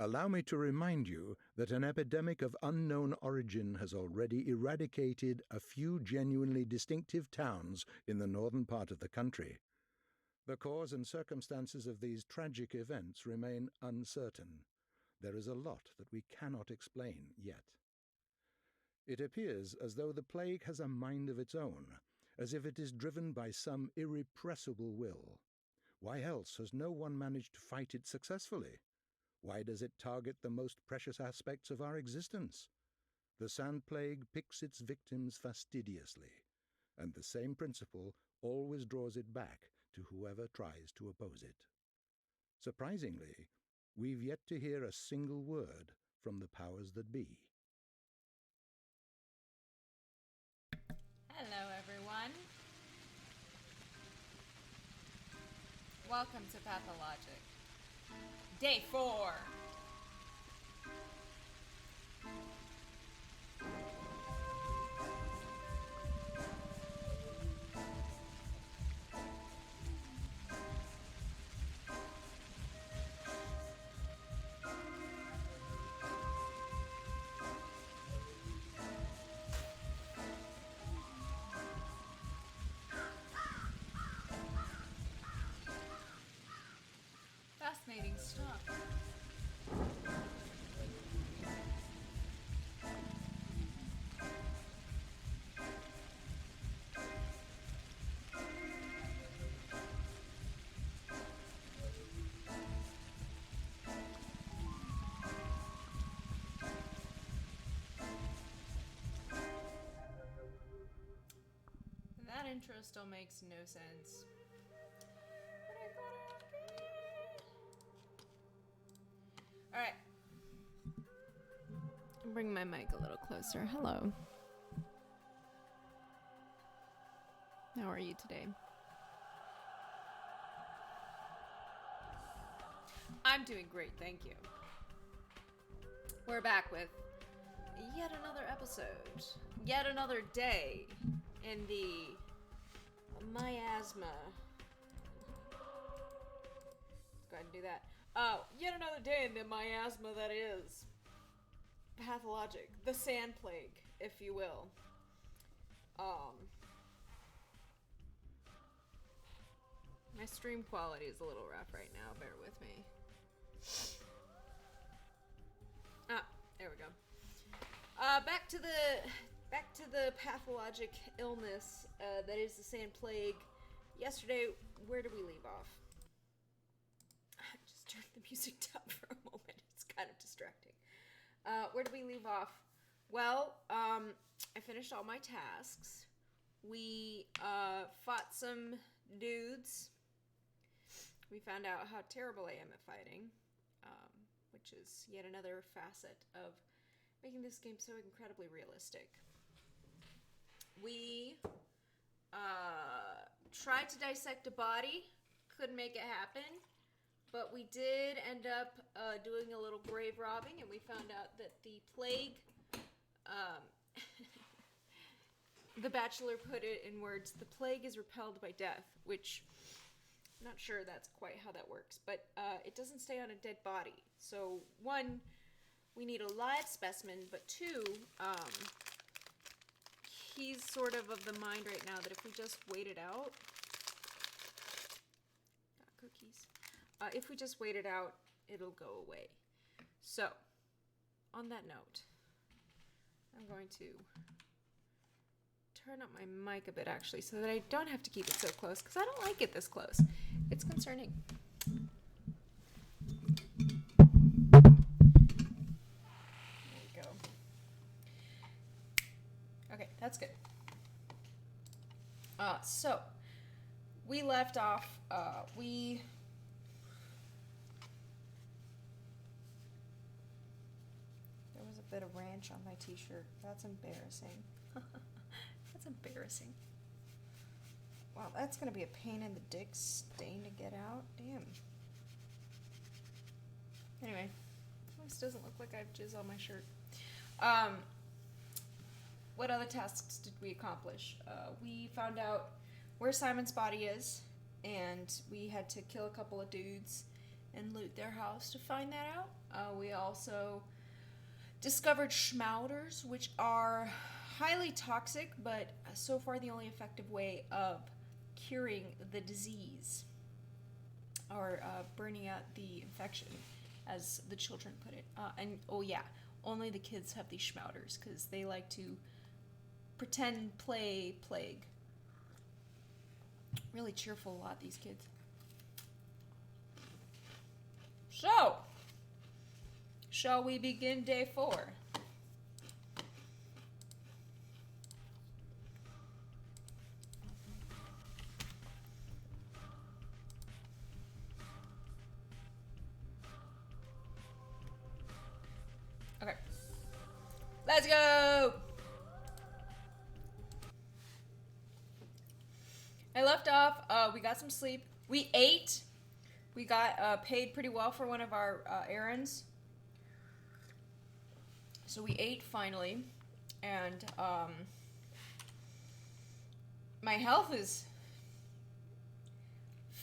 Allow me to remind you that an epidemic of unknown origin has already eradicated a few genuinely distinctive towns in the northern part of the country. The cause and circumstances of these tragic events remain uncertain. There is a lot that we cannot explain yet. It appears as though the plague has a mind of its own, as if it is driven by some irrepressible will. Why else has no one managed to fight it successfully? Why does it target the most precious aspects of our existence? The sand plague picks its victims fastidiously, and the same principle always draws it back to whoever tries to oppose it. Surprisingly, we've yet to hear a single word from the powers that be. Hello, everyone. Welcome to Pathologic. Day 4. Fascinating stuff. That intro still makes no sense. Alright. Bring my mic a little closer. Hello. How are you today? I'm doing great, thank you. We're back with yet another episode, yet another day in the miasma. Let's go ahead and do that. Yet another day in the miasma that is Pathologic, the sand plague, if you will. My stream quality is a little rough right now, bear with me. There we go. Back to the pathologic illness that is the sand plague. Yesterday, where did we leave off? Just turn the music down for a moment. It's kind of distracting. Where did we leave off? Well, I finished all my tasks. We fought some dudes. We found out how terrible I am at fighting, which is yet another facet of making this game so incredibly realistic. We tried to dissect a body, couldn't make it happen, but we did end up doing a little grave robbing, and we found out that the plague, the Bachelor put it in words, the plague is repelled by death, which I'm not sure that's quite how that works, but it doesn't stay on a dead body. So, one, we need a live specimen, but two, he's sort of the mind right now that if we just wait it out, got cookies. If we just wait it out, it'll go away. So, on that note, I'm going to turn up my mic a bit, actually, so that I don't have to keep it so close, because I don't like it this close. It's concerning. There we go. Okay, that's good. So, we left off, there was a bit of ranch on my t-shirt. That's embarrassing. That's embarrassing. Wow, that's gonna be a pain in the dick stain to get out. Damn. Anyway, this doesn't look like I've jizz on my shirt. What other tasks did we accomplish? We found out where Simon's body is, and we had to kill a couple of dudes, and loot their house to find that out. We also discovered schmauters, which are highly toxic, but so far the only effective way of curing the disease, or burning out the infection, as the children put it. And oh yeah, only the kids have these schmauters because they like to pretend play plague. Really cheerful a lot, these kids. So, shall we begin day 4? Okay. Let's go! I left off, we got some sleep. We ate. We got paid pretty well for one of our errands. So we ate finally. And my health is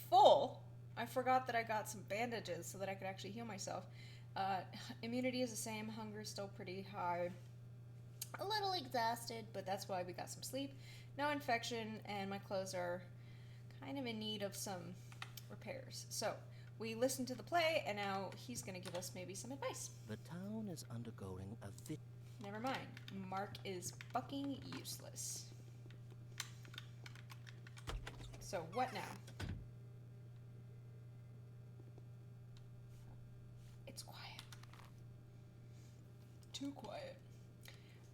full. I forgot that I got some bandages so that I could actually heal myself. Immunity is the same. Hunger is still pretty high. A little exhausted, but that's why we got some sleep. No infection, and my clothes are kind of in need of some repairs. So we listened to the play, and now he's going to give us maybe some advice. The town is undergoing a Never mind. Mark is fucking useless. So what now? It's quiet. Too quiet.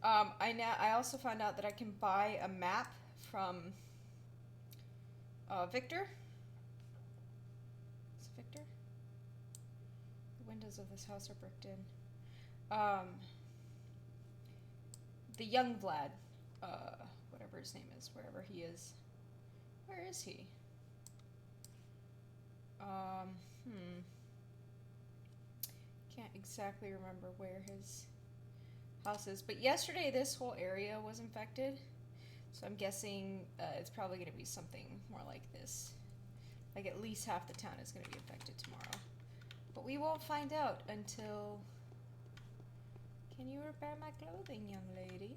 I also found out that I can buy a map from Victor. Is it Victor? The windows of this house are bricked in. The young Vlad, whatever his name is, wherever he is. Where is he? Can't exactly remember where his house is. But yesterday this whole area was infected. So I'm guessing it's probably going to be something more like this. Like at least half the town is going to be infected tomorrow. But we won't find out until... Can you repair my clothing, young lady?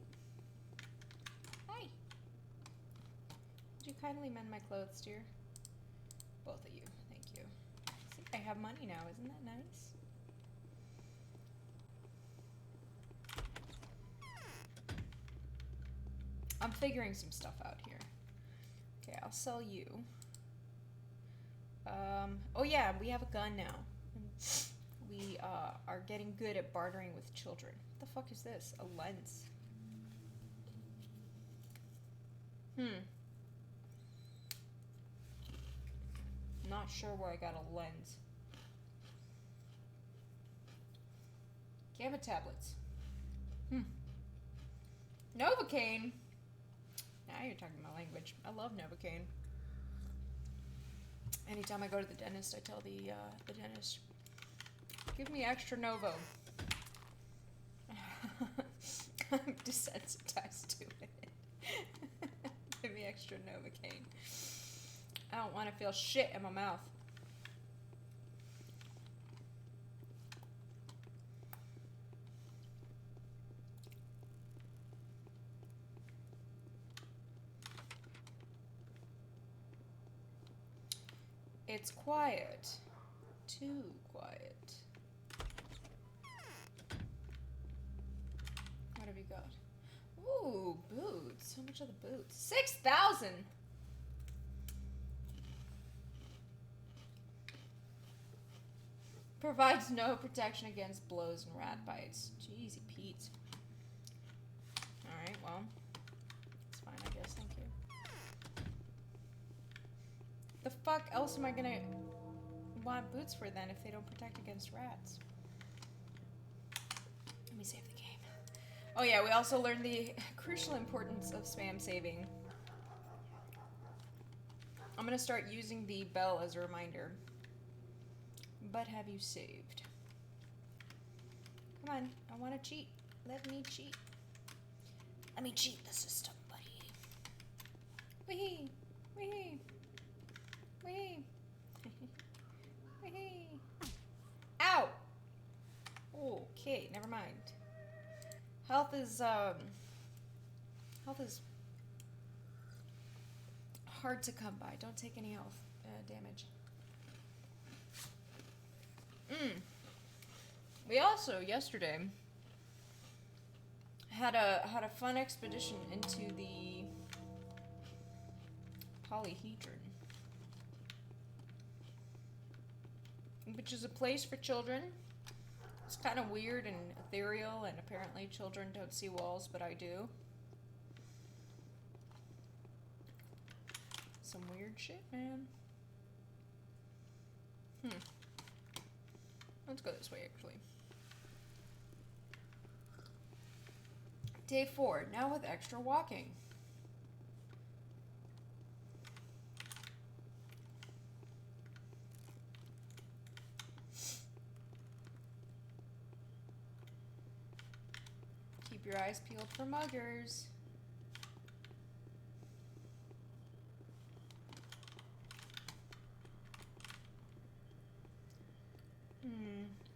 Hi. Would you kindly mend my clothes, dear? Both of you. Thank you. See, I have money now. Isn't that nice? I'm figuring some stuff out here. Okay, I'll sell you. Oh yeah, we have a gun now. We are getting good at bartering with children. What the fuck is this? A lens. Not sure where I got a lens. Gamma tablets. Novocaine. Now you're talking my language. I love Novocaine. Anytime I go to the dentist, I tell the dentist, give me extra Novo. I'm desensitized to it. Give me extra Novocaine. I don't want to feel shit in my mouth. It's quiet. Too quiet. What have you got? Ooh, boots. How much are the boots? 6,000! Provides no protection against blows and rat bites. Jeezy Pete. Alright, well. It's fine, I guess. Thank you. The fuck else am I gonna want boots for then if they don't protect against rats? Let me save the game. Oh yeah, we also learned the crucial importance of spam saving. I'm gonna start using the bell as a reminder. But have you saved? Come on, I wanna cheat. Let me cheat. Let me cheat the system, buddy. Wee! Wee! Wee! Wee! never mind. Health is hard to come by. Don't take any health damage. We also yesterday had a fun expedition into the polyhedron, which is a place for children. It's kind of weird and ethereal, and apparently children don't see walls, but I do. Some weird shit, man. Let's go this way, actually. Day 4, now with extra walking. Keep your eyes peeled for muggers.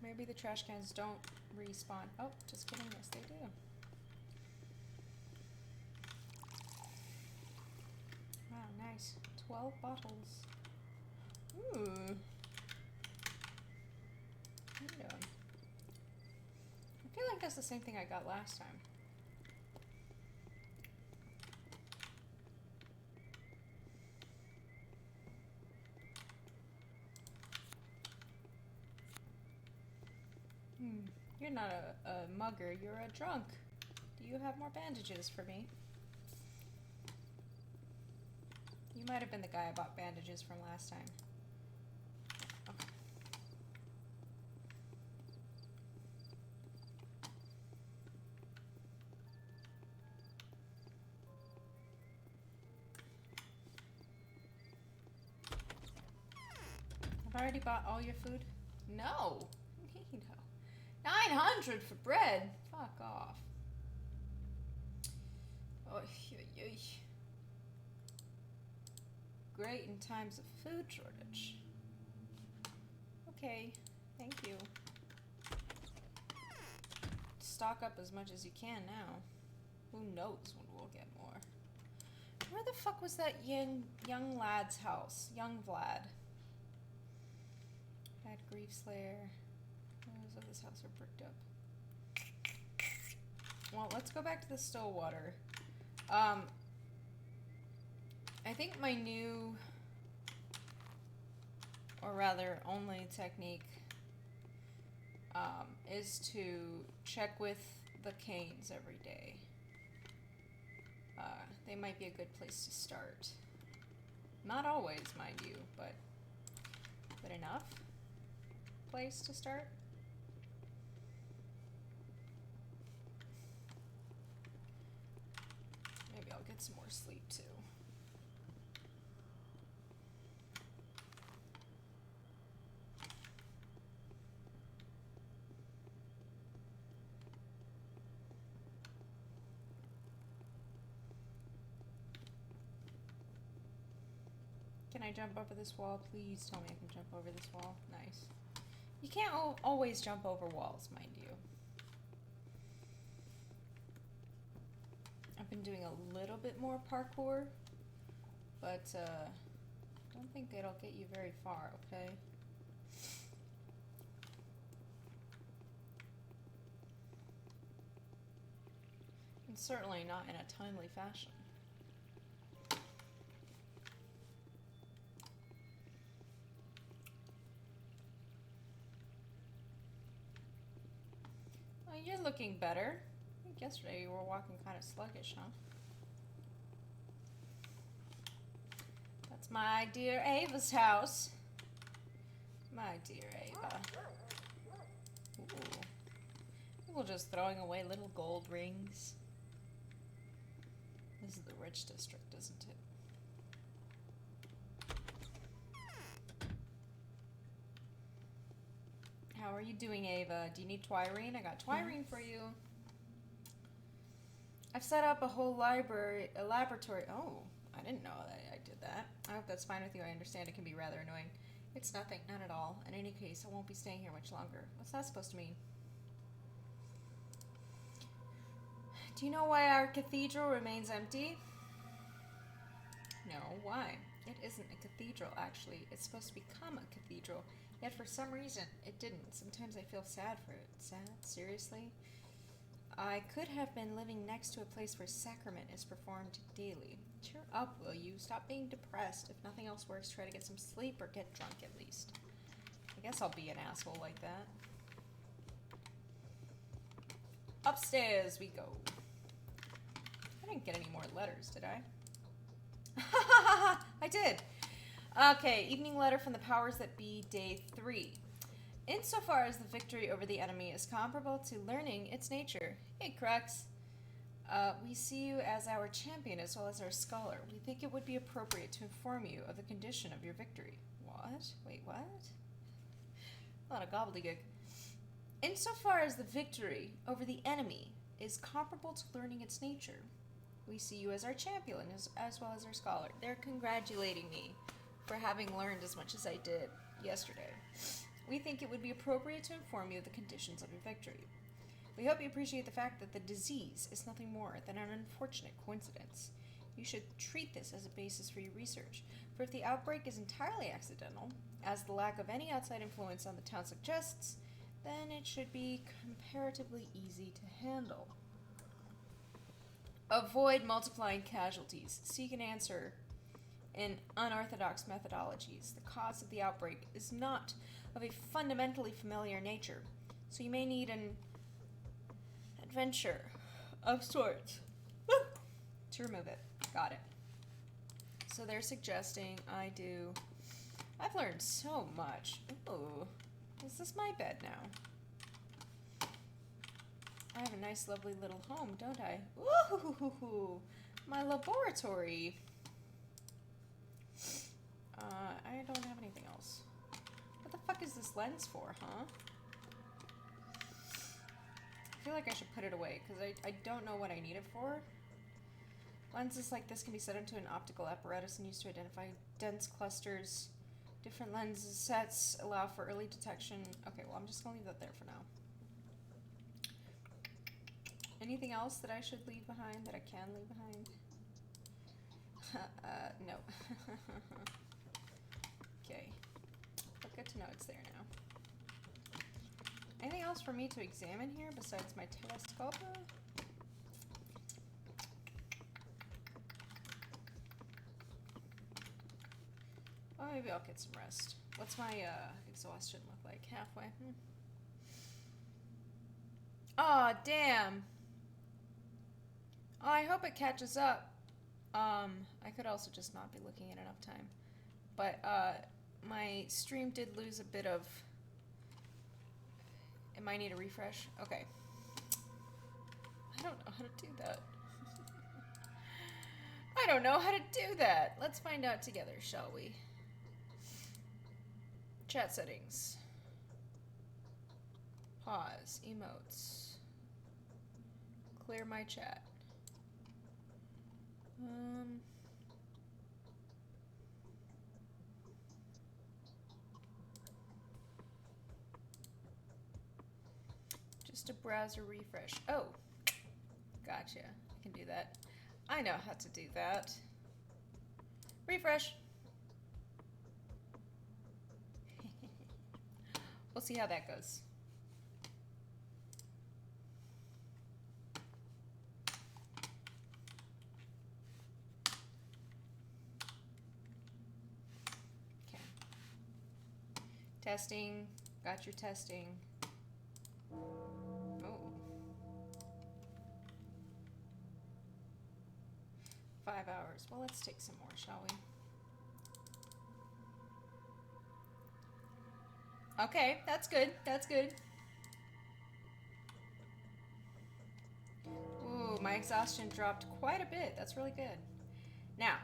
Maybe the trash cans don't respawn. Oh, just kidding. Yes, they do. Wow, nice. 12 bottles. Ooh. What are you doing? I feel like that's the same thing I got last time. You're not a mugger, you're a drunk. Do you have more bandages for me? You might have been the guy I bought bandages from last time. Okay. Have I already bought all your food? No. No. 900 for bread? Fuck off. Oh, great in times of food shortage. Okay, thank you. Stock up as much as you can now. Who knows when we'll get more. Where the fuck was that young lad's house? Young Vlad. Bad Grief Slayer. Of this house are bricked up. Well, let's go back to the Stillwater. I think my new, or rather only technique, is to check with the canes every day. They might be a good place to start. Not always, mind you, but enough place to start. Maybe I'll get some more sleep too. Can I jump over this wall? Please tell me I can jump over this wall. Nice. You can't always jump over walls, mind you. I've been doing a little bit more parkour, but don't think it'll get you very far, okay? And certainly not in a timely fashion. Well, you're looking better. I think yesterday you were walking kind of sluggish, huh? That's my dear Ava's house. My dear Ava. Ooh. People just throwing away little gold rings. This is the rich district, isn't it? How are you doing, Ava? Do you need Twirene? I got Twirene for you. I've set up a whole laboratory. Oh, I didn't know that I did that. I hope that's fine with you. I understand it can be rather annoying. It's nothing, none at all. In any case, I won't be staying here much longer. What's that supposed to mean? Do you know why our cathedral remains empty? No, why? It isn't a cathedral, actually. It's supposed to become a cathedral. Yet for some reason, it didn't. Sometimes I feel sad for it. Sad? Seriously? I could have been living next to a place where sacrament is performed daily. Cheer up, will you? Stop being depressed. If nothing else works, try to get some sleep or get drunk at least. I guess I'll be an asshole like that. Upstairs we go. I didn't get any more letters, did I? I did. Okay, evening letter from the powers that be, day 3. Insofar as the victory over the enemy is comparable to learning its nature. Hey, Crux. We see you as our champion as well as our scholar. We think it would be appropriate to inform you of the condition of your victory. What? Wait, what? A lot of gobbledygook. Insofar as the victory over the enemy is comparable to learning its nature, we see you as our champion as well as our scholar. They're congratulating me for having learned as much as I did yesterday. We think it would be appropriate to inform you of the conditions of your victory. We hope you appreciate the fact that the disease is nothing more than an unfortunate coincidence. You should treat this as a basis for your research, for if the outbreak is entirely accidental, as the lack of any outside influence on the town suggests, then it should be comparatively easy to handle. Avoid multiplying casualties. Seek an answer in unorthodox methodologies. The cause of the outbreak is not of a fundamentally familiar nature, so you may need an adventure of sorts to remove it. Got it. So they're suggesting I do... I've learned so much. Ooh. Is this my bed now? I have a nice, lovely little home, don't I? Ooh, my laboratory. I don't have anything else. What the fuck is this lens for, huh? I feel like I should put it away, because I don't know what I need it for. Lenses like this can be set into an optical apparatus and used to identify dense clusters. Different lenses sets allow for early detection. Okay, well, I'm just going to leave that there for now. Anything else that I should leave behind, that I can leave behind? No. Okay. But good to know it's there now. Anything else for me to examine here besides my telescope? Oh, maybe I'll get some rest. What's my exhaustion look like? Halfway? Aw, damn. Oh, I hope it catches up. I could also just not be looking at enough time. But, my stream did lose a bit of... It might need a refresh. Okay. I don't know how to do that. I don't know how to do that. Let's find out together, shall we? Chat settings. Pause. Emotes. Clear my chat. Just a browser refresh. Oh, gotcha. I can do that. I know how to do that. Refresh. We'll see how that goes. Okay. Testing. Got your testing. Oh. 5 hours. Well, let's take some more, shall we? Okay, that's good. That's good. Ooh, my exhaustion dropped quite a bit. That's really good. Now,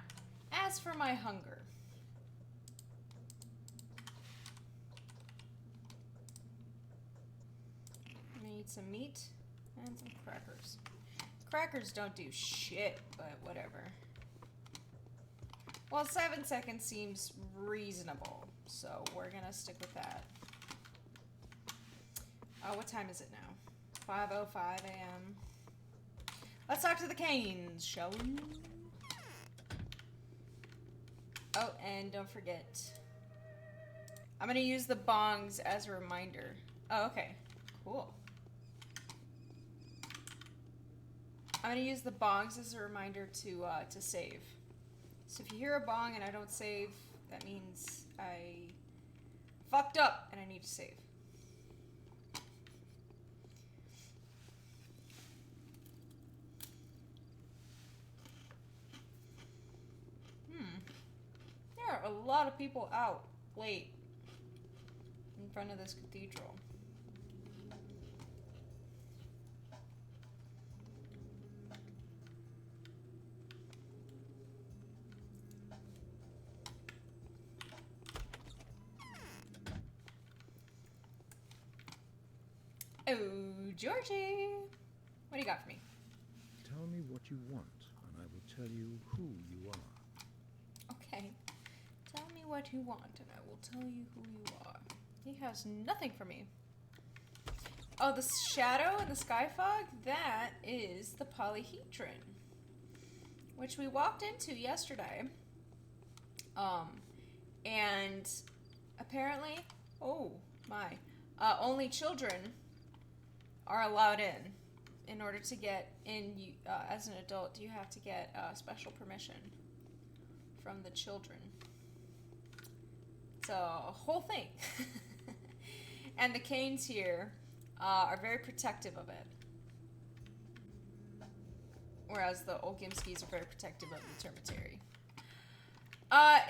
as for my hunger. I'm gonna eat some meat and some crackers. Crackers don't do shit, but whatever. Well, 7 seconds seems reasonable, so we're gonna stick with that. What time is it now? 5:05 a.m. Let's talk to the Canes, shall we? Oh, and don't forget. I'm gonna use the bongs as a reminder. Oh, okay. Cool. I'm gonna use the bongs as a reminder to save. So if you hear a bong and I don't save, that means I fucked up and I need to save. There are a lot of people out late in front of this cathedral. Oh, Georgie! What do you got for me? Tell me what you want, and I will tell you who you are. Okay. Tell me what you want, and I will tell you who you are. He has nothing for me. Oh, the shadow and the sky fog? That is the polyhedron, which we walked into yesterday. And apparently, oh my, only children are allowed in. In order to get in, as an adult, you have to get special permission from the children. It's a whole thing. And the Canes here are very protective of it. Whereas the Olgimskis are very protective of the Termitary.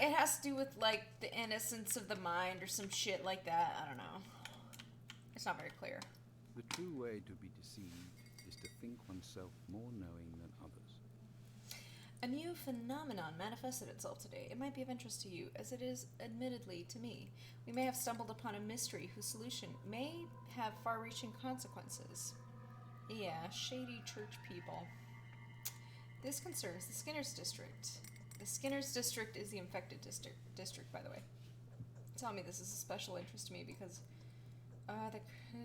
It has to do with, like, the innocence of the mind or some shit like that. I don't know. It's not very clear. The true way to be deceived is to think oneself more knowing than others. A new phenomenon manifested itself today. It might be of interest to you, as it is admittedly to me. We may have stumbled upon a mystery whose solution may have far-reaching consequences. Yeah, shady church people. This concerns the Skinner's District. The Skinner's District is the infected district, by the way. Tell me this is a special interest to me because the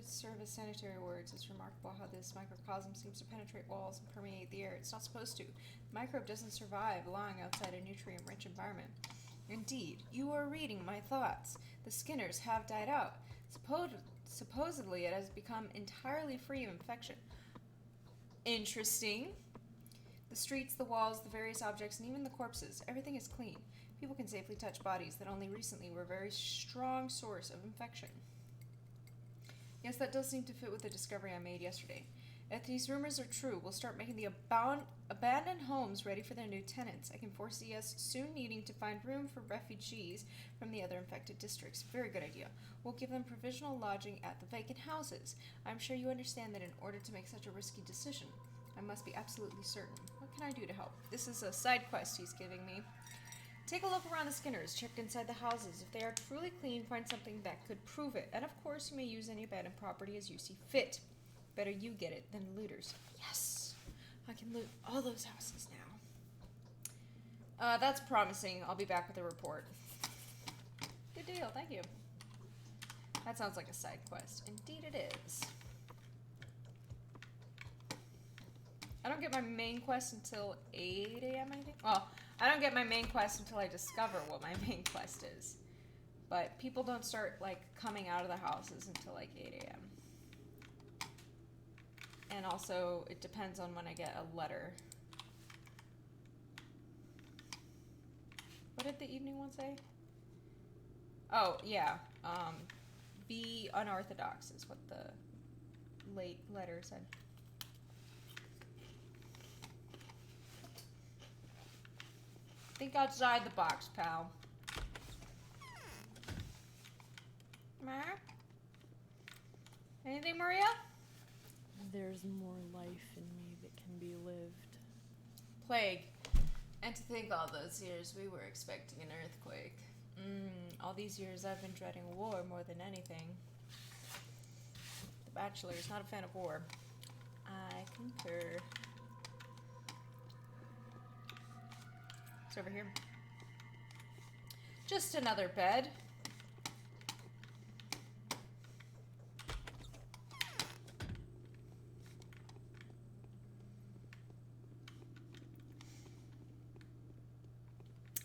service sanitary wards. It's remarkable how this microcosm seems to penetrate walls and permeate the air. It's not supposed to. The microbe doesn't survive long outside a nutrient-rich environment. Indeed, you are reading my thoughts. The Skinners have died out. Supposedly, it has become entirely free of infection. Interesting. The streets, the walls, the various objects, and even the corpses, everything is clean. People can safely touch bodies that only recently were a very strong source of infection. Yes, that does seem to fit with the discovery I made yesterday. If these rumors are true, we'll start making the abandoned homes ready for their new tenants. I can foresee us soon needing to find room for refugees from the other infected districts. Very good idea. We'll give them provisional lodging at the vacant houses. I'm sure you understand that in order to make such a risky decision, I must be absolutely certain. What can I do to help? This is a side quest he's giving me. Take a look around the Skinners. Check inside the houses. If they are truly clean, find something that could prove it. And of course, you may use any abandoned property as you see fit. Better you get it than looters. Yes! I can loot all those houses now. That's promising. I'll be back with a report. Good deal. Thank you. That sounds like a side quest. Indeed it is. I don't get my main quest until 8 a.m., I think. Well, I don't get my main quest until I discover what my main quest is. But people don't start, like, coming out of the houses until, like, 8 a.m. And also, it depends on when I get a letter. What did the evening one say? Oh, yeah. Be unorthodox is what the late letter said. Think outside the box, pal. Ma? Anything, Maria? There's more life in me that can be lived. Plague. And to think all those years we were expecting an earthquake. All these years I've been dreading war more than anything. The Bachelor is not a fan of war. I concur. It's over here. Just another bed.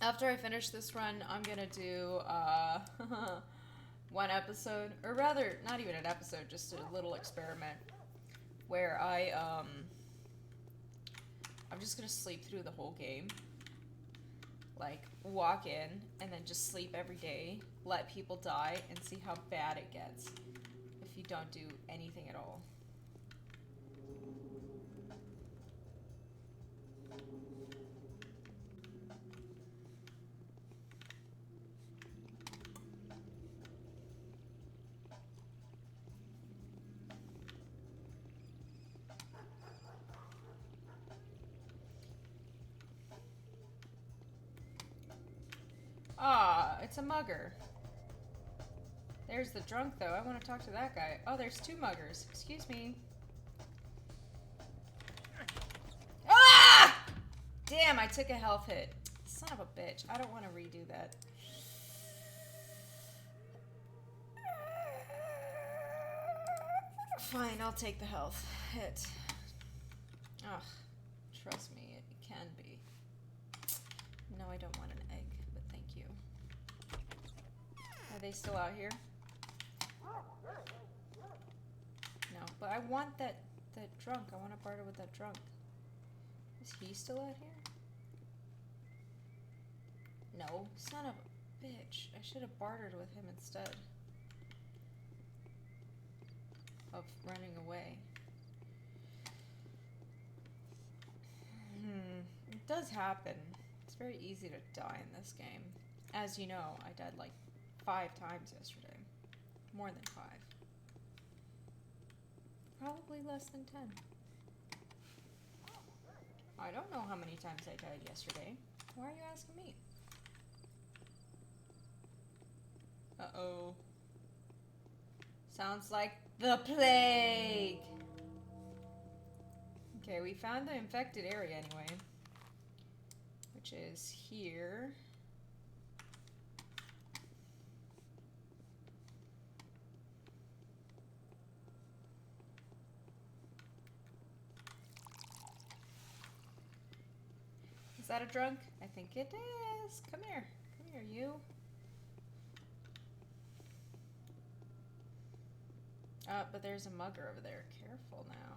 After I finish this run, I'm gonna do one episode, or rather, not even an episode, just a little experiment where I'm just gonna sleep through the whole game. Like, walk in and then just sleep every day, let people die, and see how bad it gets if you don't do anything at all. Ah, it's a mugger. There's the drunk, though. I want to talk to that guy. Oh, there's two muggers. Excuse me. Ah! Damn, I took a health hit. Son of a bitch. I don't want to redo that. Fine, I'll take the health hit. Ugh, trust me, it can be. No, I don't want an egg, but thank you. Are they still out here? No, but I want that drunk. I want to barter with that drunk. Is he still out here? No, son of a bitch. I should have bartered with him instead of running away. It does happen. It's very easy to die in this game. As you know, I died like 5 times yesterday. More than 5. Probably less than 10. I don't know how many times I died yesterday. Why are you asking me? Uh-oh. Sounds like the plague! Okay, we found the infected area anyway. Which is here. Is that a drunk? I think it is. Come here. Come here, you. But there's a mugger over there. Careful now.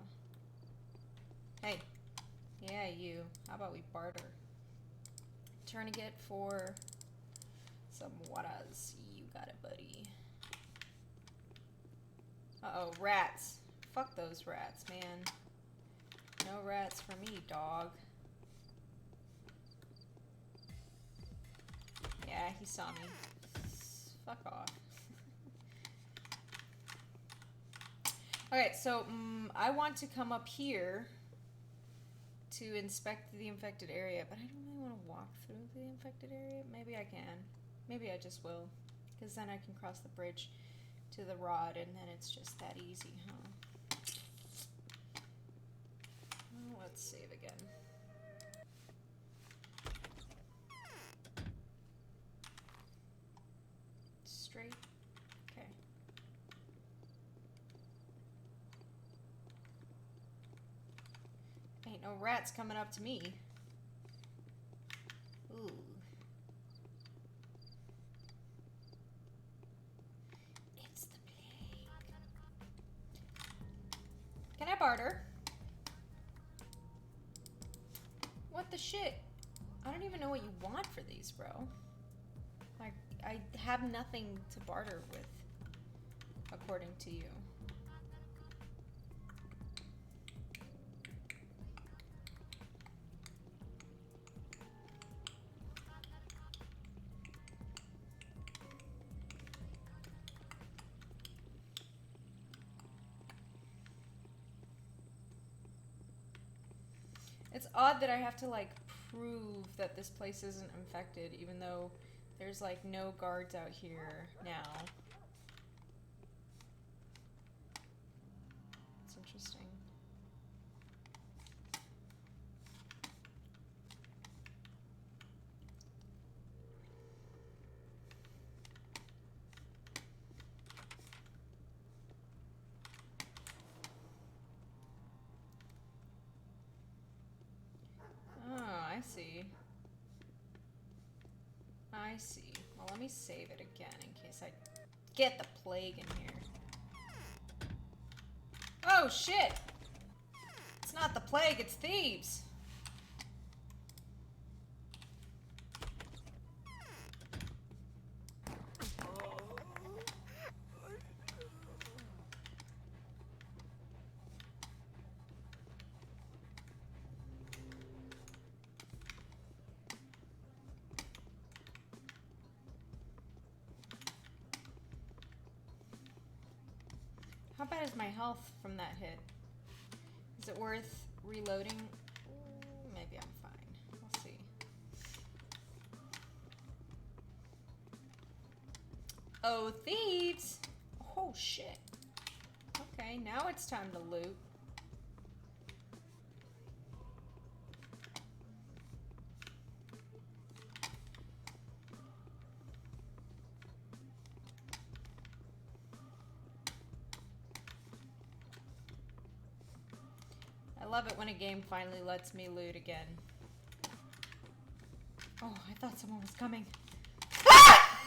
Hey. Yeah, you. How about we barter? Tourniquet for some waras. You got it, buddy. Uh-oh, rats. Fuck those rats, man. No rats for me, dog. Yeah, he saw me. Fuck off. Okay, so I want to come up here to inspect the infected area, but I don't really want to walk through the infected area. Maybe I can. Maybe I just will. Because then I can cross the bridge to the rod, and then it's just that easy, huh? Well, let's save again. Straight. Okay. Ain't no rats coming up to me. Ooh. It's the plague. Can I barter? What the shit? I don't even know what you want for these, bro. Like, I have nothing to barter with, according to you. It's odd that I have to, like, prove that this place isn't infected, even though there's, like, no guards out here now. It's interesting. Oh, I see. I see. Well, let me save it again in case I get the plague in here. Oh, shit! It's not the plague, it's thieves! How bad is my health from that hit? Is it worth reloading? Ooh, maybe I'm fine. We'll see. Oh, thieves! Oh, shit. Okay, now it's time to loot. I love it when a game finally lets me loot again. Oh, I thought someone was coming. Ah!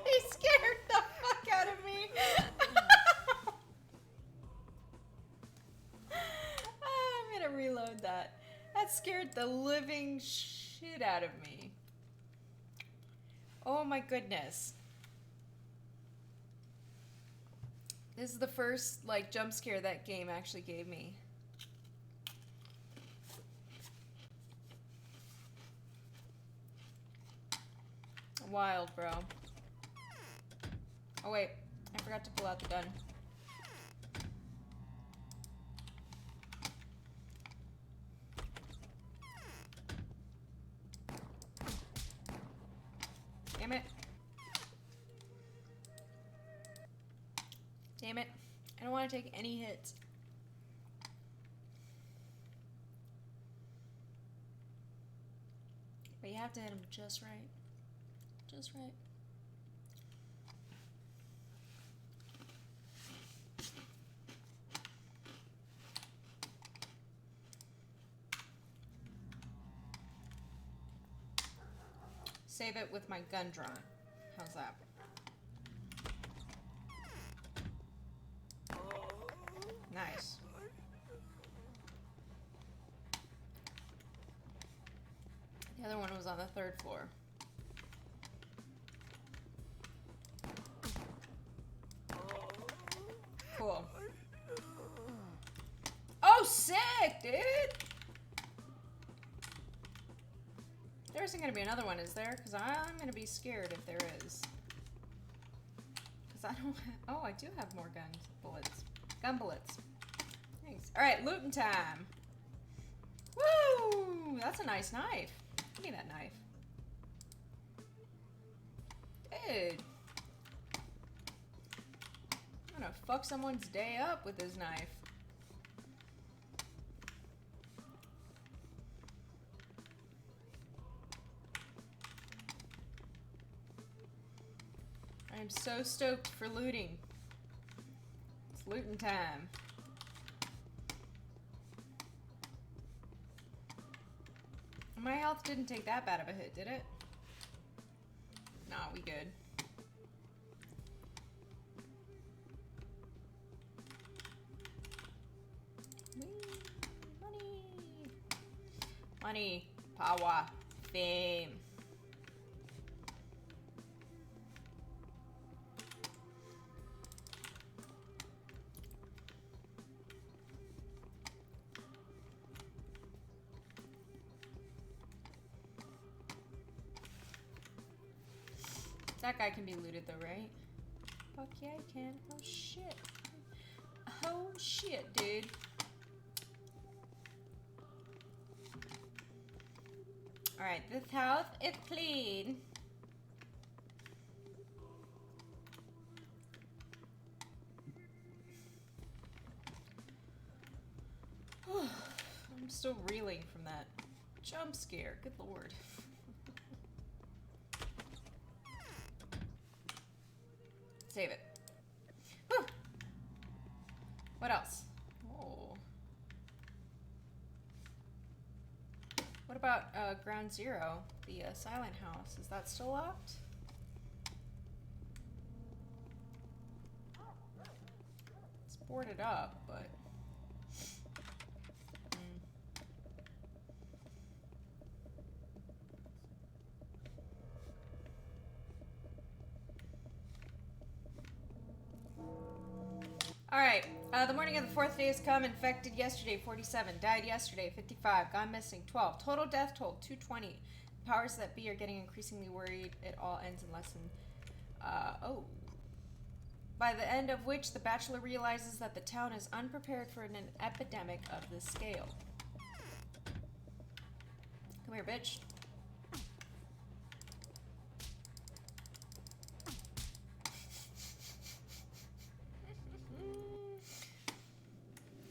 He scared the fuck out of me. I'm gonna reload that. That scared the living shit out of me. Oh my goodness. This is the first, like, jump scare that game actually gave me. Wild, bro. Oh, wait. I forgot to pull out the gun. Damn it. Damn it. I don't want to take any hits. But you have to hit him just right. Just right. Save it with my gun drawn. How's that? Nice. The other one was on the 3rd floor. Cool. Oh, sick, dude! There isn't gonna be another one, is there? Because I'm gonna be scared if there is. Because I don't have... Oh, I do have more guns. Bullets. Gun bullets. Thanks. Alright, looting time. Woo! That's a nice knife. Give me that knife. Dude. I'm gonna fuck someone's day up with this knife. I am so stoked for looting. It's looting time. My health didn't take that bad of a hit, did it? Nah, we good. Whee! Money! Money, power, fame. That guy can be looted though, right? Fuck yeah, he can. Oh shit. Oh shit, dude. Alright, this house is clean. I'm still reeling from that jump scare. Good lord. Save it. Whew. What else? Oh. What about ground zero? the silent house. Is that still locked? It's boarded up, but... Alright, the morning of the 4th day has come. Infected yesterday, 47. Died yesterday, 55. Gone missing, 12. Total death toll, 220. The powers that be are getting increasingly worried. It all ends in less than... By the end of which, the Bachelor realizes that the town is unprepared for an epidemic of this scale. Come here, bitch.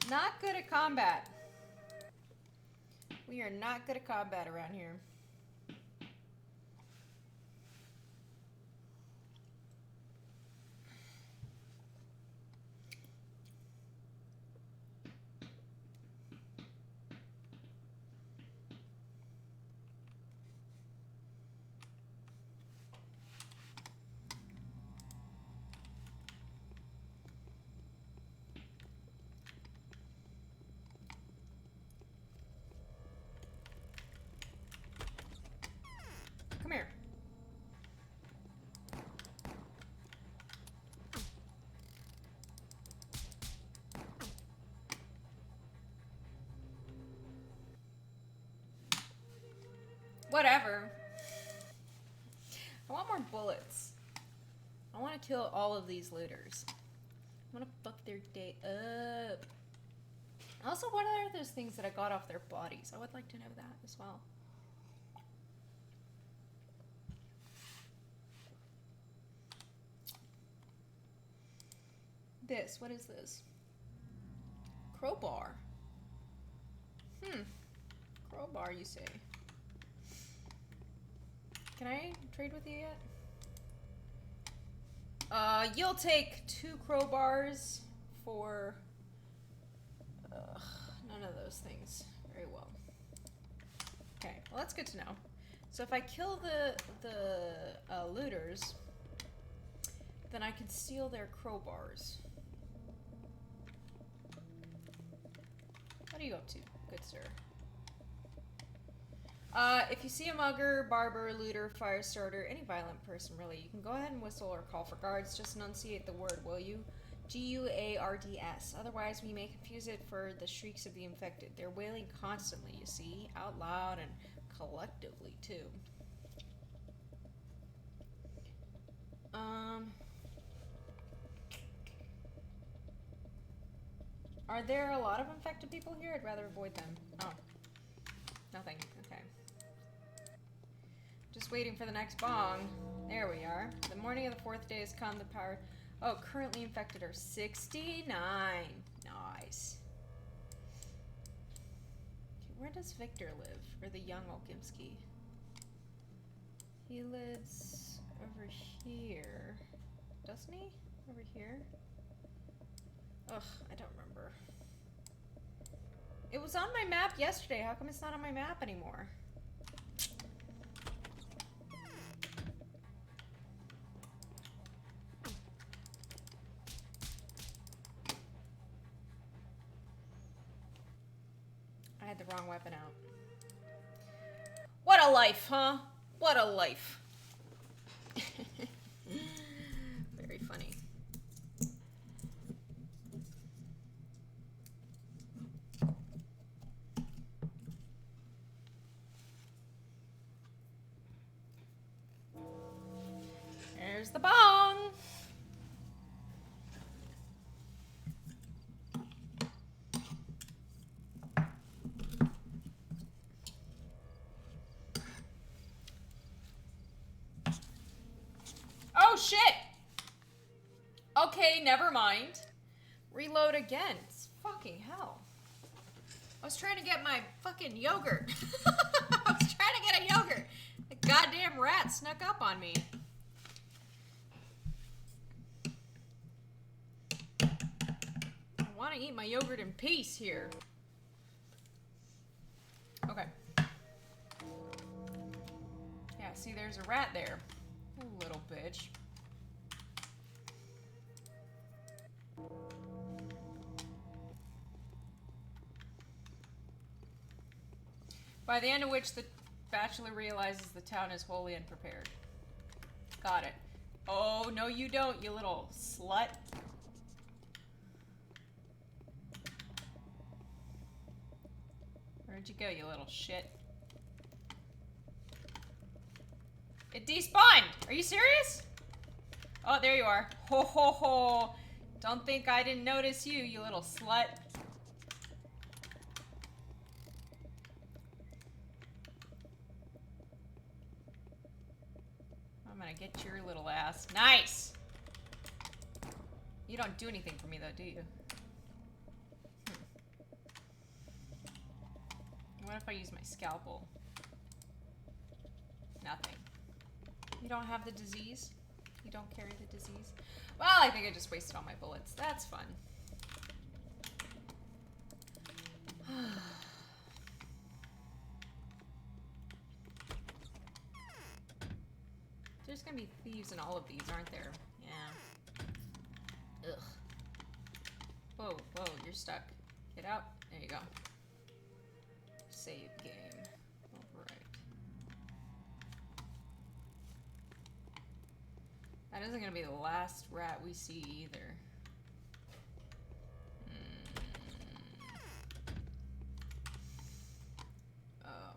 Not good at combat. We are not good at combat around here. Come here. Whatever. I want more bullets. I want to kill all of these looters. I want to fuck their day up. Also, what are those things that I got off their bodies? I would like to know that as well. This, what is this? Crowbar. Crowbar, you say? Can I trade with you yet? You'll take 2 crowbars for none of those things. Very well. Okay, well that's good to know. So if I kill the looters, then I can steal their crowbars. What are you up to, good sir? If you see a mugger, barber, looter, fire starter, any violent person really, you can go ahead and whistle or call for guards. Just enunciate the word, will you? G-U-A-R-D-S. Otherwise, we may confuse it for the shrieks of the infected. They're wailing constantly, you see, out loud and collectively, too. Are there a lot of infected people here? I'd rather avoid them. Oh. Nothing. Okay. Just waiting for the next bong. There we are. The morning of the 4th day has come. The power... Oh, currently infected are 69. Nice. Okay, where does Victor live? Or the young Olkimski? He lives over here. Doesn't he? Over here? Ugh, I don't remember. It was on my map yesterday. How come it's not on my map anymore? I had the wrong weapon out. What a life, huh? What a life. Very funny. There's the bong. Oh shit! Okay, never mind. Reload again. It's fucking hell. I was trying to get my fucking yogurt. I was trying to get a yogurt. The goddamn rat snuck up on me. I want to eat my yogurt in peace here. Okay. see there's a rat there. You little bitch. By the end of which the bachelor realizes the town is wholly unprepared. Got it. Oh, no you don't, you little slut. Where'd you go, you little shit? It despawned! Are you serious? Oh, there you are. Ho ho ho. Don't think I didn't notice you, you little slut. I'm gonna get your little ass. Nice! You don't do anything for me though, do you? What if I use my scalpel? Nothing. You don't have the disease? You don't carry the disease? Well, I think I just wasted all my bullets. That's fun. There's gonna be thieves in all of these, aren't there? Yeah. Ugh. Whoa, whoa, you're stuck. Get out. There you go. Save game. Alright. That isn't gonna be the last rat we see either.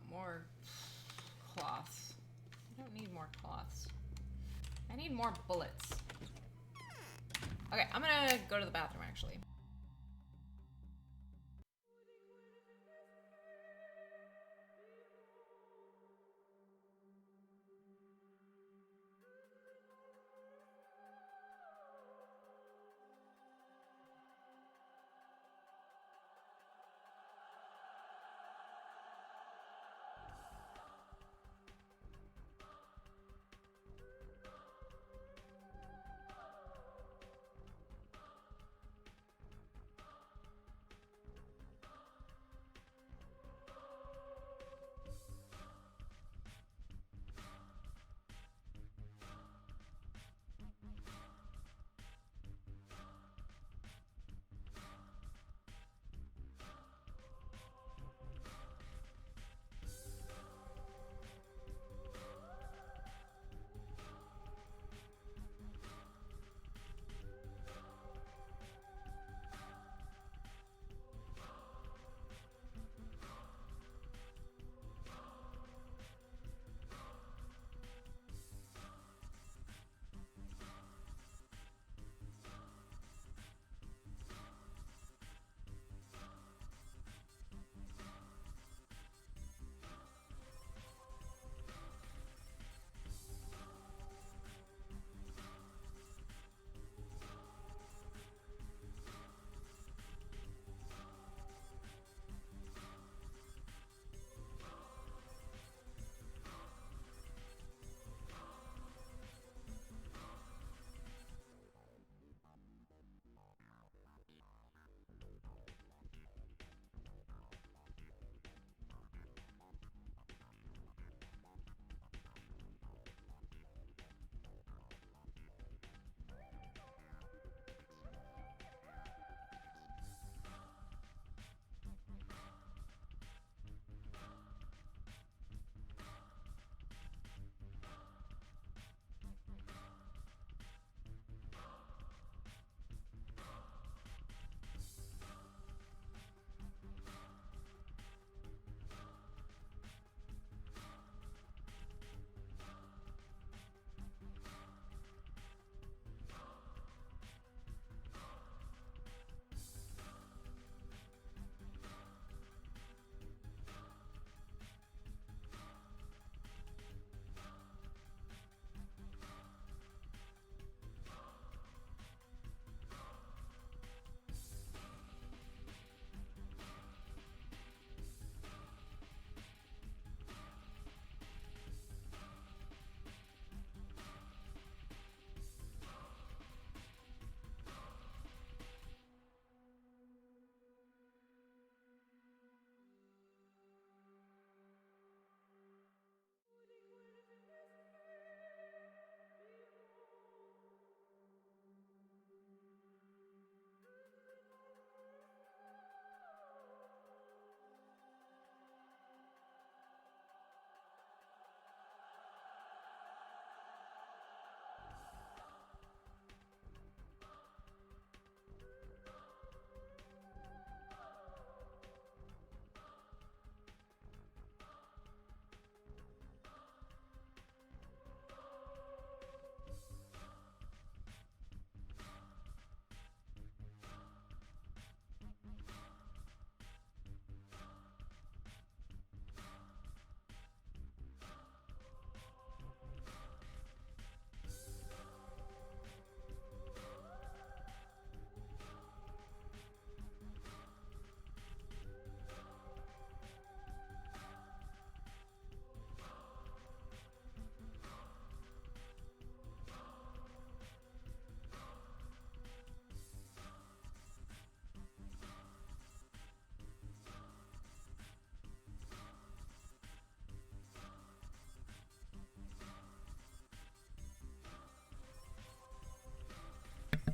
More cloths. I don't need more cloths. I need more bullets. Okay, I'm gonna go to the bathroom actually.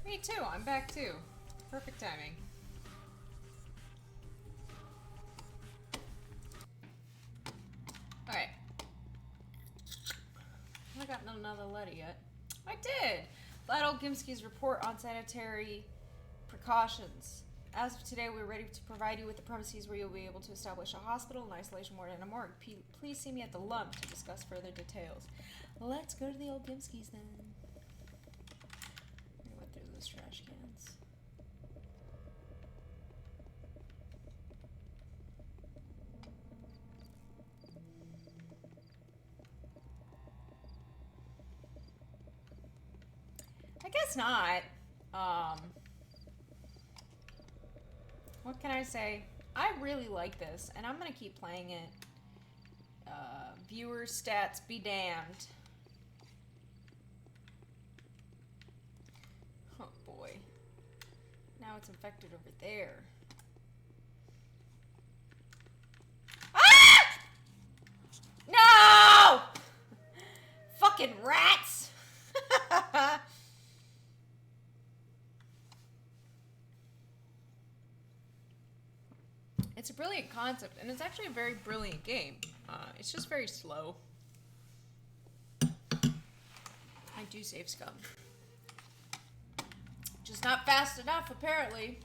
Me too. I'm back too. Perfect timing. Alright. I haven't gotten another letter yet. I did! Lionel Gimsky's report on sanitary precautions. As of today, we're ready to provide you with the premises where you'll be able to establish a hospital, an isolation ward, and a morgue. Please see me at the lump to discuss further details. Let's go to the old Gimskys then. I went through those trash cans. I guess not. What can I say? I really like this, and I'm gonna keep playing it. Viewer stats be damned. Oh boy. Now it's infected over there. Ah! No! Fucking rats! It's a brilliant concept, and it's actually a very brilliant game. It's just very slow. I do save scum. Just not fast enough, apparently.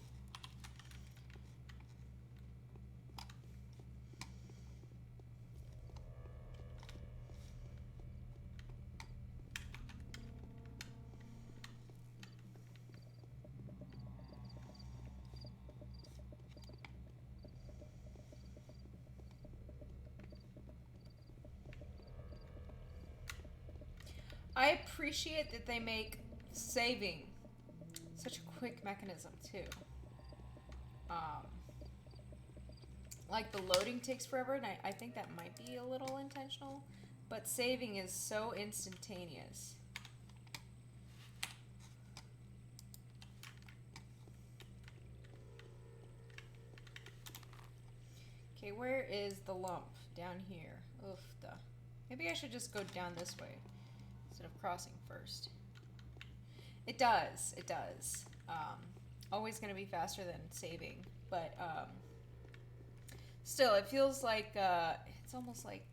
I appreciate that they make saving such a quick mechanism too. Like the loading takes forever, and I think that might be a little intentional, but saving is so instantaneous. Okay, where is the lump? Down here. Oof, duh. Maybe I should just go down this way instead of crossing first. It does. It does. Always going to be faster than saving, but still, it feels like it's almost like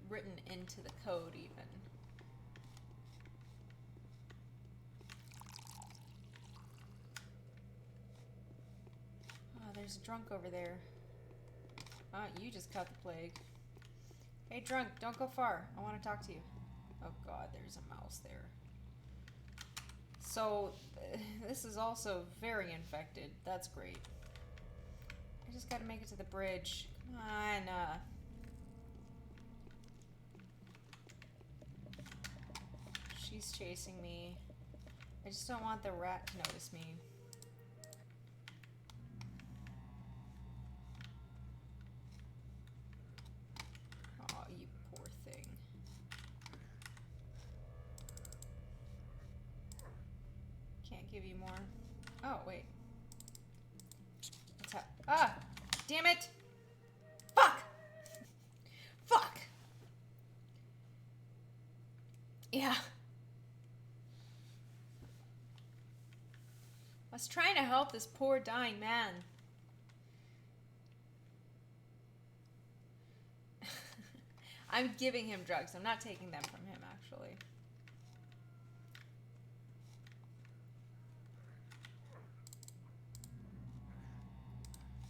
written into the code even. Oh, there's a drunk over there. You just caught the plague. Hey, drunk, don't go far. I want to talk to you. Oh god, there's a mouse there. So, this is also very infected. That's great. I just gotta make it to the bridge. Come on. She's chasing me. I just don't want the rat to notice me. Oh, you poor thing. Can't give you more. Oh, wait. What's that? Ah! Damn it! Fuck! Fuck! Yeah. I was trying to help this poor dying man. I'm giving him drugs. I'm not taking them from him, actually.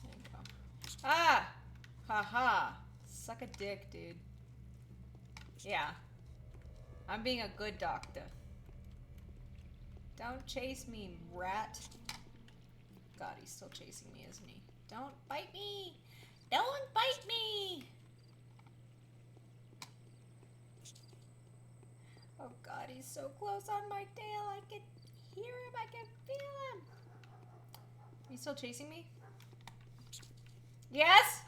There you go. Ah! Haha. Suck a dick, dude. Yeah. I'm being a good doctor. Don't chase me, rat. God, he's still chasing me, isn't he? Don't bite me! Don't bite me! Oh god, he's so close on my tail. I can hear him. I can feel him. Are you still chasing me? Yes?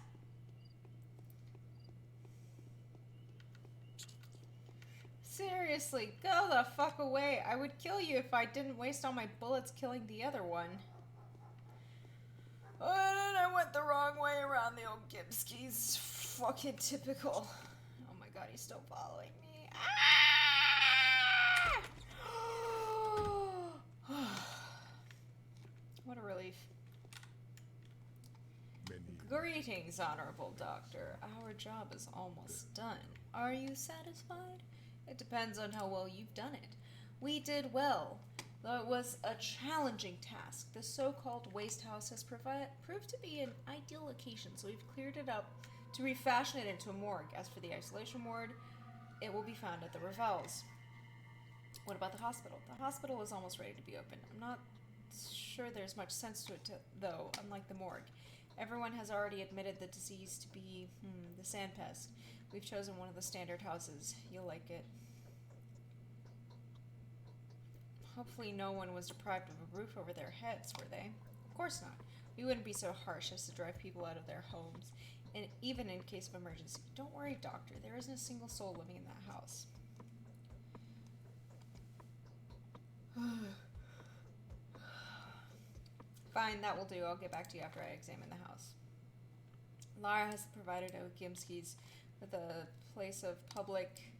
Seriously, go the fuck away. I would kill you if I didn't waste all my bullets killing the other one. Oh, and I went the wrong way around the old Gimskys. Fucking typical. Oh my god, he's still following me. Ah! life. Many. Greetings, Honorable Doctor. Our job is almost done. Are you satisfied? It depends on how well you've done it. We did well, though it was a challenging task. The so-called waste house has proved to be an ideal location, so we've cleared it up to refashion it into a morgue. As for the isolation ward, it will be found at the Revels. What about the hospital? The hospital is almost ready to be opened. I'm not sure there's much sense to it, though, unlike the morgue. Everyone has already admitted the disease to be, the sandpest. We've chosen one of the standard houses. You'll like it. Hopefully no one was deprived of a roof over their heads, were they? Of course not. We wouldn't be so harsh as to drive people out of their homes, and even in case of emergency. Don't worry, Doctor. There isn't a single soul living in that house. Fine, that will do. I'll get back to you after I examine the house. Lara has provided Ogimskis with a place of public...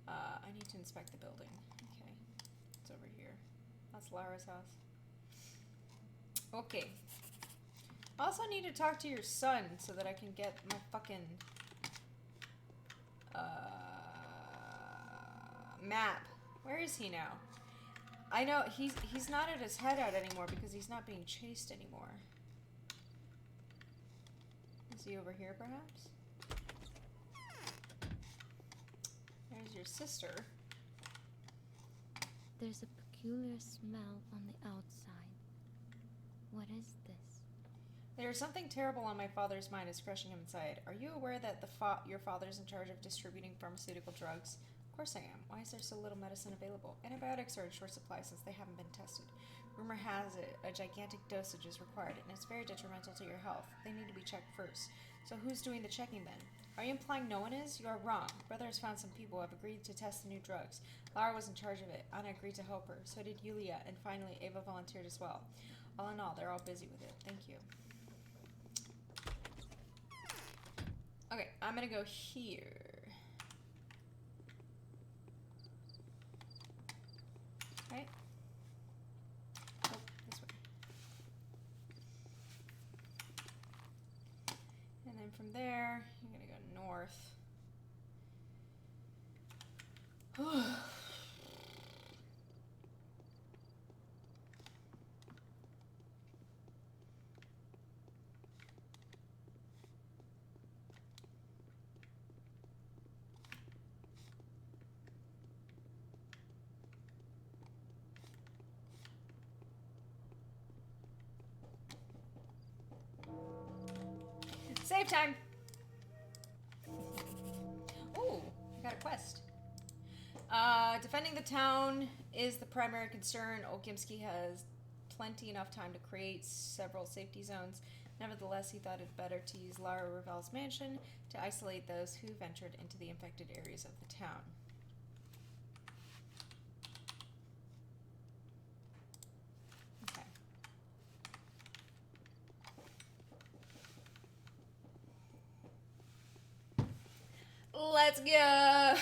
I need to inspect the building. Okay. It's over here. That's Lara's house. Okay. I also need to talk to your son so that I can get my fucking... map. Where is he now? I know he's not at his head out anymore because he's not being chased anymore. Is he over here, perhaps? There's your sister. There's a peculiar smell on the outside. What is this? There's something terrible on my father's mind is crushing him inside. Are you aware that your father's in charge of distributing pharmaceutical drugs? Of course I am. Why is there so little medicine available? Antibiotics are in short supply since they haven't been tested. Rumor has it a gigantic dosage is required, and it's very detrimental to your health. They need to be checked first. So who's doing the checking then? Are you implying no one is? You are wrong. Brother has found some people who have agreed to test the new drugs. Lara was in charge of it. Anna agreed to help her. So did Yulia, and finally Ava volunteered as well. All in all, they're all busy with it. Thank you. Okay, I'm gonna go here. Right? Oh, this way. And then from there, you're gonna go north. Save time! Ooh, I got a quest. Defending the town is the primary concern. Ogimski has plenty enough time to create several safety zones. Nevertheless, he thought it better to use Lara Ravel's mansion to isolate those who ventured into the infected areas of the town. Okay. Let's go!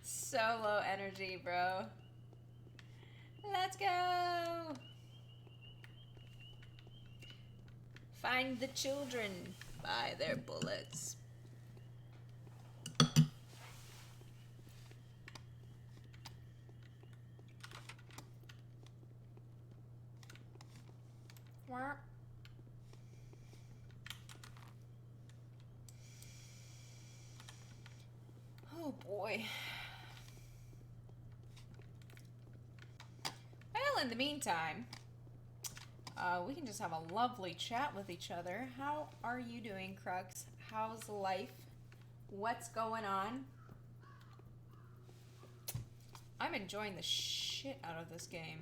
So low energy, bro. Let's go! Find the children. Buy their bullets. Wah. Oh boy. Well, in the meantime, we can just have a lovely chat with each other. How are you doing, Crux? How's life? What's going on? I'm enjoying the shit out of this game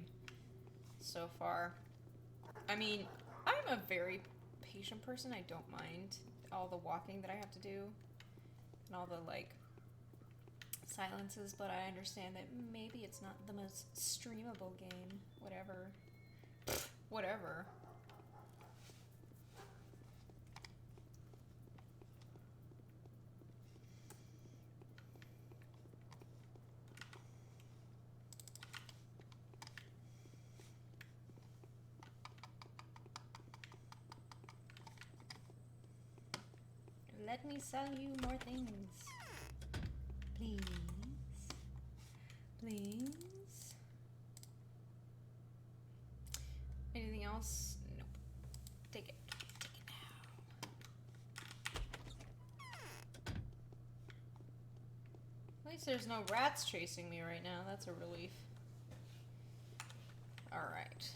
so far. I mean, I'm a very patient person. I don't mind all the walking that I have to do and all the, like, silences, but I understand that maybe it's not the most streamable game. Whatever. Whatever. Let me sell you more things. Please. Please. Anything else? Nope. Take it. Take it now. At least there's no rats chasing me right now. That's a relief. Alright.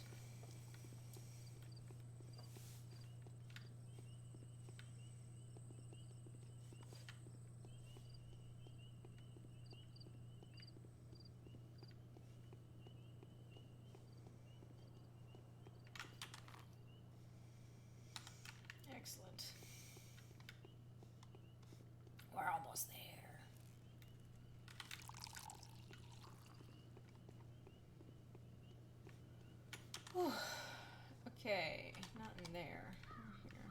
Excellent. We're almost there. Whew. Okay, not in there. Here.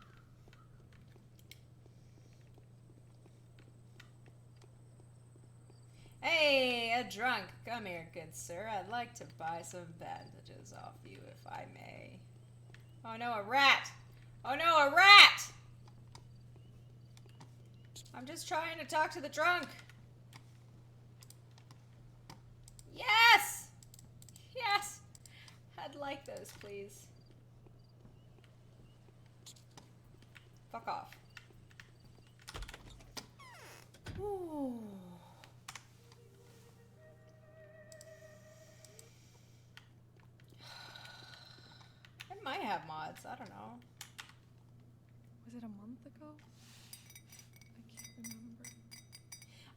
Hey, a drunk. Come here, good sir. I'd like to buy some bandages off you, if I may. Oh no, a rat! Oh no, a rat! I'm just trying to talk to the drunk. Yes! Yes! I'd like those, please. Fuck off. Ooh. I might have mods, I don't know. Was it a month ago? I can't remember.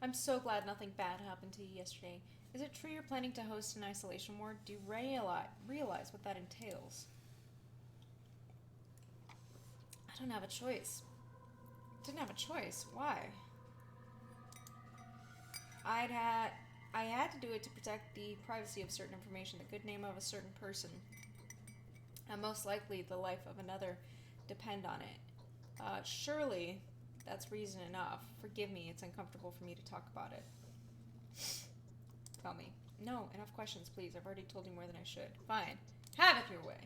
I'm so glad nothing bad happened to you yesterday. Is it true you're planning to host an isolation ward? Do you realize what that entails? I don't have a choice. Didn't have a choice. Why? I had to do it to protect the privacy of certain information, the good name of a certain person, and most likely the life of another depend on it. Surely that's reason enough. Forgive me, it's uncomfortable for me to talk about it. Tell me. No, enough questions, please. I've already told you more than I should. Fine. Have it your way.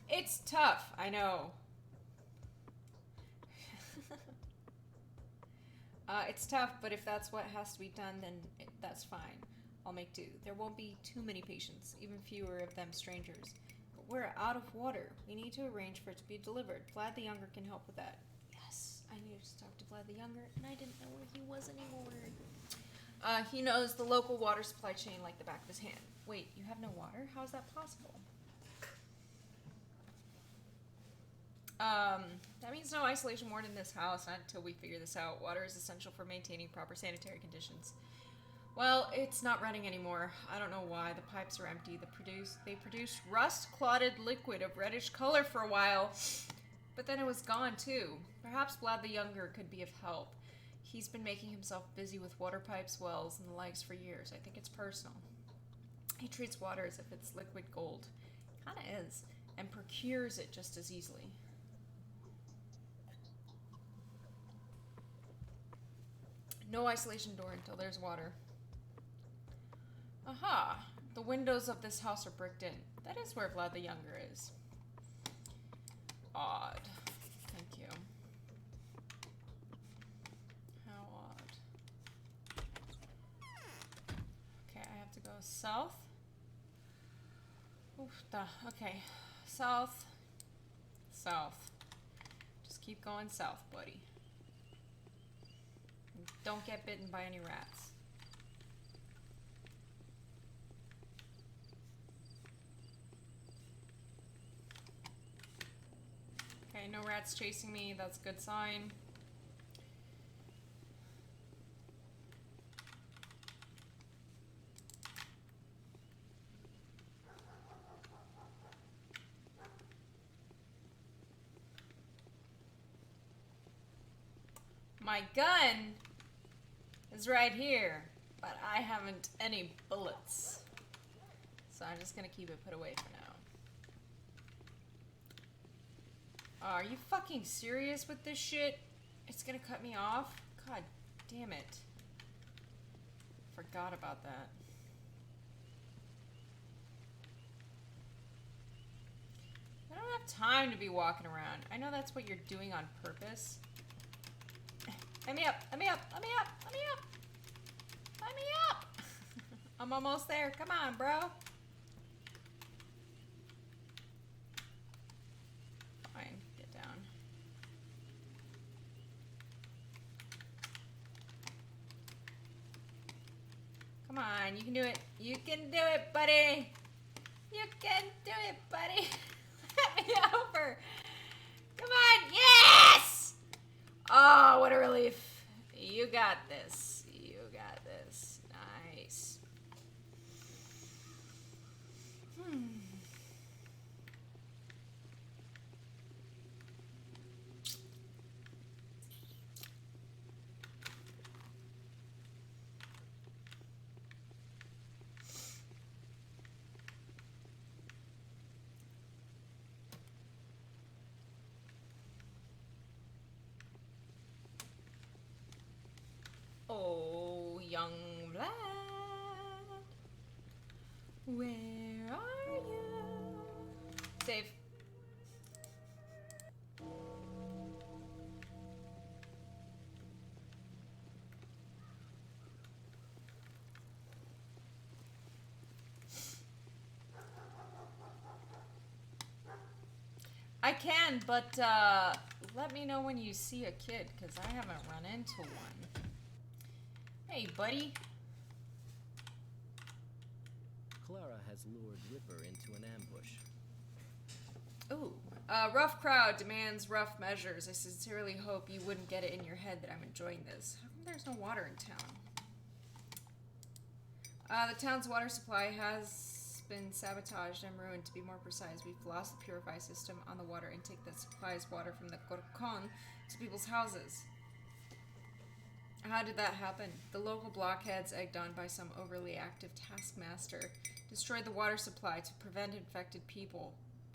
It's tough, I know. It's tough, but if that's what has to be done, then that's fine. I'll make do. There won't be too many patients, even fewer of them strangers. But we're out of water. We need to arrange for it to be delivered. Vlad the Younger can help with that. Yes, I needed to talk to Vlad the Younger, and I didn't know where he was anymore. He knows the local water supply chain like the back of his hand. Wait, you have no water? How is that possible? That means no isolation ward in this house, not until we figure this out. Water is essential for maintaining proper sanitary conditions. Well, it's not running anymore. I don't know why. The pipes are empty. They produced rust-clotted liquid of reddish color for a while, but then it was gone too. Perhaps Vlad the Younger could be of help. He's been making himself busy with water pipes, wells, and the likes for years. I think it's personal. He treats water as if it's liquid gold. Kinda is. And procures it just as easily. No isolation door until there's water. Aha! The windows of this house are bricked in. That is where Vlad the Younger is. Odd. Thank you. How odd. Okay, I have to go south. Oof, okay. South. South. Just keep going south, buddy. Don't get bitten by any rats. Okay, no rats chasing me. That's a good sign. My gun is right here, but I haven't any bullets. So I'm just gonna keep it put away for now. Are you fucking serious with this shit? It's gonna cut me off? God damn it. Forgot about that. I don't have time to be walking around. I know that's what you're doing on purpose. Let me up. Let me up. Let me up. Let me up. Let me up. I'm almost there. Come on, bro. Fine. Get down. Come on. You can do it. You can do it, buddy. You can do it, buddy. Let me over. Come on. Yes! Oh, what a relief. You got this. You got this. Nice. Oh, young lad, where are you? Save. I can, but let me know when you see a kid, because I haven't run into one. Hey, buddy. Clara has lured Ripper into an ambush. Ooh. Rough crowd demands rough measures. I sincerely hope you wouldn't get it in your head that I'm enjoying this. How come there's no water in town? The town's water supply has been sabotaged and ruined. To be more precise, we've lost the purify system on the water intake that supplies water from the Gorkon to people's houses. How did that happen? The local blockheads, egged on by some overly active taskmaster, destroyed the water supply to prevent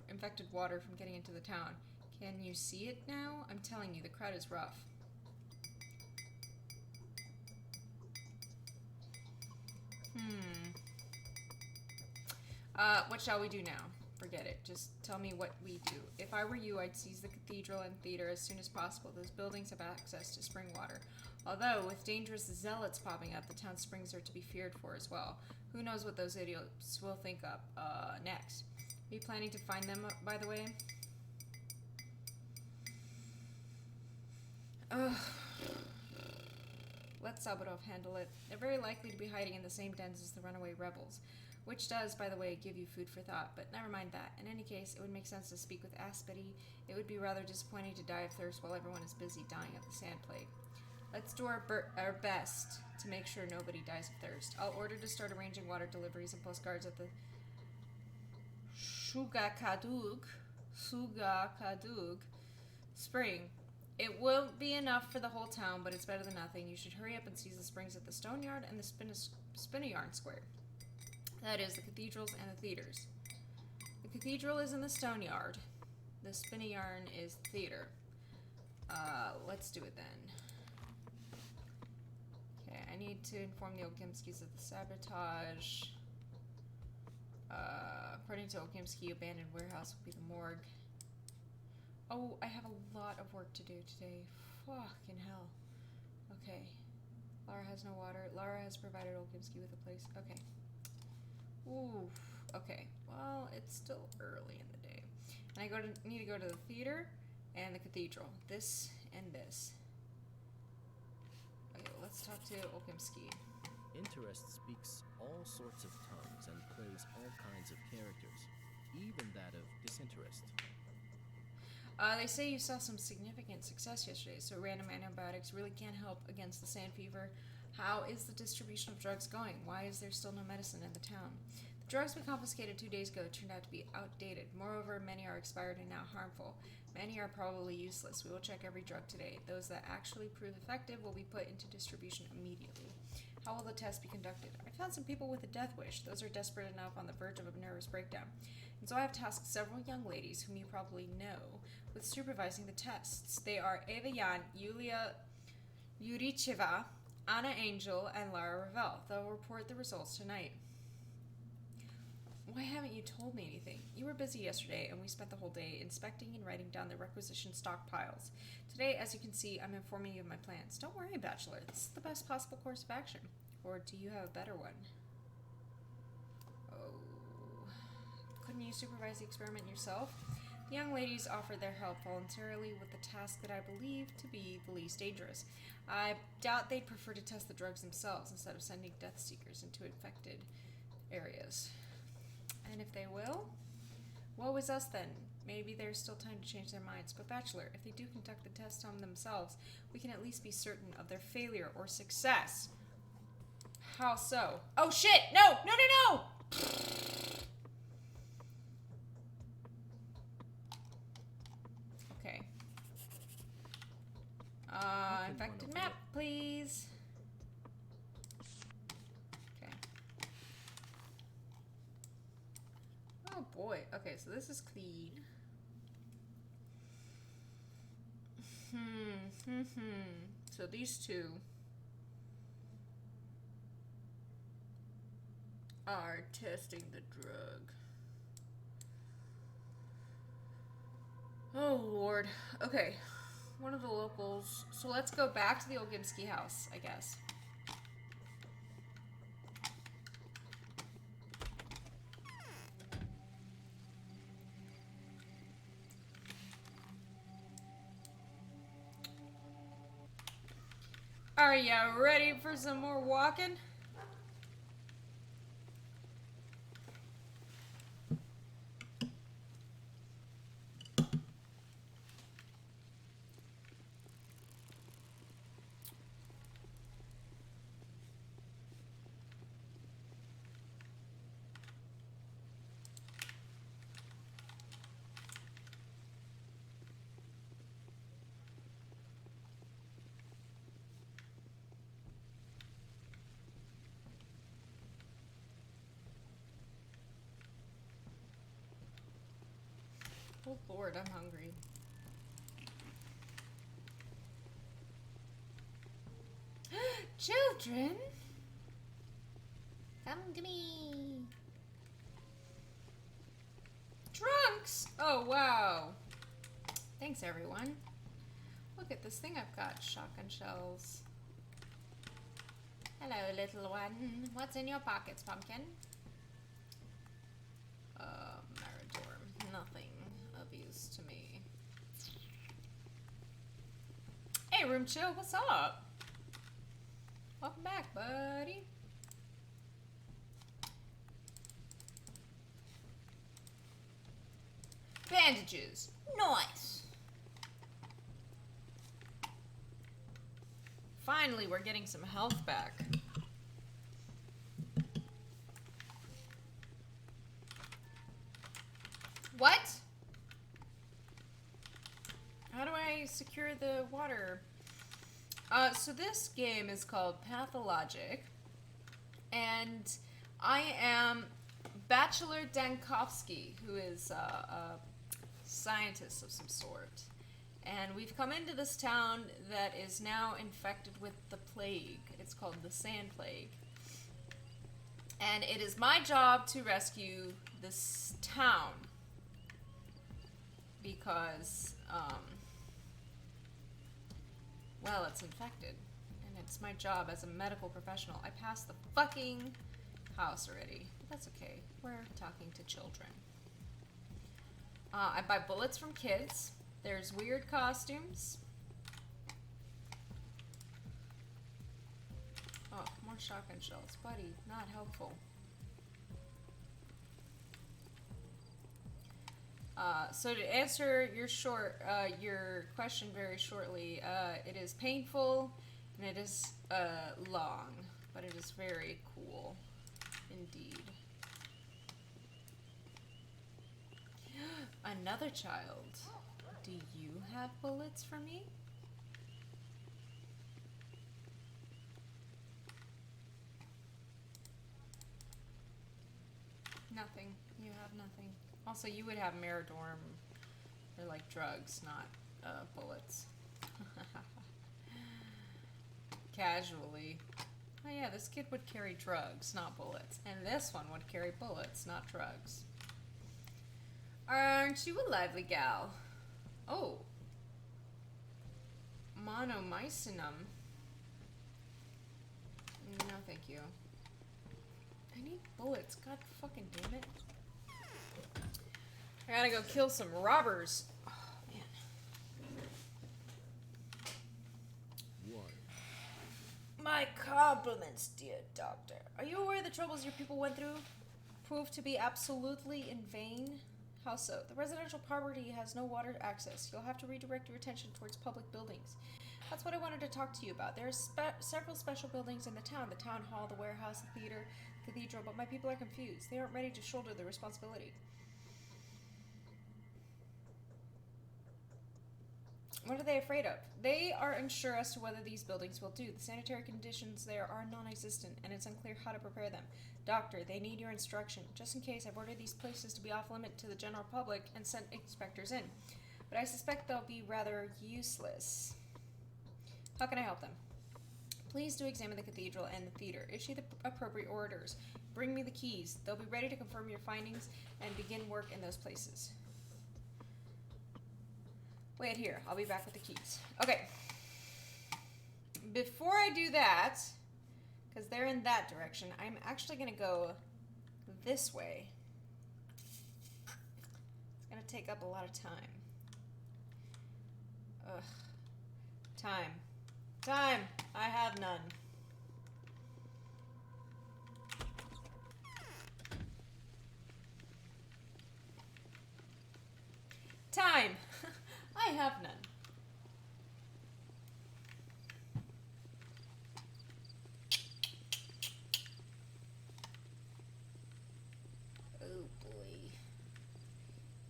infected water from getting into the town. Can you see it now? I'm telling you, the crowd is rough. What shall we do now? Forget it. Just tell me what we do. If I were you, I'd seize the cathedral and theater as soon as possible. Those buildings have access to spring water. Although, with dangerous zealots popping up, the town's springs are to be feared for as well. Who knows what those idiots will think up next. Are you planning to find them, by the way? Ugh. Let Sabirov handle it. They're very likely to be hiding in the same dens as the runaway rebels. Which does, by the way, give you food for thought, but never mind that. In any case, it would make sense to speak with Aspedy. It would be rather disappointing to die of thirst while everyone is busy dying of the sand plague. Let's do our best to make sure nobody dies of thirst. I'll order to start arranging water deliveries and postcards at the Sugakadug spring. It won't be enough for the whole town, but it's better than nothing. You should hurry up and seize the springs at the Stone Yard and the Spinny Yarn Square. That is, the cathedrals and the theaters. The cathedral is in the Stone Yard. The Spinny Yarn is the theater. Let's do it then. Okay, I need to inform the Okimskis of the sabotage. According to Okimski, abandoned warehouse will be the morgue. Oh, I have a lot of work to do today. Fucking hell. Okay. Lara has no water. Lara has provided Okimski with a place. Okay. Ooh. Okay. Well, it's still early in the day. And I need to go to the theater and the cathedral. This and this. Okay, let's talk to Okimski. Interest speaks all sorts of tongues and plays all kinds of characters, even that of disinterest. They say you saw some significant success yesterday, so random antibiotics really can't help against the sand fever. How is the distribution of drugs going? Why is there still no medicine in the town? The drugs we confiscated 2 days ago turned out to be outdated. Moreover, many are expired and now harmful. Many are probably useless. We will check every drug today. Those that actually prove effective will be put into distribution immediately. How will the test be conducted? I found some people with a death wish. Those are desperate enough on the verge of a nervous breakdown. And so I have tasked several young ladies, whom you probably know, with supervising the tests. They are Eva Yan, Yulia Yuricheva, Anna Angel, and Lara Ravel. They'll report the results tonight. Why haven't you told me anything? You were busy yesterday, and we spent the whole day inspecting and writing down the requisition stockpiles. Today, as you can see, I'm informing you of my plans. Don't worry, Bachelor. This is the best possible course of action. Or do you have a better one? Oh. Couldn't you supervise the experiment yourself? The young ladies offered their help voluntarily with the task that I believe to be the least dangerous. I doubt they'd prefer to test the drugs themselves instead of sending death seekers into infected areas. And if they will, woe is us then. Maybe there's still time to change their minds. But Bachelor, if they do conduct the test on themselves, we can at least be certain of their failure or success. How so? Oh shit! No! No, no, no! Okay. Infected map, please. Okay. Oh boy. Okay, so this is clean. So these two are testing the drug. Oh Lord. Okay. One of the locals. So let's go back to the old Gimsky house, I guess. Are you ready for some more walking? Oh Lord, I'm hungry. Children! Come to me! Trunks! Oh, wow. Thanks, everyone. Look at this thing I've got. Shotgun shells. Hello, little one. What's in your pockets, pumpkin? Maridor. Nothing of use to me. Hey, Room Chill, what's up? Welcome back, buddy. Bandages. Nice. Finally, we're getting some health back. What? How do I secure the water? So this game is called Pathologic, and I am Bachelor Dankovsky, who is a scientist of some sort. And we've come into this town that is now infected with the plague. It's called the Sand Plague. And it is my job to rescue this town. Because, well, it's infected. And it's my job as a medical professional. I passed the fucking house already. But that's okay. We're talking to children. I buy bullets from kids. There's weird costumes. Oh, more shotgun shells. Buddy, not helpful. So to answer your question very shortly, it is painful and it is long, but it is very cool indeed. Another child. Do you have bullets for me? Nothing. You have nothing. Also, you would have Meridorm. They're like drugs, not bullets. Casually. Oh yeah, this kid would carry drugs, not bullets. And this one would carry bullets, not drugs. aren't you a lively gal? Oh. Monomycinum. No, thank you. I need bullets. God fucking damn it. I gotta go kill some robbers. Oh, man. One. My compliments, dear doctor. Are you aware the troubles your people went through proved to be absolutely in vain? How so? The residential property has no water access. You'll have to redirect your attention towards public buildings. That's what I wanted to talk to you about. There are several special buildings in the town hall, the warehouse, the theater, the cathedral, but my people are confused. They aren't ready to shoulder the responsibility. What are they afraid of? They are unsure as to whether these buildings will do. The sanitary conditions there are non-existent, and it's unclear how to prepare them. Doctor, they need your instruction. Just in case, I've ordered these places to be off-limit to the general public and sent inspectors in. But I suspect they'll be rather useless. How can I help them? Please do examine the cathedral and the theater. Issue the appropriate orders. Bring me the keys. They'll be ready to confirm your findings and begin work in those places. Wait here. I'll be back with the keys. Okay. Before I do that, because they're in that direction, I'm actually going to go this way. It's going to take up a lot of time. Ugh. Time. Time! I have none. Time! I have none. Oh boy.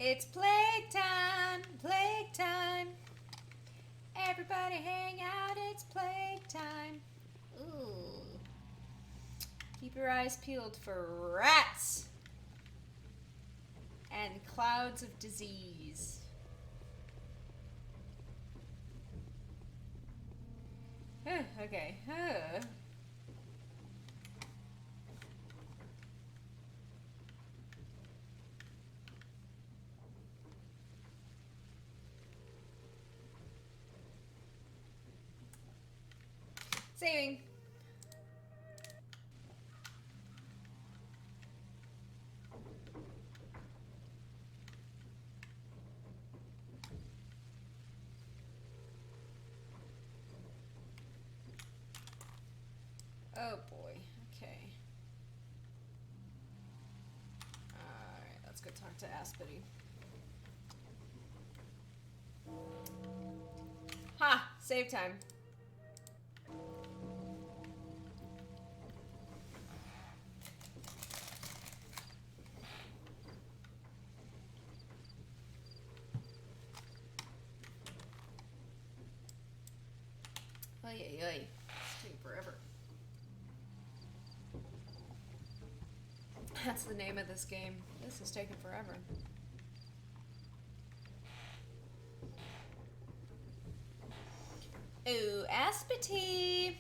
It's plague time! Plague time! Everybody hang out, it's plague time. Ooh. Keep your eyes peeled for rats and clouds of disease. Okay. Saving. Oh boy. Okay. Alright, let's go talk to Aspity. Ha! Save time. Oy, oy. It's taking forever. That's the name of this game. This is taking forever. Ooh, Aspity!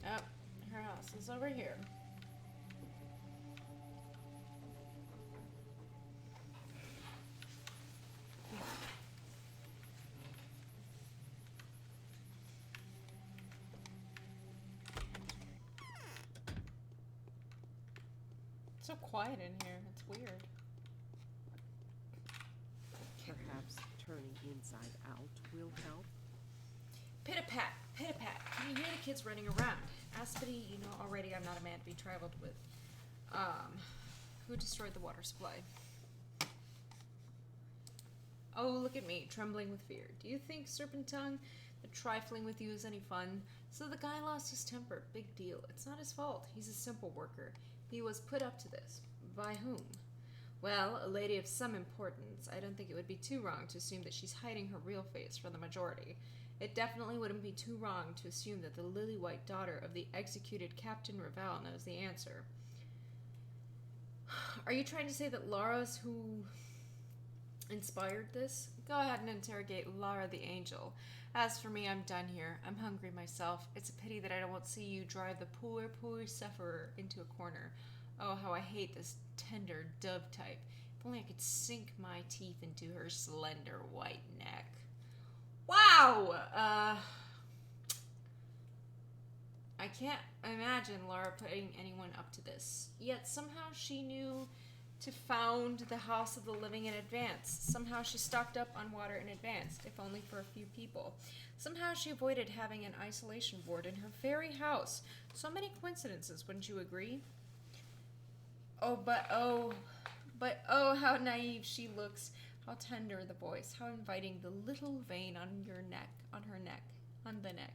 Oh, her house is over here. So quiet in here. It's weird. Perhaps turning inside out will help. Pit-a-pat, pit-a-pat. Can you hear the kids running around? Aspity, you know already I'm not a man to be trifled with. Who destroyed the water supply? Oh, look at me, trembling with fear. Do you think, Serpent Tongue, that trifling with you is any fun? So the guy lost his temper. Big deal. It's not his fault. He's a simple worker. He was put up to this. By whom? Well, a lady of some importance. I don't think it would be too wrong to assume that she's hiding her real face from the majority. It definitely wouldn't be too wrong to assume that the lily-white daughter of the executed Captain Raval knows the answer. Are you trying to say that Lara's who inspired this? Go ahead and interrogate Lara the Angel. As for me, I'm done here. I'm hungry myself. It's a pity that I won't see you drive the poor, poor sufferer into a corner. Oh, how I hate this tender dove type. If only I could sink my teeth into her slender white neck. Wow! I can't imagine Lara putting anyone up to this. Yet somehow she knew to found the House of the Living in advance. Somehow she stocked up on water in advance, if only for a few people. Somehow she avoided having an isolation ward in her very house. So many coincidences, wouldn't you agree? But oh, how naive she looks. How tender the voice. How inviting the little vein on your neck, on the neck.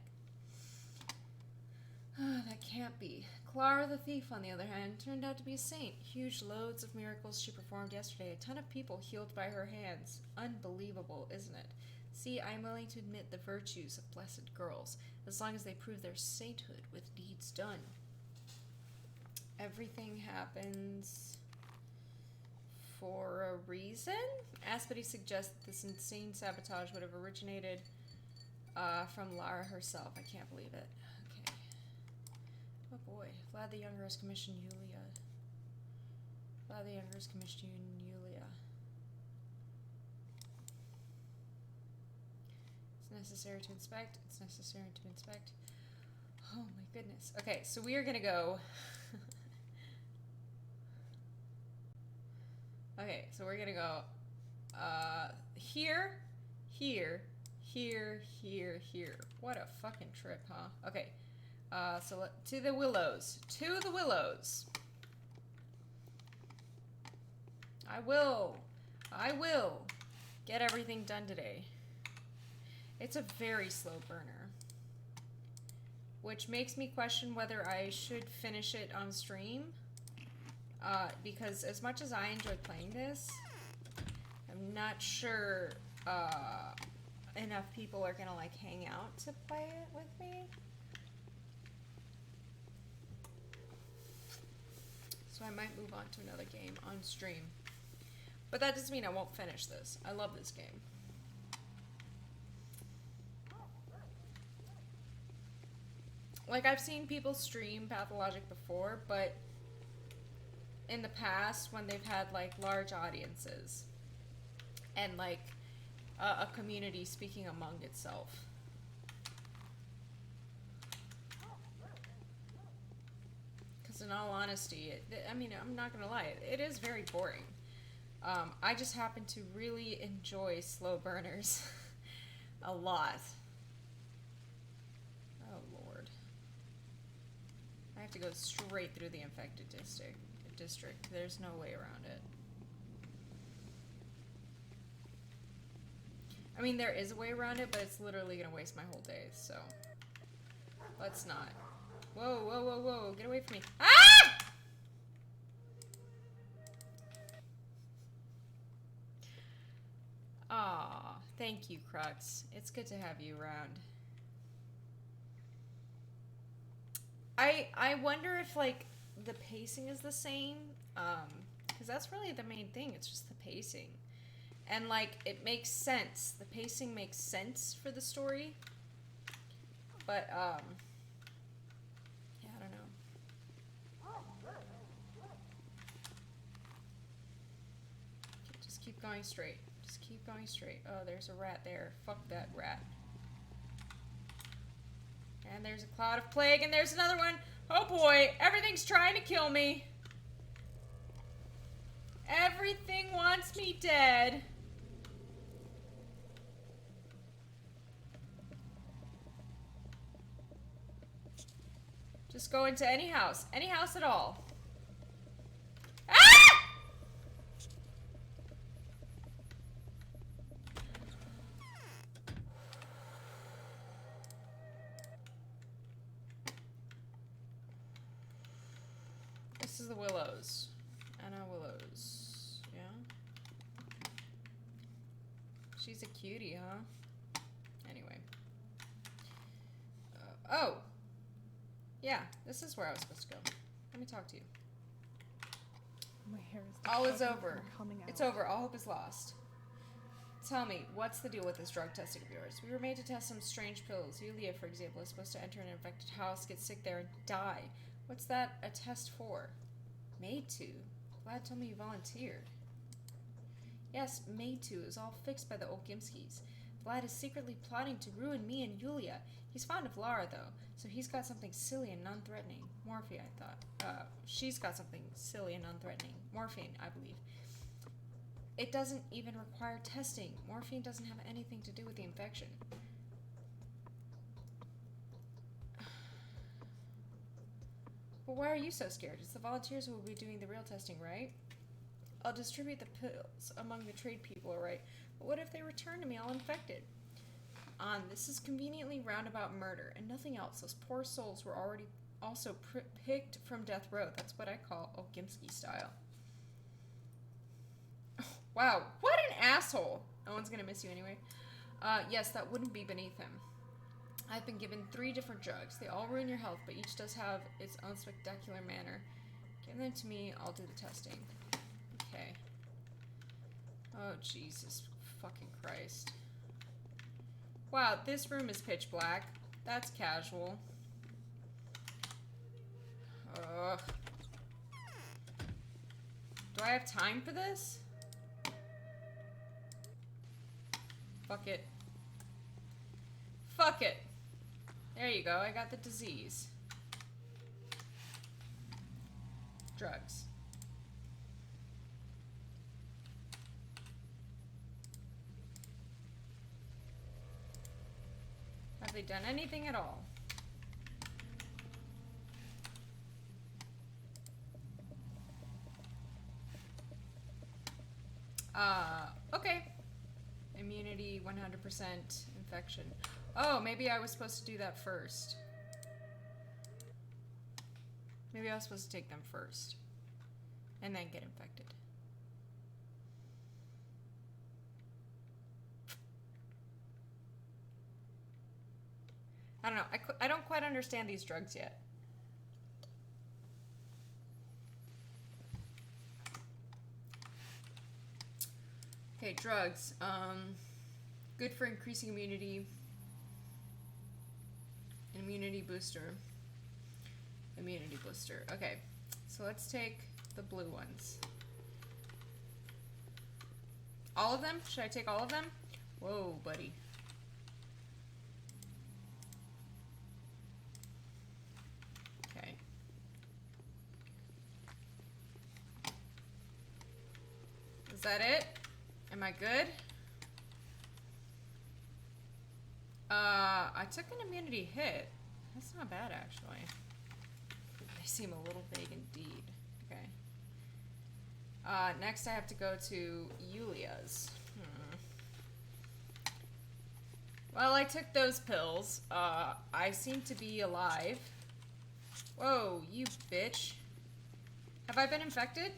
That can't be. Clara the thief, on the other hand, turned out to be a saint. Huge loads of miracles she performed yesterday. A ton of people healed by her hands. Unbelievable, isn't it? See, I am willing to admit the virtues of blessed girls, as long as they prove their sainthood with deeds done. Everything happens for a reason? Aspity suggests that this insane sabotage would have originated from Lara herself. I can't believe it. Okay. Oh boy. Vlad the Younger has commissioned Yulia. It's necessary to inspect. Oh my goodness. Okay, so we are gonna go... Okay, so we're gonna go here. What a fucking trip, huh? Okay, so to the Willows. I will get everything done today. It's a very slow burner, which makes me question whether I should finish it on stream. Because as much as I enjoy playing this, I'm not sure enough people are gonna like hang out to play it with me. So I might move on to another game on stream. But that doesn't mean I won't finish this. I love this game. Like, I've seen people stream Pathologic before, but in the past when they've had like large audiences and like a community speaking among itself. Because in all honesty, I mean, I'm not gonna lie, it is very boring. I just happen to really enjoy slow burners a lot. Oh Lord. I have to go straight through the infected district. There's no way around it. I mean, there is a way around it, but it's literally gonna waste my whole day, so let's not. Whoa, get away from me. Ah! Aw, thank you, Crux. It's good to have you around. I wonder if like the pacing is the same, because that's really the main thing. It's just the pacing, and like it makes sense. The pacing makes sense for the story, but yeah, I don't know. Okay, just keep going straight. Oh, there's a rat there. Fuck that rat. And there's a cloud of plague, and there's another one. Oh boy, everything's trying to kill me. Everything wants me dead. Just go into any house at all. Ah! This is the Willows. Anna Willows. Yeah? She's a cutie, huh? Anyway. Oh! Yeah, this is where I was supposed to go. Let me talk to you. My hair is All is disgusting over. from coming out. It's over. All hope is lost. Tell me, what's the deal with this drug testing of yours? We were made to test some strange pills. Yulia, for example, is supposed to enter an infected house, get sick there, and die. What's that a test for? Made to? Vlad told me you volunteered. Yes, made to. It was all fixed by the Olgimskis. Vlad is secretly plotting to ruin me and Yulia. He's fond of Lara, though, so he's got something silly and non-threatening. Morphine, I thought. She's got something silly and non-threatening. Morphine, I believe. It doesn't even require testing. Morphine doesn't have anything to do with the infection. But why are you so scared? It's the volunteers who will be doing the real testing, right? I'll distribute the pills among the trade people, alright? But what if they return to me all infected? This is conveniently roundabout murder and nothing else. Those poor souls were already also picked from death row. That's what I call Olgimsky style. Wow, what an asshole! No one's gonna miss you anyway. Yes, that wouldn't be beneath him. I've been given 3 different drugs. They all ruin your health, but each does have its own spectacular manner. Give them to me, I'll do the testing. Okay. Oh, Jesus fucking Christ. Wow, this room is pitch black. That's casual. Ugh. Do I have time for this? Fuck it. Fuck it. There you go, I got the disease. Drugs. Have they done anything at all? Okay. Immunity, 100% infection. Oh, maybe I was supposed to do that first. Maybe I was supposed to take them first. And then get infected. I don't know. I don't quite understand these drugs yet. Okay, drugs. Good for increasing immunity. Immunity booster. Immunity booster. Okay, so let's take the blue ones. All of them? Should I take all of them? Whoa, buddy. Okay. Is that it? Am I good? I took an immunity hit. That's not bad, actually. They seem a little vague indeed. Okay. Next I have to go to Yulia's. Well, I took those pills. I seem to be alive. Whoa, you bitch. Have I been infected?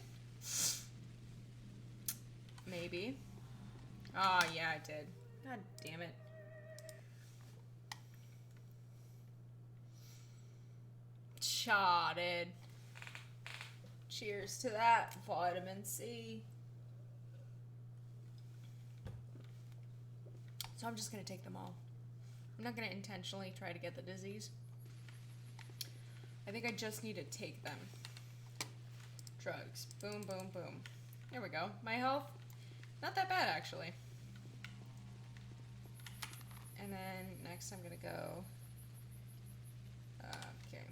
Maybe. Oh, yeah, I did. God damn it. Shotted. Cheers to that, vitamin C. So I'm just gonna take them all. I'm not gonna intentionally try to get the disease. I think I just need to take them. Drugs. Boom, boom, boom. There we go. My health, not that bad, actually. And then next I'm gonna go... okay.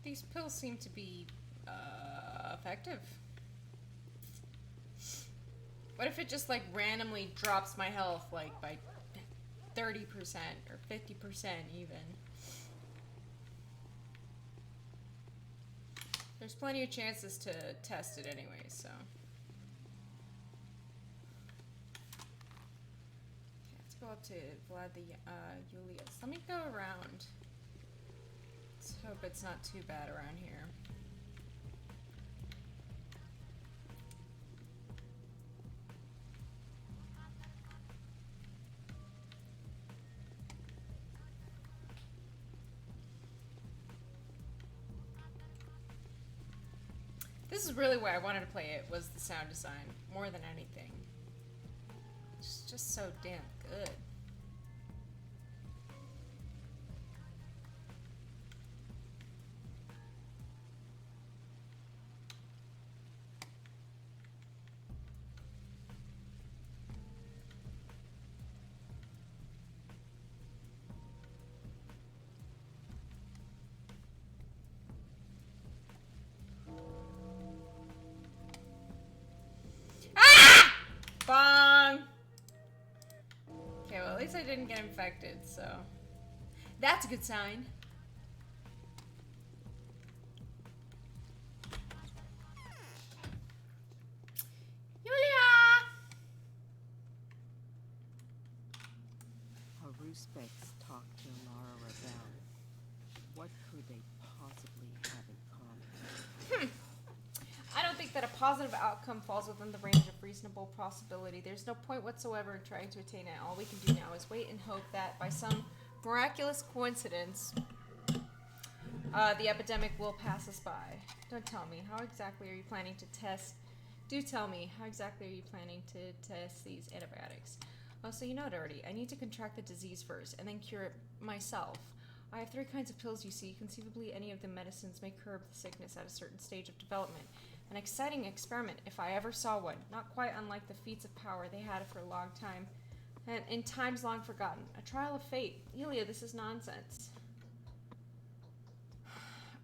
These pills seem to be effective. What if it just like randomly drops my health like by 30% or 50% even? There's plenty of chances to test it anyway, so. Okay, let's go up to Vlad the Julius. Let me go around. Let's hope it's not too bad around here. This is really why I wanted to play it, was the sound design, more than anything. It's just so damn good. Bong! Okay, well, at least I didn't get infected, so... That's a good sign. Yulia! Haruspex talked to Lara Ravel. What could they possibly have in common? I don't think that a positive outcome falls within the range of reasonable possibility. There's no point whatsoever in trying to attain it. All we can do now is wait and hope that by some miraculous coincidence, the epidemic will pass us by. Don't tell me, how exactly are you planning to test? Do tell me, how exactly are you planning to test these antibiotics? Oh, so you know it already. I need to contract the disease first, and then cure it myself. I have 3 kinds of pills, you see. Conceivably, any of the medicines may curb the sickness at a certain stage of development. An exciting experiment, if I ever saw one. Not quite unlike the feats of power they had for a long time, and in times long forgotten. A trial of fate. Elia, this is nonsense.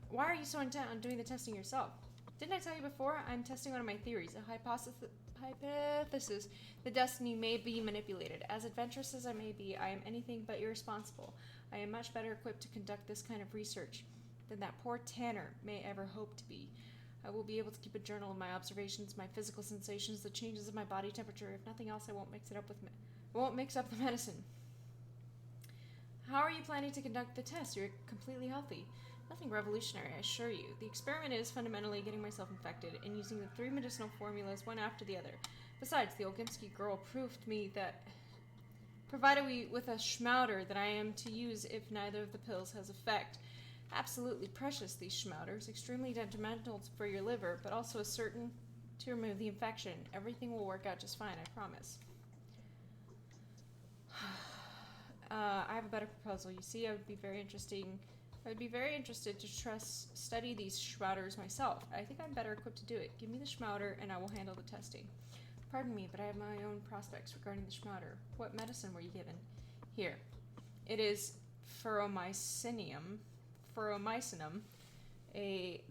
Why are you so intent on doing the testing yourself? Didn't I tell you before? I'm testing one of my theories, a hypothesis. The destiny may be manipulated. As adventurous as I may be, I am anything but irresponsible. I am much better equipped to conduct this kind of research than that poor Tanner may ever hope to be. I will be able to keep a journal of my observations, my physical sensations, the changes of my body temperature. If nothing else, I won't mix it up with won't mix up the medicine. How are you planning to conduct the test? You're completely healthy. Nothing revolutionary, I assure you. The experiment is fundamentally getting myself infected and using the 3 medicinal formulas one after the other. Besides, the Olgimsky girl proved me that provided me with a schmauder that I am to use if neither of the pills has effect. Absolutely precious, these schmauters, extremely detrimental for your liver, but also certain to remove the infection. Everything will work out just fine, I promise. I have a better proposal. You see, I would be very interested to study these schmauters myself. I think I'm better equipped to do it. Give me the schmauter, and I will handle the testing. Pardon me, but I have my own prospects regarding the schmauter. What medicine were you given? Here. It is furomycinum,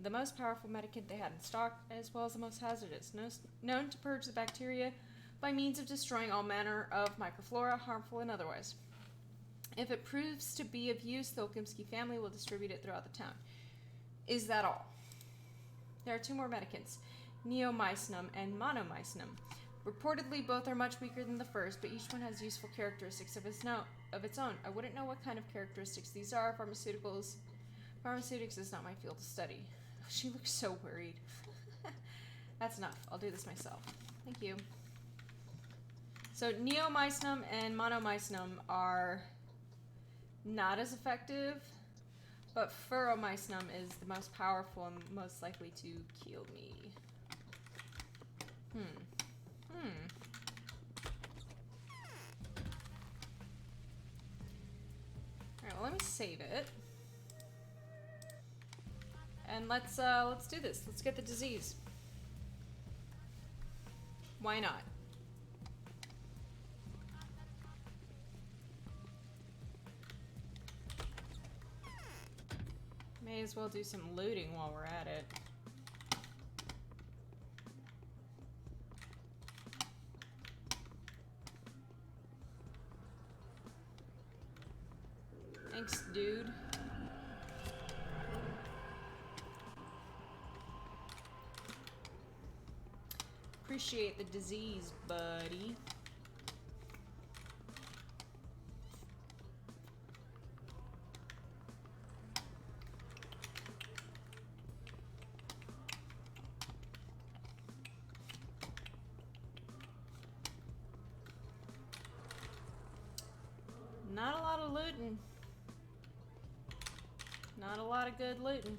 the most powerful medicament they had in stock, as well as the most hazardous, known to purge the bacteria by means of destroying all manner of microflora, harmful and otherwise. If it proves to be of use, the Olkimsky family will distribute it throughout the town. Is that all? There are 2 more medicaments, neomycinum and monomycinum. Reportedly, both are much weaker than the first, but each one has useful characteristics of its own. I wouldn't know what kind of characteristics these are. Pharmaceutics is not my field of study. She looks so worried. That's enough. I'll do this myself. Thank you. So neomycinum and monomycinum are not as effective, but furomycinum is the most powerful and most likely to kill me. Alright, well, let me save it. And let's do this. Let's get the disease. Why not? May as well do some looting while we're at it. Thanks, dude. Appreciate the disease, buddy. Not a lot of looting. Not a lot of good looting.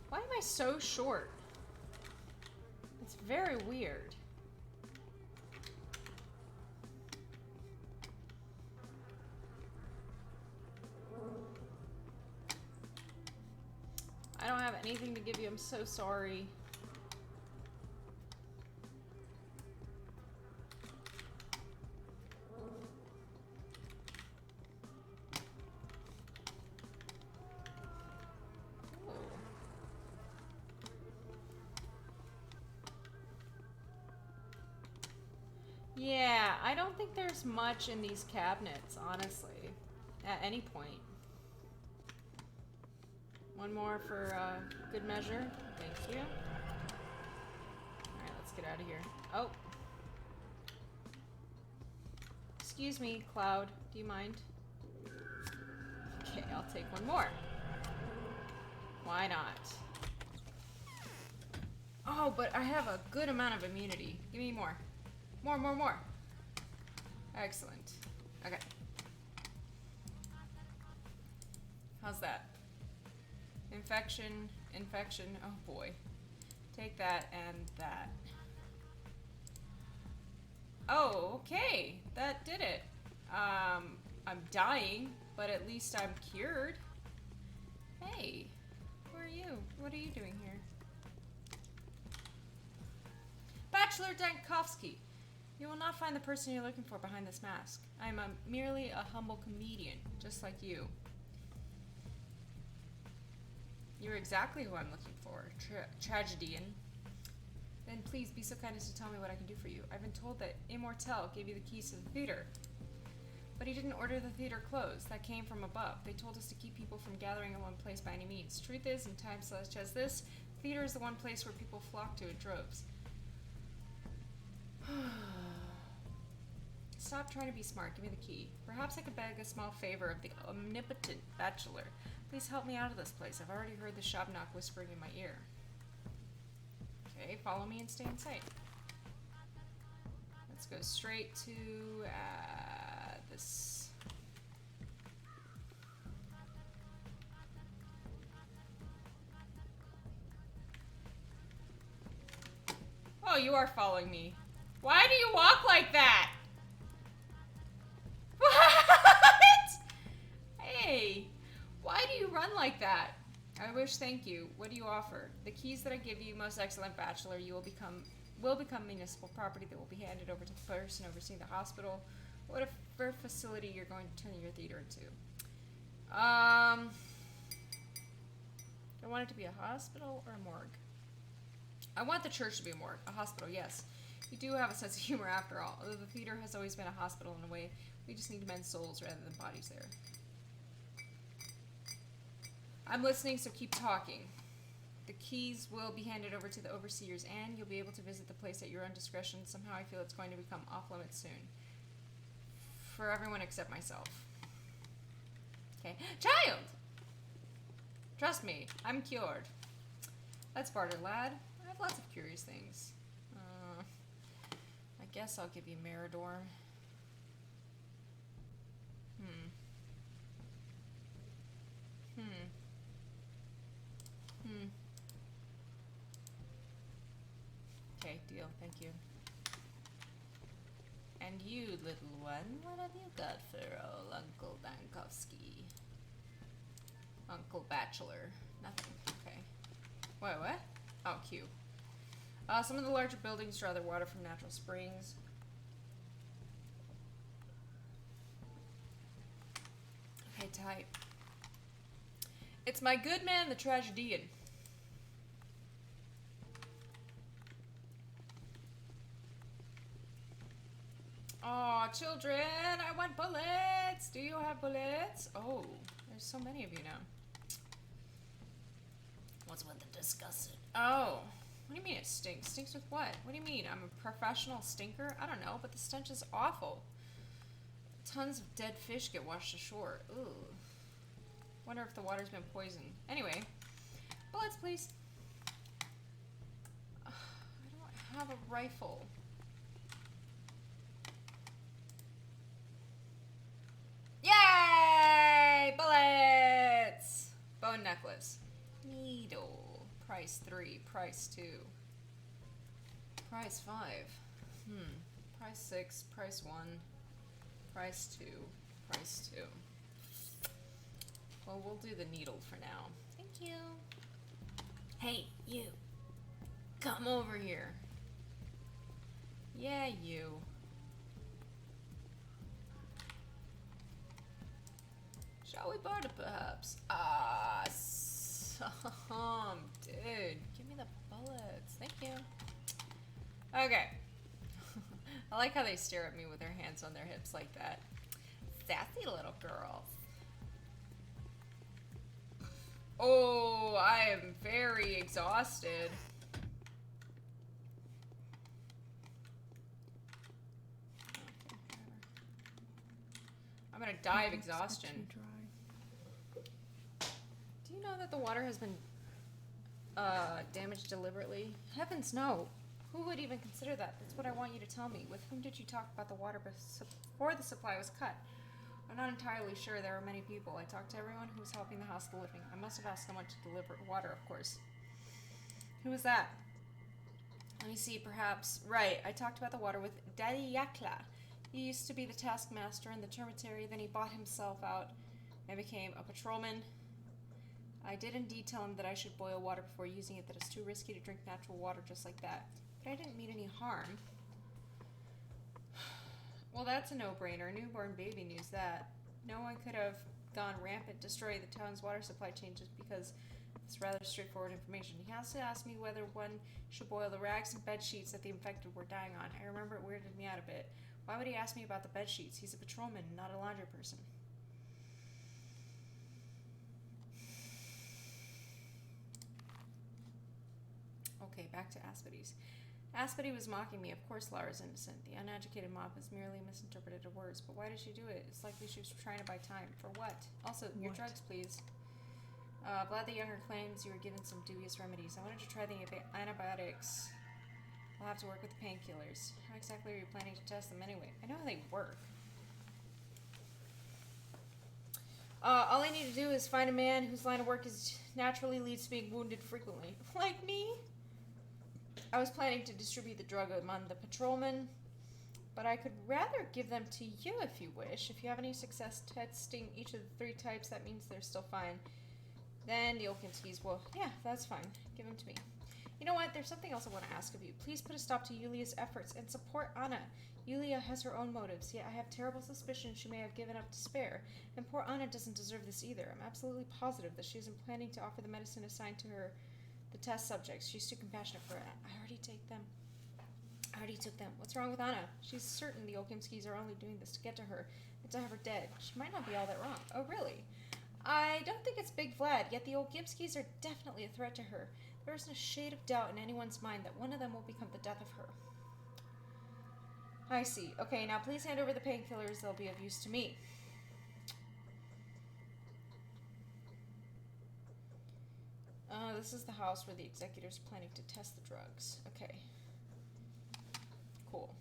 Why am I so short? It's very weird. I don't have anything to give you. I'm so sorry. Yeah, I don't think there's much in these cabinets, honestly, at any point. One more for good measure. Thank you. Alright, let's get out of here. Oh. Excuse me, Cloud. Do you mind? Okay, I'll take one more. Why not? Oh, but I have a good amount of immunity. Give me more. More. Excellent. Okay. How's that? Infection. Oh boy. Take that and that. Oh, okay. That did it. I'm dying, but at least I'm cured. Hey, who are you? What are you doing here? Bachelor Dankovsky. You will not find the person you're looking for behind this mask. I am merely a humble comedian, just like you. You're exactly who I'm looking for, tragedian. Then please be so kind as to tell me what I can do for you. I've been told that Immortel gave you the keys to the theater. But he didn't order the theater closed. That came from above. They told us to keep people from gathering in one place by any means. Truth is, in times such as this, theater is the one place where people flock to in droves. Stop trying to be smart. Give me the key. Perhaps I could beg a small favor of the omnipotent bachelor. Please help me out of this place. I've already heard the Shabnak whispering in my ear. Okay, follow me and stay in sight. Let's go straight to this. Oh, you are following me. Why do you walk like that? What? Hey, why do you run like that? I wish, thank you. What do you offer? The keys that I give you, most excellent bachelor, you will become municipal property that will be handed over to the person overseeing the hospital. Whatever facility you're going to turn your theater into. I want it to be a hospital or a morgue. I want the church to be a morgue. A hospital, yes. You do have a sense of humor after all. Although the theater has always been a hospital in a way, we just need men's souls rather than bodies there. I'm listening, so keep talking. The keys will be handed over to the overseers, and you'll be able to visit the place at your own discretion. Somehow I feel it's going to become off-limits soon. For everyone except myself. Okay. Child! Trust me, I'm cured. Let's barter, lad. I have lots of curious things. I guess I'll give you Mirador. Okay, deal. Thank you. And you, little one, what have you got for old Uncle Dankovsky? Uncle Bachelor. Nothing. Okay. Wait, what? Oh, Q. Some of the larger buildings draw their water from natural springs. Okay, type. It's my good man, the tragedian. Aw, children, I want bullets. Do you have bullets? Oh, there's so many of you now. What's with the disgusted? Oh, what do you mean it stinks? Stinks with what? What do you mean? I'm a professional stinker? I don't know, but the stench is awful. Tons of dead fish get washed ashore. Ooh. Wonder if the water's been poisoned. Anyway, bullets, please. I don't have a rifle. Yay! Bullets! Bone necklace. Needle. Price 3, price 2, price 5, price 6, price 1, price 2, price 2. Well, we'll do the needle for now. Thank you. Hey, you. Come over here. Yeah, you. Shall we barter, perhaps? Ah, dude. Give me the bullets. Thank you. Okay. I like how they stare at me with their hands on their hips like that. Sassy little girls. Oh, I am very exhausted. I'm gonna die of exhaustion. Do you know that the water has been damaged deliberately? Heavens no. Who would even consider that? That's what I want you to tell me. With whom did you talk about the water before the supply was cut? I'm not entirely sure. There are many people. I talked to everyone who was helping the house of the living. I must have asked someone to deliver water, of course. Who was that? Let me see, perhaps. Right, I talked about the water with Daddy Yakla. He used to be the taskmaster in the termitary, then he bought himself out and became a patrolman. I did indeed tell him that I should boil water before using it, that it's too risky to drink natural water just like that. But I didn't mean any harm. Well, that's a no-brainer. A newborn baby knew that. No one could have gone rampant, destroy the town's water supply chain just because it's rather straightforward information. He has to ask me whether one should boil the rags and bed sheets that the infected were dying on. I remember it weirded me out a bit. Why would he ask me about the bed sheets? He's a patrolman, not a laundry person. Okay, back to Aspides. Aspide was mocking me. Of course Lara's innocent. The uneducated mob has merely misinterpreted her words. But why did she do it? It's likely she was trying to buy time. For what? Also, your drugs, please. Vlad the Younger claims you were given some dubious remedies. I wanted to try the antibiotics. I'll have to work with the painkillers. How exactly are you planning to test them anyway? I know how they work. All I need to do is find a man whose line of work is naturally leads to being wounded frequently. Like me? I was planning to distribute the drug among the patrolmen, but I could rather give them to you if you wish. If you have any success testing each of the 3 types, that means they're still fine. Then the Olkinskis will... Yeah, that's fine. Give them to me. You know what? There's something else I want to ask of you. Please put a stop to Yulia's efforts and support Anna. Yulia has her own motives, yet I have terrible suspicions she may have given up despair. And poor Anna doesn't deserve this either. I'm absolutely positive that she isn't planning to offer the medicine assigned to her the test subjects. She's too compassionate for it. I already took them. What's wrong with Anna? She's certain the Olkinskis are only doing this to get to her and to have her dead. She might not be all that wrong. Oh, really? I don't think it's Big Vlad, yet the Olkinskis are definitely a threat to her. There isn't a shade of doubt in anyone's mind that one of them will become the death of her. I see. Okay, now please hand over the painkillers. They'll be of use to me. This is the house where the executor's planning to test the drugs. Okay. Cool.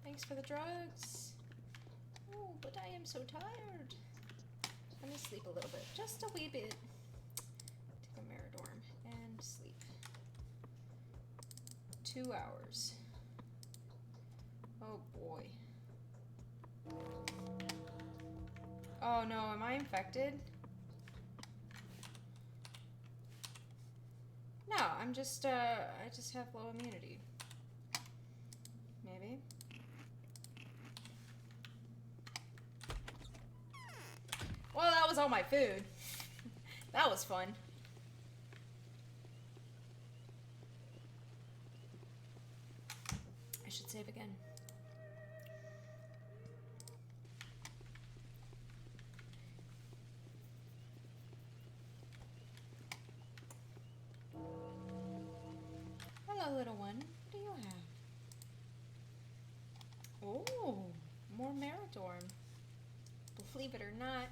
Thanks for the drugs. Oh, but I am so tired. Let me sleep a little bit. Just a wee bit. Take a Meridorm and sleep. 2 hours. Oh boy. Oh no, am I infected? No, I'm just, I just have low immunity. Maybe. Well, that was all my food. That was fun. I should save again. Hello, little one. What do you have? Oh, more Meridorm. Believe it or not,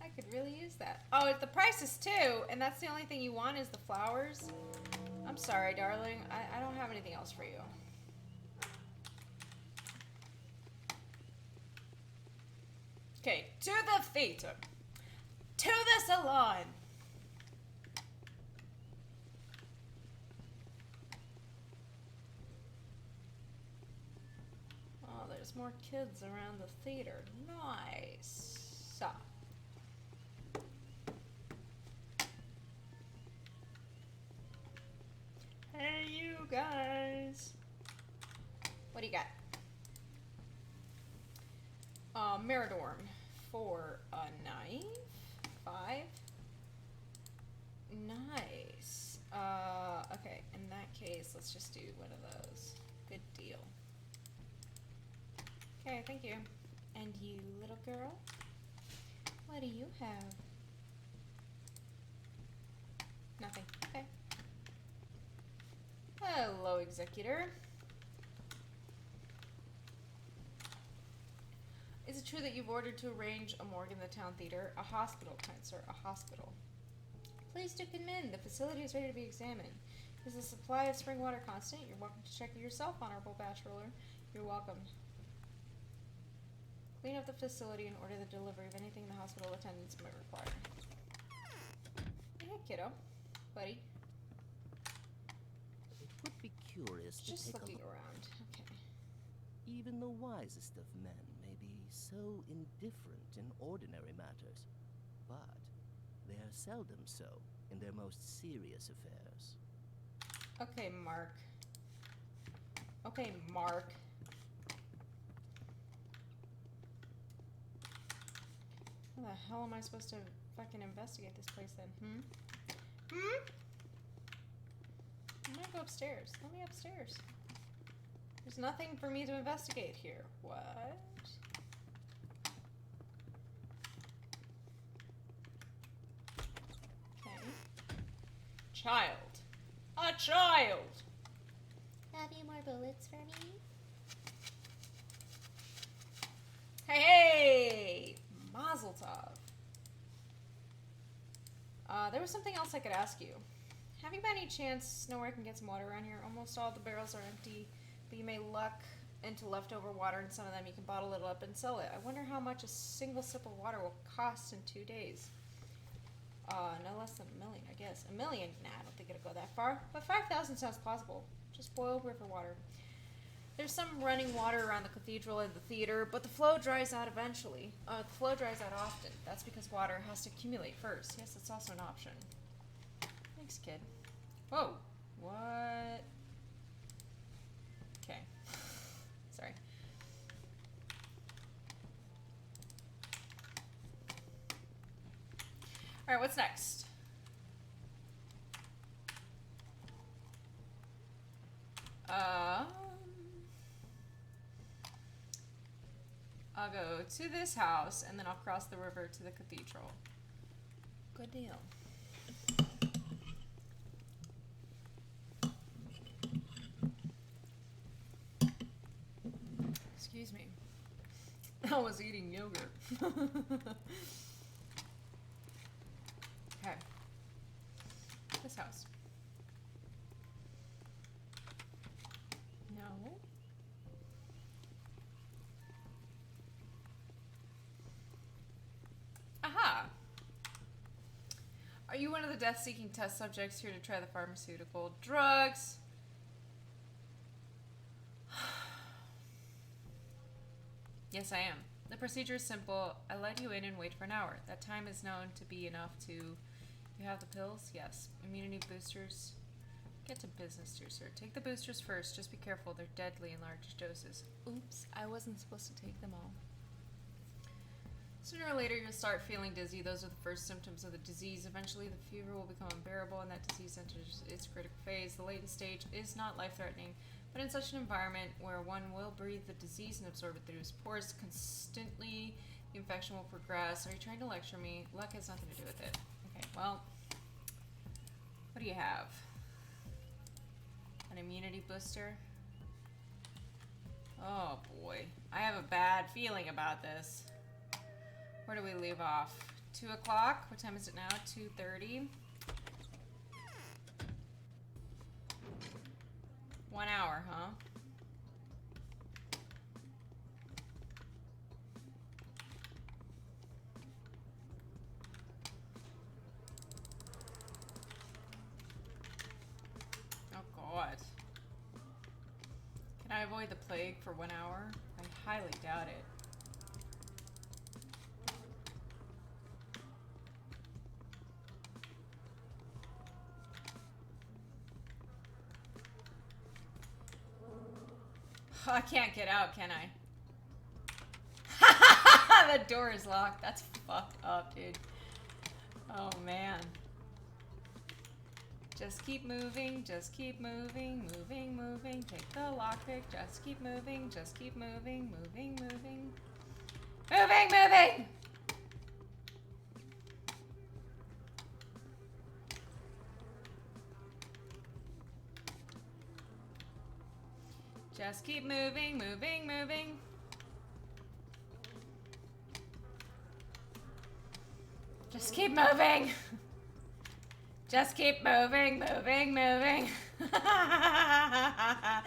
I could really use that. Oh, the price is 2, and that's the only thing you want is the flowers? I'm sorry, darling. I don't have anything else for you. Okay, to the theater. To the salon. there's more kids around the theater. Nice. So. Hey, you guys. What do you got? Miradorm for a knife. 5. Nice. Okay, in that case, let's just do one of those. Good deal. Okay, thank you. And you, little girl? What do you have? Nothing. Okay. Hello, Executor. Is it true that you've ordered to arrange a morgue in the town theater? A hospital, kind sir, a hospital. Please do come in. The facility is ready to be examined. Is the supply of spring water constant? You're welcome to check it yourself, Honorable Bachelor. You're welcome. Clean up the facility and order the delivery of anything the hospital attendants might require. Yeah, kiddo. Buddy. It would be curious to Just take a looking look. around. Okay. Even the wisest of men may be so indifferent in ordinary matters, but they are seldom so in their most serious affairs. Okay, Mark. Okay, Mark. How the hell am I supposed to fucking investigate this place then? I'm gonna go upstairs. Let me upstairs. There's nothing for me to investigate here. What? Okay. Child. A child! Have you more bullets for me? Hey! Mazel tov. There was something else I could ask you. Have you by any chance know where I can get some water around here? Almost all the barrels are empty, but you may luck into leftover water, and some of them you can bottle it up and sell it. I wonder how much a single sip of water will cost in 2 days. No less than $1 million, I guess. $1 million? Nah, I don't think it'll go that far. But 5,000 sounds plausible. Just boiled river water. There's some running water around the cathedral and the theater, but the flow dries out eventually. The flow dries out often. That's because water has to accumulate first. Yes, it's also an option. Thanks, kid. Whoa. What? Okay. Sorry. Alright, what's next? I'll go to this house, and then I'll cross the river to the cathedral. Good deal. Excuse me. I was eating yogurt. Okay. This house. No. Aha! Are you one of the death-seeking test subjects here to try the pharmaceutical drugs? Yes, I am. The procedure is simple. I let you in and wait for an hour. That time is known to be enough to... You have the pills? Yes. Immunity boosters? Get to business, dear sir. Take the boosters first. Just be careful. They're deadly in large doses. Oops, I wasn't supposed to take them all. Sooner or later, you'll start feeling dizzy. Those are the first symptoms of the disease. Eventually, the fever will become unbearable, and that disease enters its critical phase. The latent stage is not life-threatening, but in such an environment where one will breathe the disease and absorb it through his pores constantly, the infection will progress. Are you trying to lecture me? Luck has nothing to do with it. Okay, well, what do you have? An immunity booster? Oh boy, I have a bad feeling about this. Where do we leave off? 2 o'clock? What time is it now? 2:30? 1 hour, huh? Oh God. Can I avoid avoid the plague for 1 hour? I highly doubt it. I can't get out, can I? The door is locked. That's fucked up, dude. Oh, man. Just keep moving, just keep moving, moving, moving. Take the lockpick, just keep moving, just keep moving, moving, moving. Moving, moving! Just keep moving, moving, moving. Just keep moving. Just keep moving, moving, moving. I'm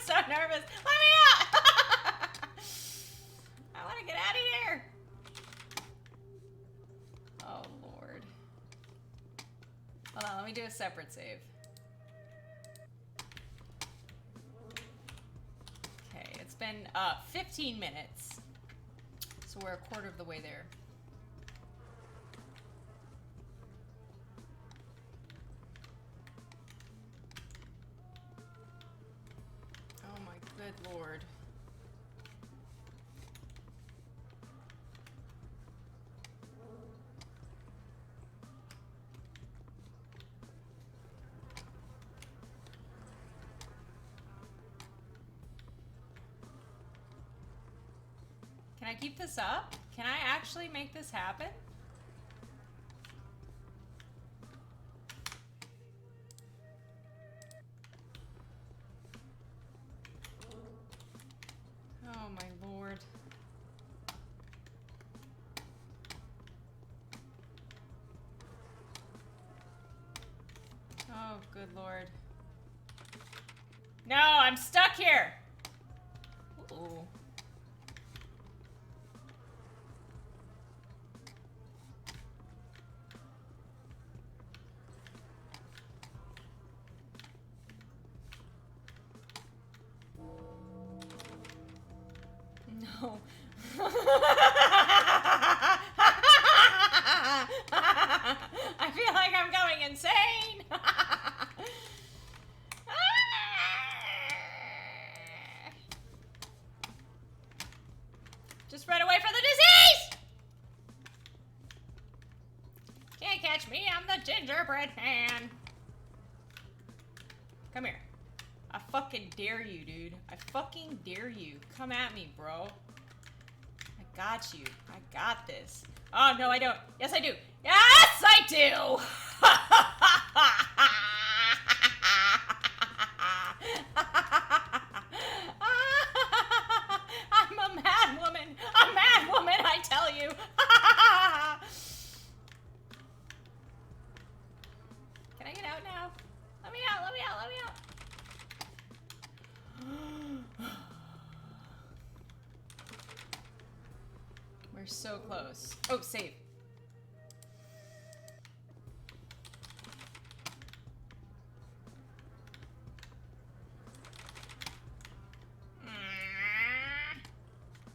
so nervous. Let me out. I want to get out of here. Oh, Lord. Hold on, let me do a separate save. Okay, it's been 15 minutes. So we're a quarter of the way there. Oh my good Lord. Can I keep this up? Can I actually make this happen? Oh my Lord. Oh, good Lord. No, I'm stuck here. Ooh. No. I feel like I'm going insane. Just run away from the disease! Can't catch me, I'm the gingerbread man. Come here. I fucking dare you, dude. I fucking dare you. Come at me, bro. I got you. I got this. Oh, no, I don't. Yes, I do. Yes, I do! I'm a mad woman. A mad woman, I tell you. Can I get out now? Let me out, let me out, let me out. We're so close. Oh, save.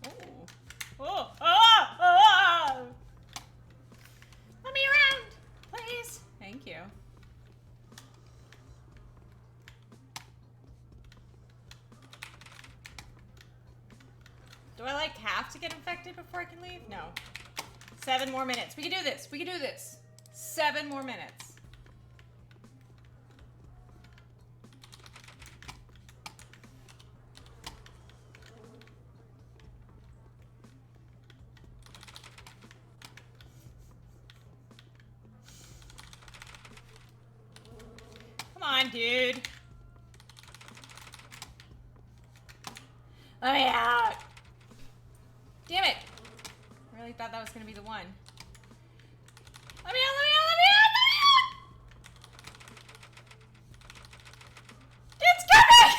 Oh. Oh. Oh. Oh. Let me around, please. Thank you. Do I like have to get infected before I can leave? No. 7 more minutes. We can do this. We can do this. 7 more minutes. Come on, dude. Let me out. Damn it. I really thought that was going to be the one. Let me out, let me out, let me out, let me out! It's coming!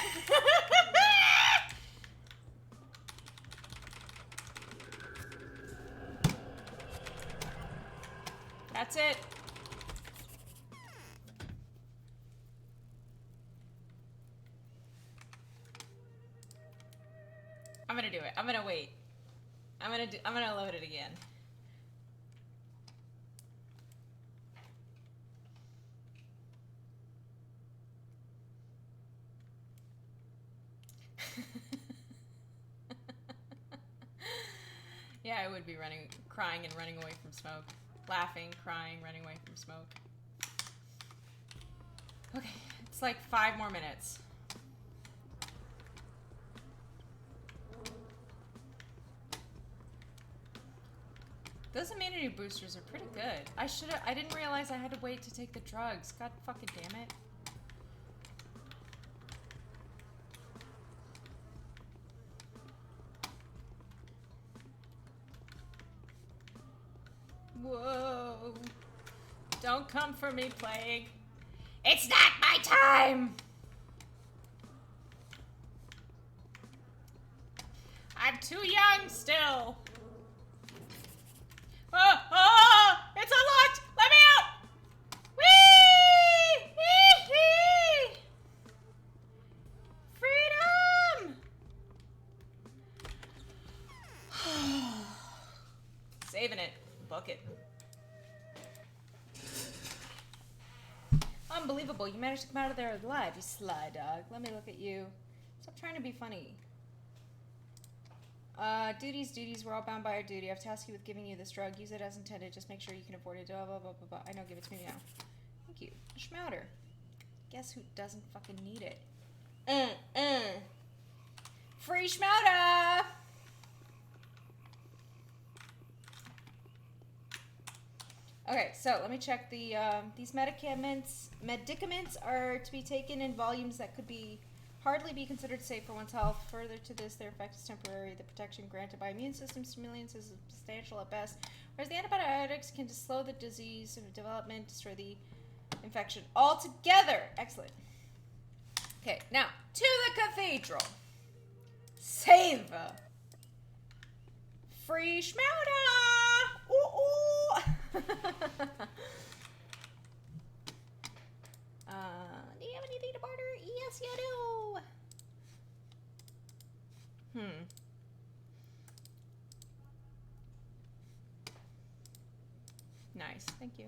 That's it. do it. I'm gonna wait. I'm gonna load it again. Yeah, I would be crying and running away from smoke. Laughing, crying, running away from smoke. Okay, it's like 5 more minutes. Those immunity boosters are pretty good. I didn't realize I had to wait to take the drugs. God fucking damn it. Whoa. Don't come for me, Plague. It's not my time! I'm too young still. Oh, oh, it's unlocked! Let me out! Whee! Hee hee! Freedom! Saving it. Book it. Unbelievable. You managed to come out of there alive, you sly dog. Let me look at you. Stop trying to be funny. Duties. We're all bound by our duty. I've tasked you with giving you this drug. Use it as intended. Just make sure you can afford it. Blah, blah, blah, blah, blah. I know. Give it to me now. Thank you. Schmouter. Guess who doesn't fucking need it? Free Schmouter! Okay, so let me check the, these medicaments are to be taken in volumes that could hardly be considered safe for one's health. Further to this, their effect is temporary. The protection granted by immune system stimulants is substantial at best, whereas the antibiotics can slow the disease development, destroy the infection altogether. Excellent. Okay, now, to the cathedral. Save. Free Schmouter! Ooh, ooh! Do you have anything to barter? Yes, you do. Nice, thank you.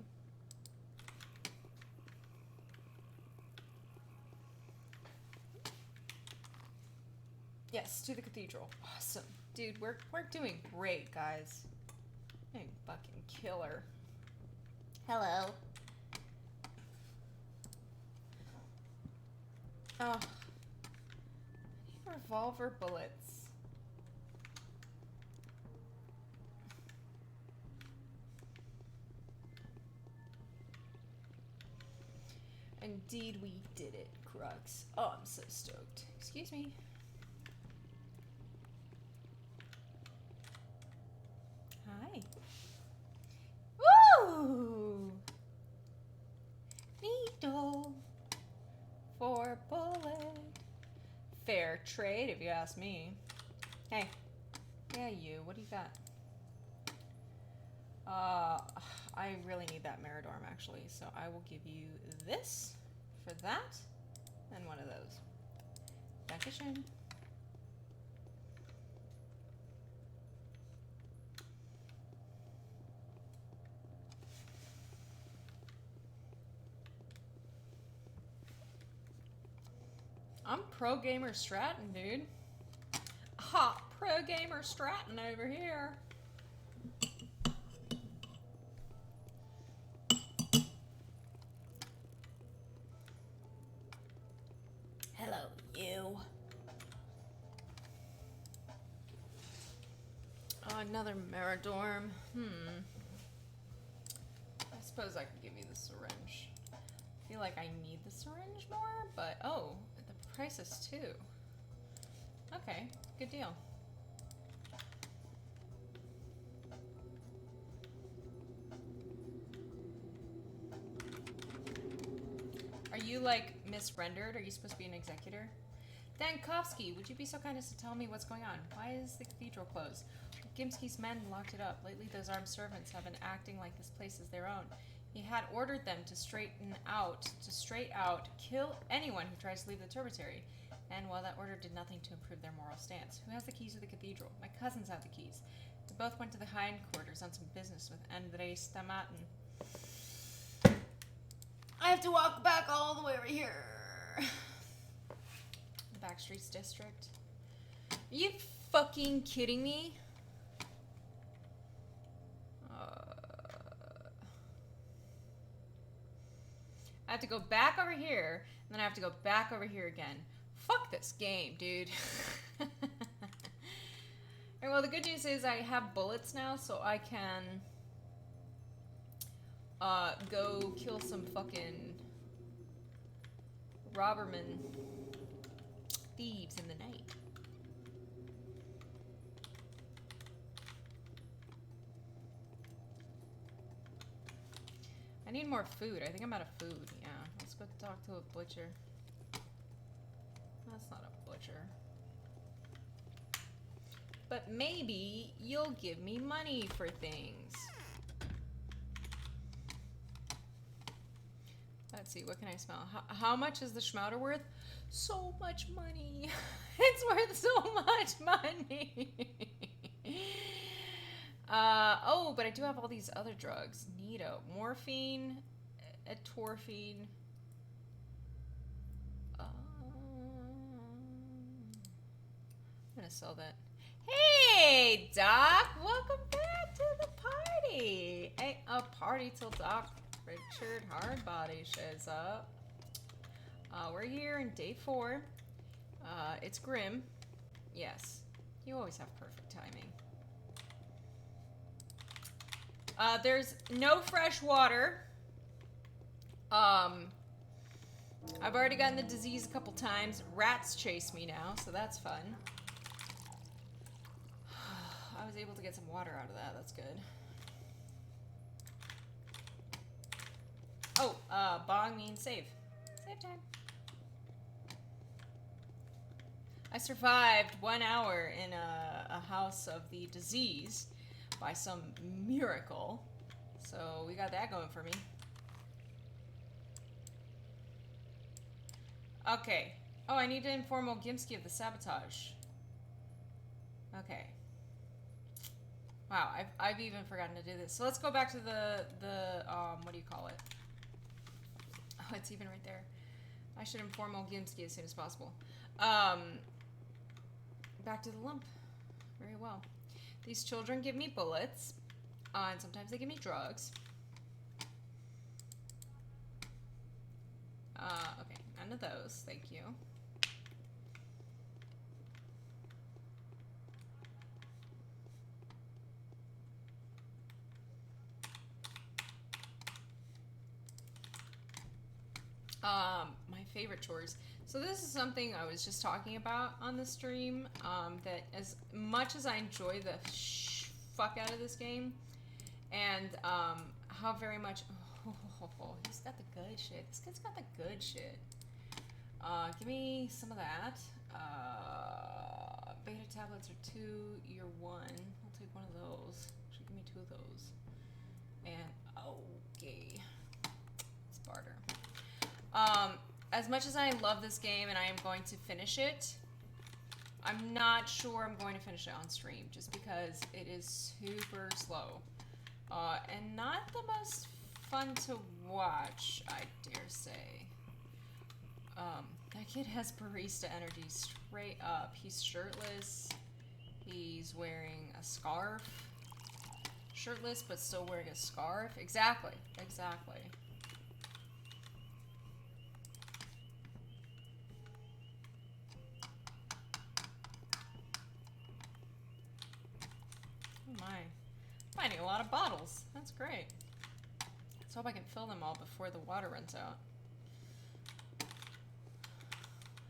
Yes, to the cathedral. Awesome. Dude, we're doing great, guys. Hey, fucking killer. Hello. Oh. I need revolver bullets. Indeed, we did it, Crux. Oh, I'm so stoked. Excuse me. Hi. Woo! Needle for bullet. Fair trade, if you ask me. Hey. Yeah, you. What do you got? I really need that Meridorm, actually, so I will give you this for that, and one of those. Dankeschön. I'm pro gamer Stratton, dude. Ha! Pro gamer Stratton over here. Hello, you. Oh, another Meridorm. I suppose I could give you the syringe. I feel like I need the syringe more, but oh, the prices too. Okay, good deal. Are you like misrendered? Are you supposed to be an executor? Dankovsky, would you be so kind as to tell me what's going on? Why is the cathedral closed? Gimski's men locked it up. Lately, those armed servants have been acting like this place is their own. He had ordered them to straight out kill anyone who tries to leave the turbitary. And while that order did nothing to improve their moral stance, who has the keys to the cathedral? My cousins have the keys. They both went to the hindquarters on some business with Andres Stamatin. I have to walk back all the way over here. The back streets district. Are you fucking kidding me? I have to go back over here, and then I have to go back over here again. Fuck this game, dude. And well, the good news is I have bullets now, so I can go kill some fucking robberman thieves in the night. I need more food. I think I'm out of food. Yeah, let's go talk to a butcher. That's not a butcher. But maybe you'll give me money for things. Let's see, what can I smell? How much is the schmouter worth? So much money. It's worth so much money. Oh, but I do have all these other drugs. Neato. Morphine, atorphine. I'm gonna sell that. Hey, Doc! Welcome back to the party! Hey, a party till Doc Richard Hardbody shows up. We're here in day 4. It's grim. Yes. You always have perfect timing. There's no fresh water. I've already gotten the disease a couple times. Rats chase me now, so that's fun. I was able to get some water out of that. That's good. Oh, bong means save. Save time. I survived 1 hour in a house of the disease by some miracle. So we got that going for me. Okay. Oh, I need to inform Ogimsky of the sabotage. Okay. Wow, I've even forgotten to do this. So let's go back to the what do you call it? Oh, it's even right there. I should inform Ogimsky as soon as possible. Back to the lump. Very well. These children give me bullets, and sometimes they give me drugs. Okay, none of those, thank you. My favorite chores. So this is something I was just talking about on the stream, that as much as I enjoy the fuck out of this game, and how very much, he's got the good shit. This kid's got the good shit. Give me some of that. Beta tablets are 2, you're 1. I'll take one of those. Actually, give me 2 of those. And, okay. Let's barter. As much as I love this game and I am going to finish it, I'm not sure I'm going to finish it on stream, just because it is super slow. And not the most fun to watch, I dare say. That kid has barista energy straight up. He's shirtless. He's wearing a scarf. Shirtless, but still wearing a scarf. Exactly. Exactly. Oh my. Finding a lot of bottles. That's great. Let's hope I can fill them all before the water runs out.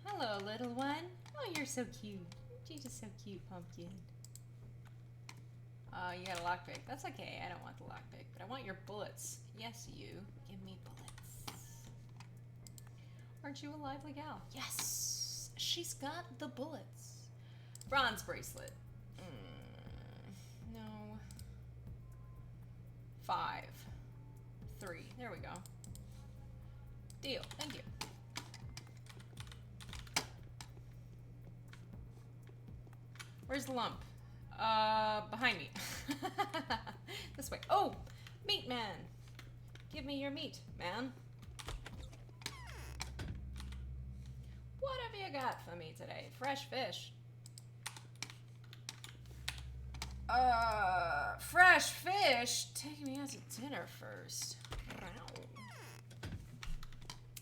Hello, little one. Oh, you're so cute. You're just so cute, pumpkin. You got a lockpick. That's okay. I don't want the lockpick, but I want your bullets. Yes, you. Give me bullets. Aren't you a lively gal? Yes. She's got the bullets. Bronze bracelet. No. 5. 3. There we go. Deal. Thank you. Where's the lump? Behind me. This way. Oh, meat man. Give me your meat, man. What have you got for me today? Fresh fish. Fresh fish? Take me out to dinner first.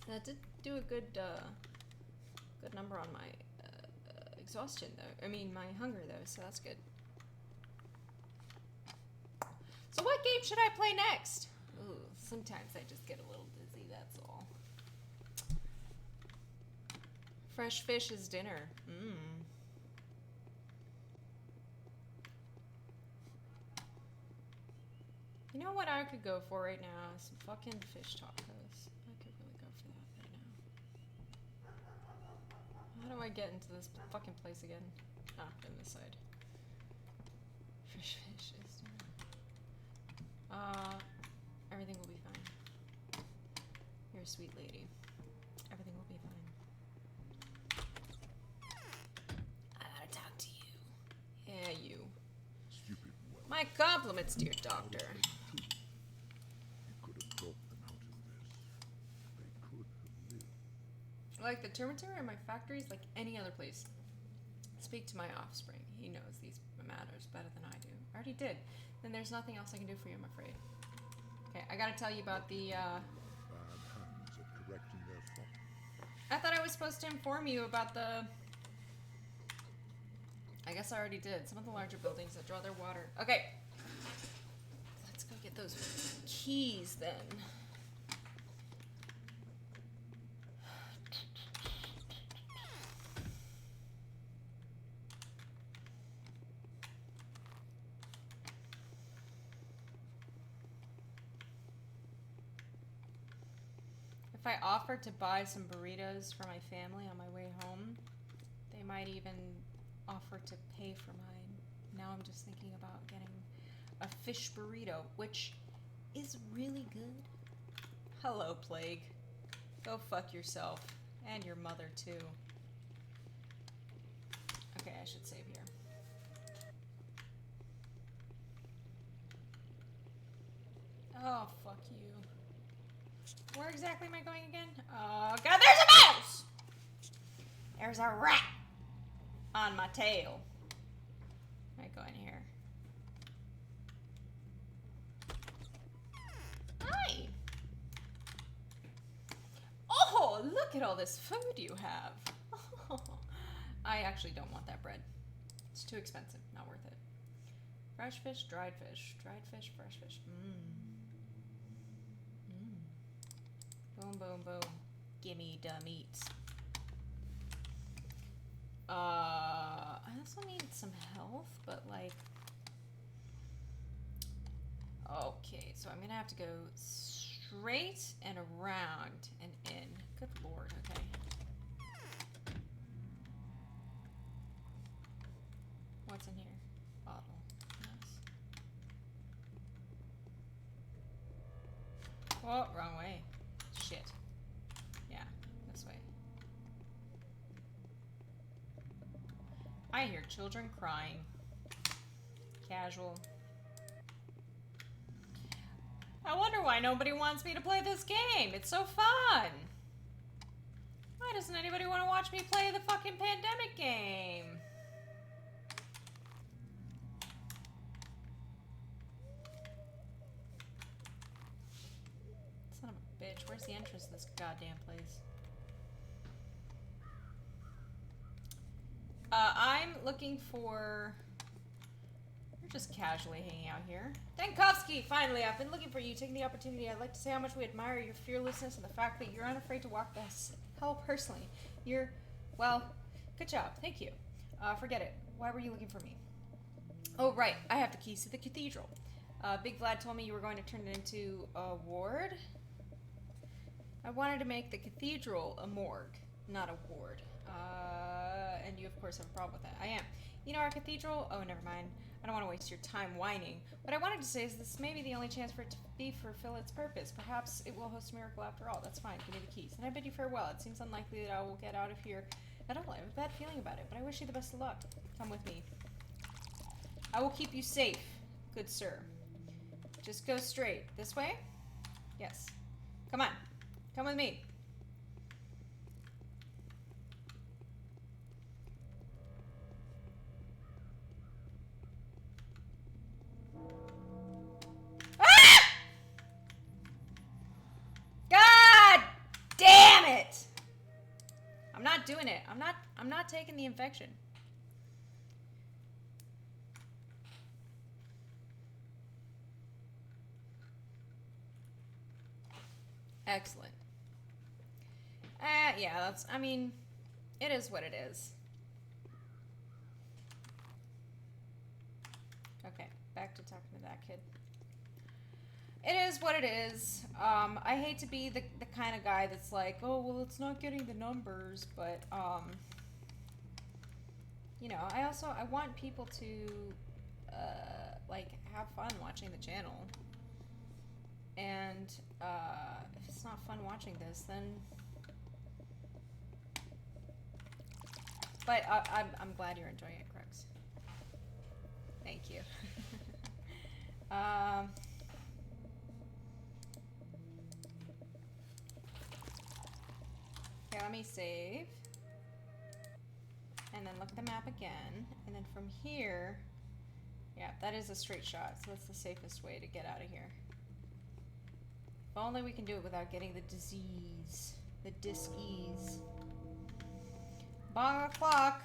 That did do a good number on my exhaustion, though. I mean, my hunger, though, so that's good. So what game should I play next? Ooh, sometimes I just get a little dizzy, that's all. Fresh fish is dinner. You know what I could go for right now? Some fucking fish tacos. I could really go for that right now. How do I get into this fucking place again? Ah, on this side. Fresh fish is dinner. Everything will be fine. You're a sweet lady. Everything will be fine. I gotta talk to you. Yeah, you. Stupid one. My compliments, dear doctor. You could have brought them out of this. They could have lived. Like the termitory or my factories, like any other place. Speak to my offspring. He knows these matters better than I do. I already did. Then there's nothing else I can do for you, I'm afraid. Okay, I gotta tell you about the, Bad hands at correcting their fault. I thought I was supposed to inform you about the... I guess I already did. Some of the larger buildings that draw their water. Okay. Let's go get those keys, then. If I offered to buy some burritos for my family on my way home, they might even offer to pay for mine. Now I'm just thinking about getting a fish burrito, which is really good. Hello, Plague. Go fuck yourself. And your mother, too. Okay, I should save here. Oh, fuck you. Where exactly am I going again? Oh, God, there's a mouse! There's a rat on my tail. I go in here. Hi! Oh, look at all this food you have. Oh, I actually don't want that bread. It's too expensive. Not worth it. Fresh fish, dried fish. Dried fish, fresh fish. Boom, boom, boom. Gimme the meats. I also need some health, but like... Okay, so I'm gonna have to go straight and around and in. Good lord, okay. What's in here? Bottle. Yes. Oh, wrong way. Shit. Yeah, this way. I hear children crying. Casual. I wonder why nobody wants me to play this game. It's so fun. Why doesn't anybody want to watch me play the fucking pandemic game? Son of a bitch. Where's the entrance to this goddamn place? I'm looking for... We're just casually hanging out here. Dankovsky, finally, I've been looking for you. Taking the opportunity, I'd like to say how much we admire your fearlessness and the fact that you're unafraid to walk this hell personally. You're, well, good job. Thank you. Forget it. Why were you looking for me? Oh, right. I have the keys to the cathedral. Big Vlad told me you were going to turn it into a ward. I wanted to make the cathedral a morgue, not a ward. And you, of course, have a problem with that. I am. You know, our cathedral... Oh, never mind. I don't want to waste your time whining. What I wanted to say is this may be the only chance for it to fulfill its purpose. Perhaps it will host a miracle after all. That's fine. Give me the keys. And I bid you farewell. It seems unlikely that I will get out of here at all. I have a bad feeling about it, but I wish you the best of luck. Come with me. I will keep you safe, good sir. Just go straight. This way? Yes. Come on. Come with me. Ah! God damn it! I'm not doing it. I'm not taking the infection. Excellent. Yeah, that's, I mean, it is what it is. Okay, back to talking to that kid. It is what it is. I hate to be the kind of guy that's like, oh, well, it's not getting the numbers, but, you know, I want people to, like, have fun watching the channel. And, if it's not fun watching this, then... But I'm glad you're enjoying it, Crux. Thank you. Okay, let me save. And then look at the map again. And then from here... Yeah, that is a straight shot, so that's the safest way to get out of here. If only we can do it without getting the disease. The dis-ease. Bong o'clock.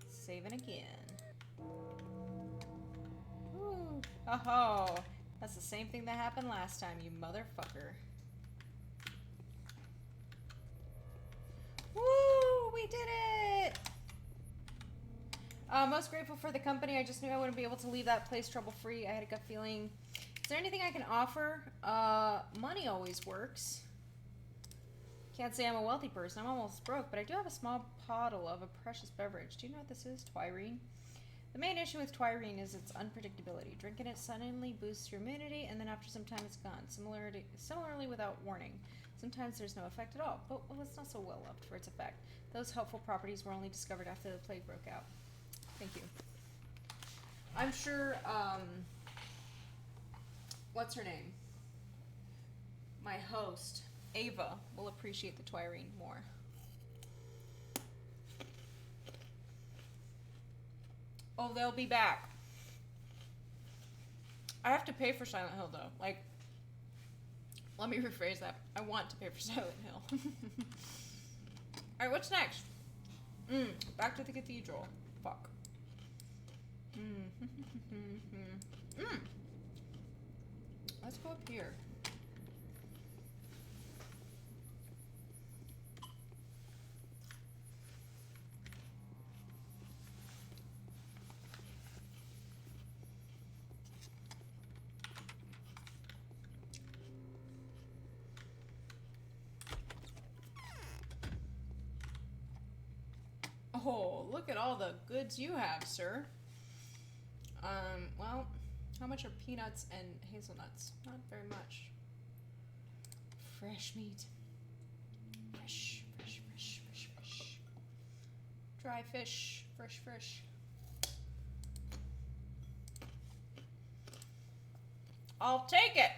Saving again. Ooh. Oh, that's the same thing that happened last time, you motherfucker. Woo! We did it! Most grateful for the company. I just knew I wouldn't be able to leave that place trouble-free. I had a gut feeling. Is there anything I can offer? Money always works. Can't say I'm a wealthy person. I'm almost broke, but I do have a small bottle of a precious beverage. Do you know what this is? Twirine. The main issue with Twirine is its unpredictability. Drinking it suddenly boosts your immunity, and then after some time it's gone. Similarly without warning. Sometimes there's no effect at all, but well, it's not so well loved for its effect. Those helpful properties were only discovered after the plague broke out. Thank you. I'm sure, what's her name? My host, Ava, will appreciate the Twirine more. Oh, they'll be back. I have to pay for Silent Hill, though. Like, let me rephrase that. I want to pay for Silent Hill. Alright, what's next? Back to the cathedral. Fuck. Let's go up here. Oh, look at all the goods you have, sir. Well, how much are peanuts and hazelnuts? Not very much. Fresh meat. Fresh, fresh, fresh, fresh, fresh. Dry fish. Fresh, fresh. I'll take it.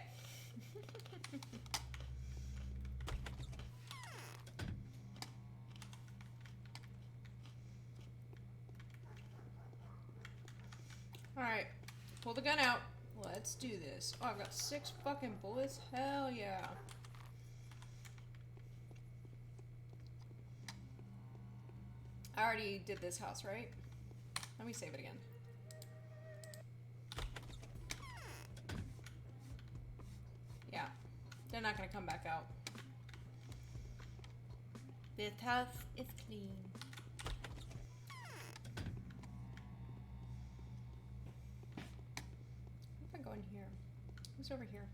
Alright, pull the gun out. Let's do this. Oh, I've got 6 fucking bullets? Hell yeah. I already did this house, right? Let me save it again. Yeah, they're not gonna come back out. This house is clean. Go in here. Who's over here?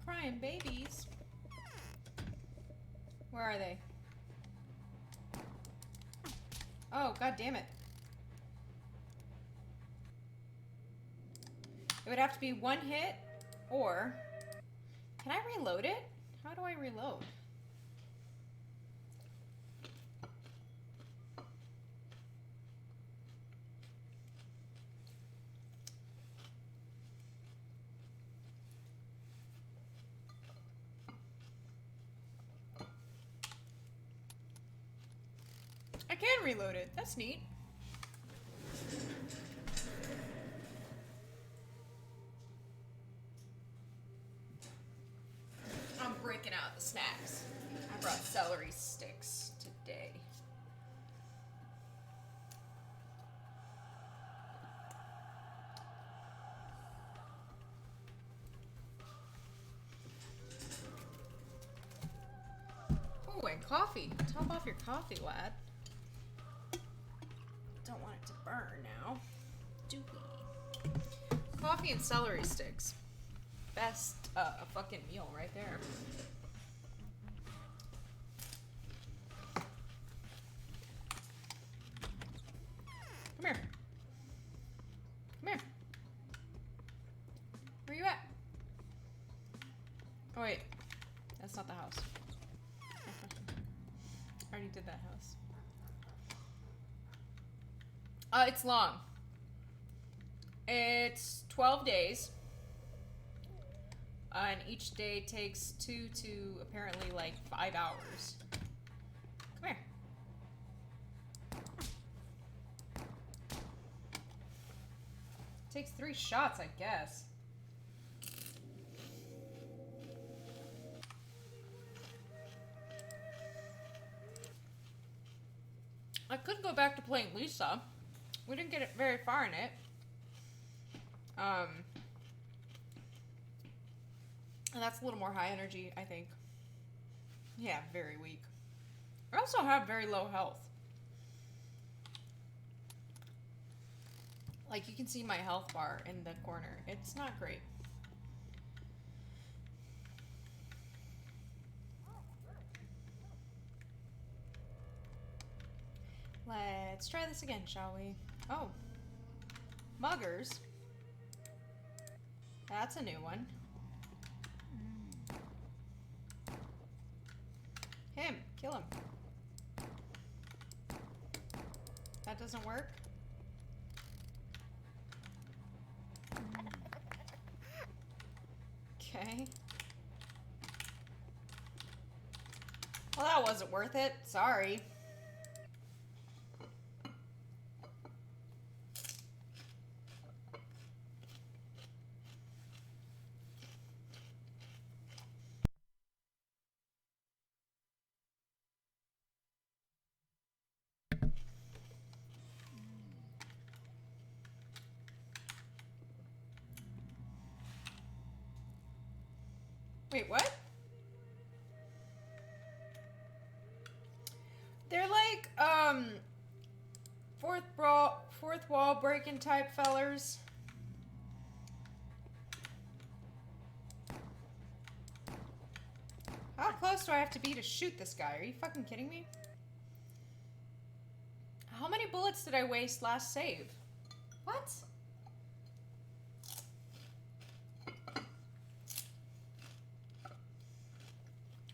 Crying babies. Where are they? Oh, god damn it. It would have to be one hit or Can I reload it? How do I reload? I can reload it. That's neat. I'm breaking out the snacks. I brought celery sticks today. Oh, and coffee. Top off your coffee, lad. Don't want it to burn now, do we? Coffee and celery sticks. Best fucking meal right there. Come here. Come here. Where you at? Oh wait, that's not the house. I already did that house. It's long. It's 12 days. And each day takes 2 to apparently like 5 hours. Come here. Takes 3 shots, I guess. I could go back to playing Lisa. We didn't get it very far in it. And that's a little more high energy, I think. Yeah, very weak. I also have very low health. Like, you can see my health bar in the corner. It's not great. Let's try this again, shall we? Oh. Muggers. That's a new one. Him. Kill him. That doesn't work? Okay. Well, that wasn't worth it. Sorry. Wait, what? They're like, fourth wall breaking type fellers. How close do I have to be to shoot this guy? Are you fucking kidding me? How many bullets did I waste last save? What?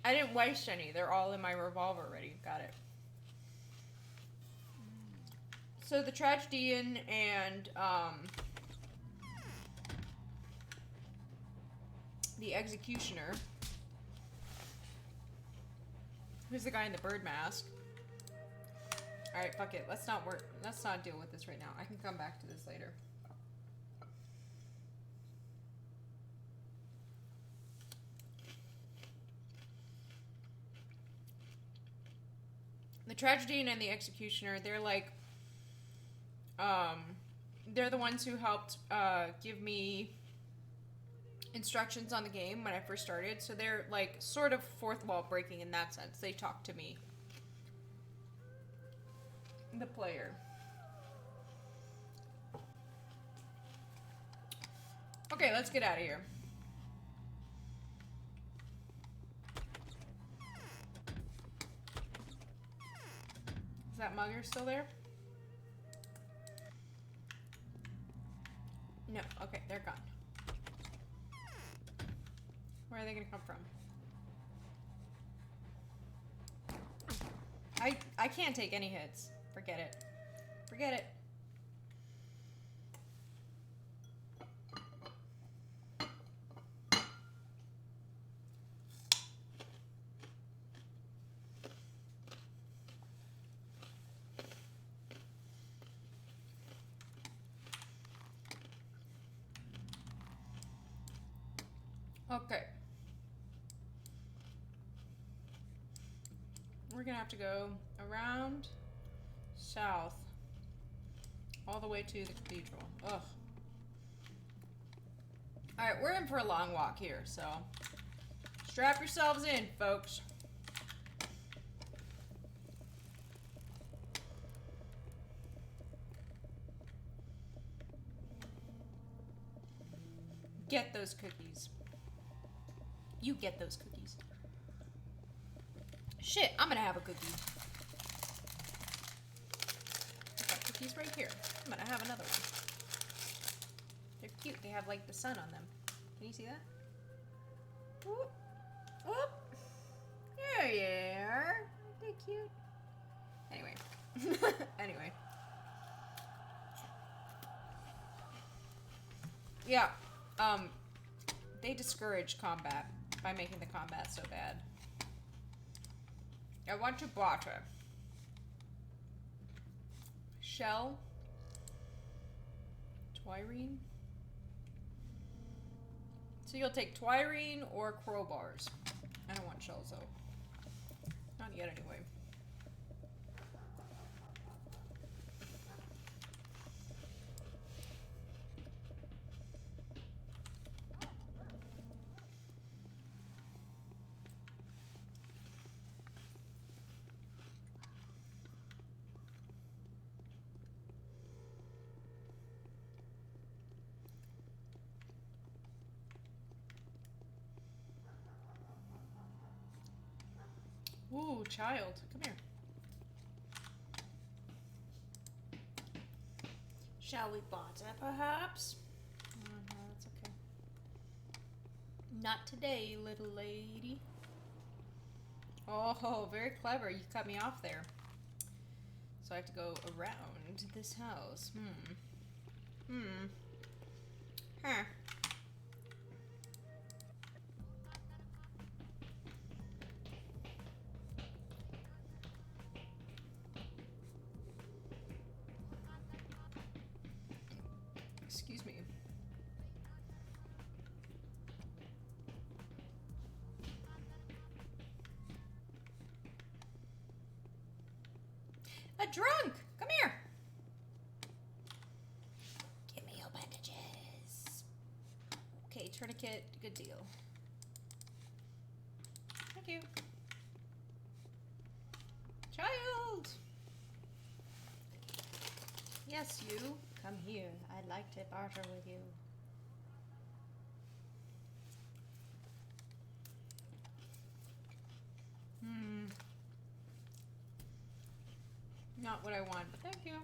I didn't waste any. They're all in my revolver already. Got it. So the tragedian and the executioner, who's the guy in the bird mask. All right, fuck it. Let's not deal with this right now. I can come back to this later. The tragedian and the executioner, they're like, they're the ones who helped give me instructions on the game when I first started. So they're like sort of fourth wall breaking in that sense. They talk to me, the player. Okay, let's get out of here. Is that mugger still there? No. Okay, they're gone. Where are they gonna come from? I can't take any hits. Forget it. Forget it. Okay. We're gonna have to go around south all the way to the cathedral. Ugh. Alright, we're in for a long walk here, so strap yourselves in, folks. Get those cookies. You get those cookies. Shit, I'm gonna have a cookie. I've got cookies right here. I'm gonna have another one. They're cute. They have like the sun on them. Can you see that? Whoop. Whoop. There you are. Aren't they cute? Anyway. Anyway. Yeah. They discourage combat by making the combat so bad. I want to butter. Shell. Twirine. So you'll take twirine or crowbars. I don't want shells though. Not yet anyway. Ooh, child. Come here. Shall we butter, perhaps? Oh, no, that's okay. Not today, little lady. Oh, very clever. You cut me off there. So I have to go around this house. Huh. Excuse me. A drunk! Come here! Give me your bandages. Okay, tourniquet, good deal. Thank you. Child! Yes, you. Come here. I'd like to barter with you. Not what I want, but thank you.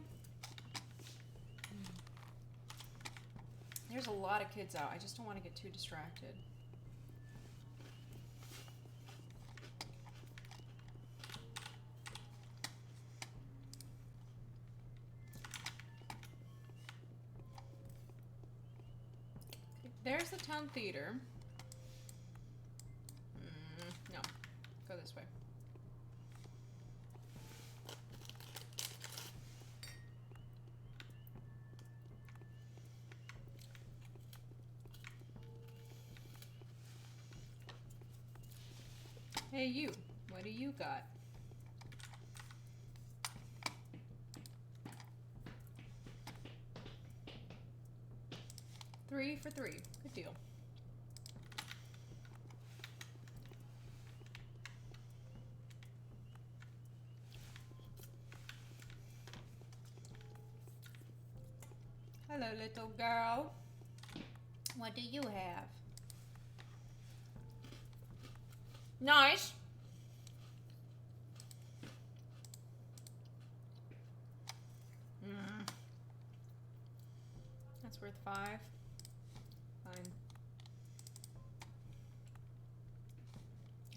There's a lot of kids out. I just don't want to get too distracted. There's the town theater. No, go this way. Hey you, what do you got? Three for three. Good deal. Hello, little girl. What do you have? Nice. That's worth 5. Fine.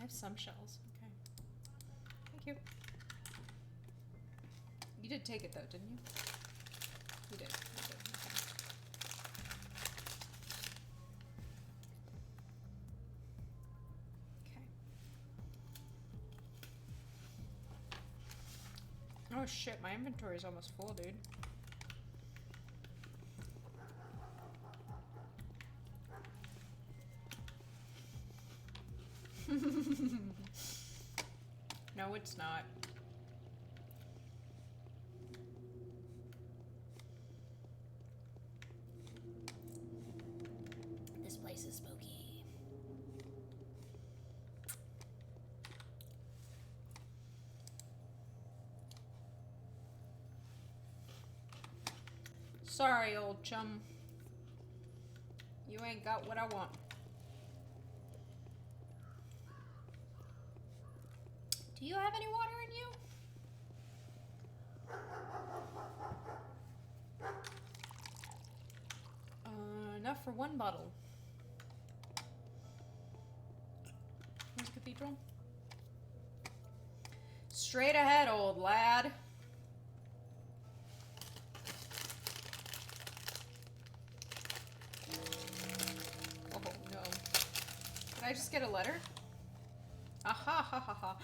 have some shells. Okay. Thank you. You did take it though, didn't you? You did. You did. Okay. Oh shit, my inventory is almost full, dude. No, it's not. This place is spooky. Sorry, old chum. You ain't got what I want. Do you have any water in you? Enough for one bottle. Where's the cathedral? Straight ahead, old lad. Oh no. Did I just get a letter? Aha ha ha ha.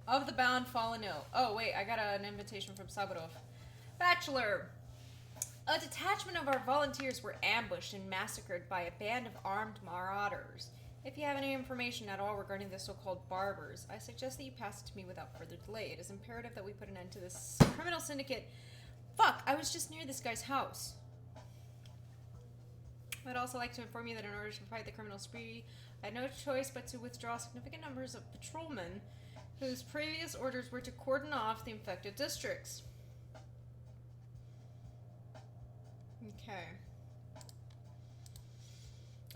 Of the bound fallen ill. Oh wait, I got an invitation from Sabadov. Bachelor! A detachment of our volunteers were ambushed and massacred by a band of armed marauders. If you have any information at all regarding the so-called barbers, I suggest that you pass it to me without further delay. It is imperative that we put an end to this criminal syndicate. Fuck, I was just near this guy's house. I'd also like to inform you that in order to fight the criminal spree, I had no choice but to withdraw significant numbers of patrolmen whose previous orders were to cordon off the infected districts. Okay.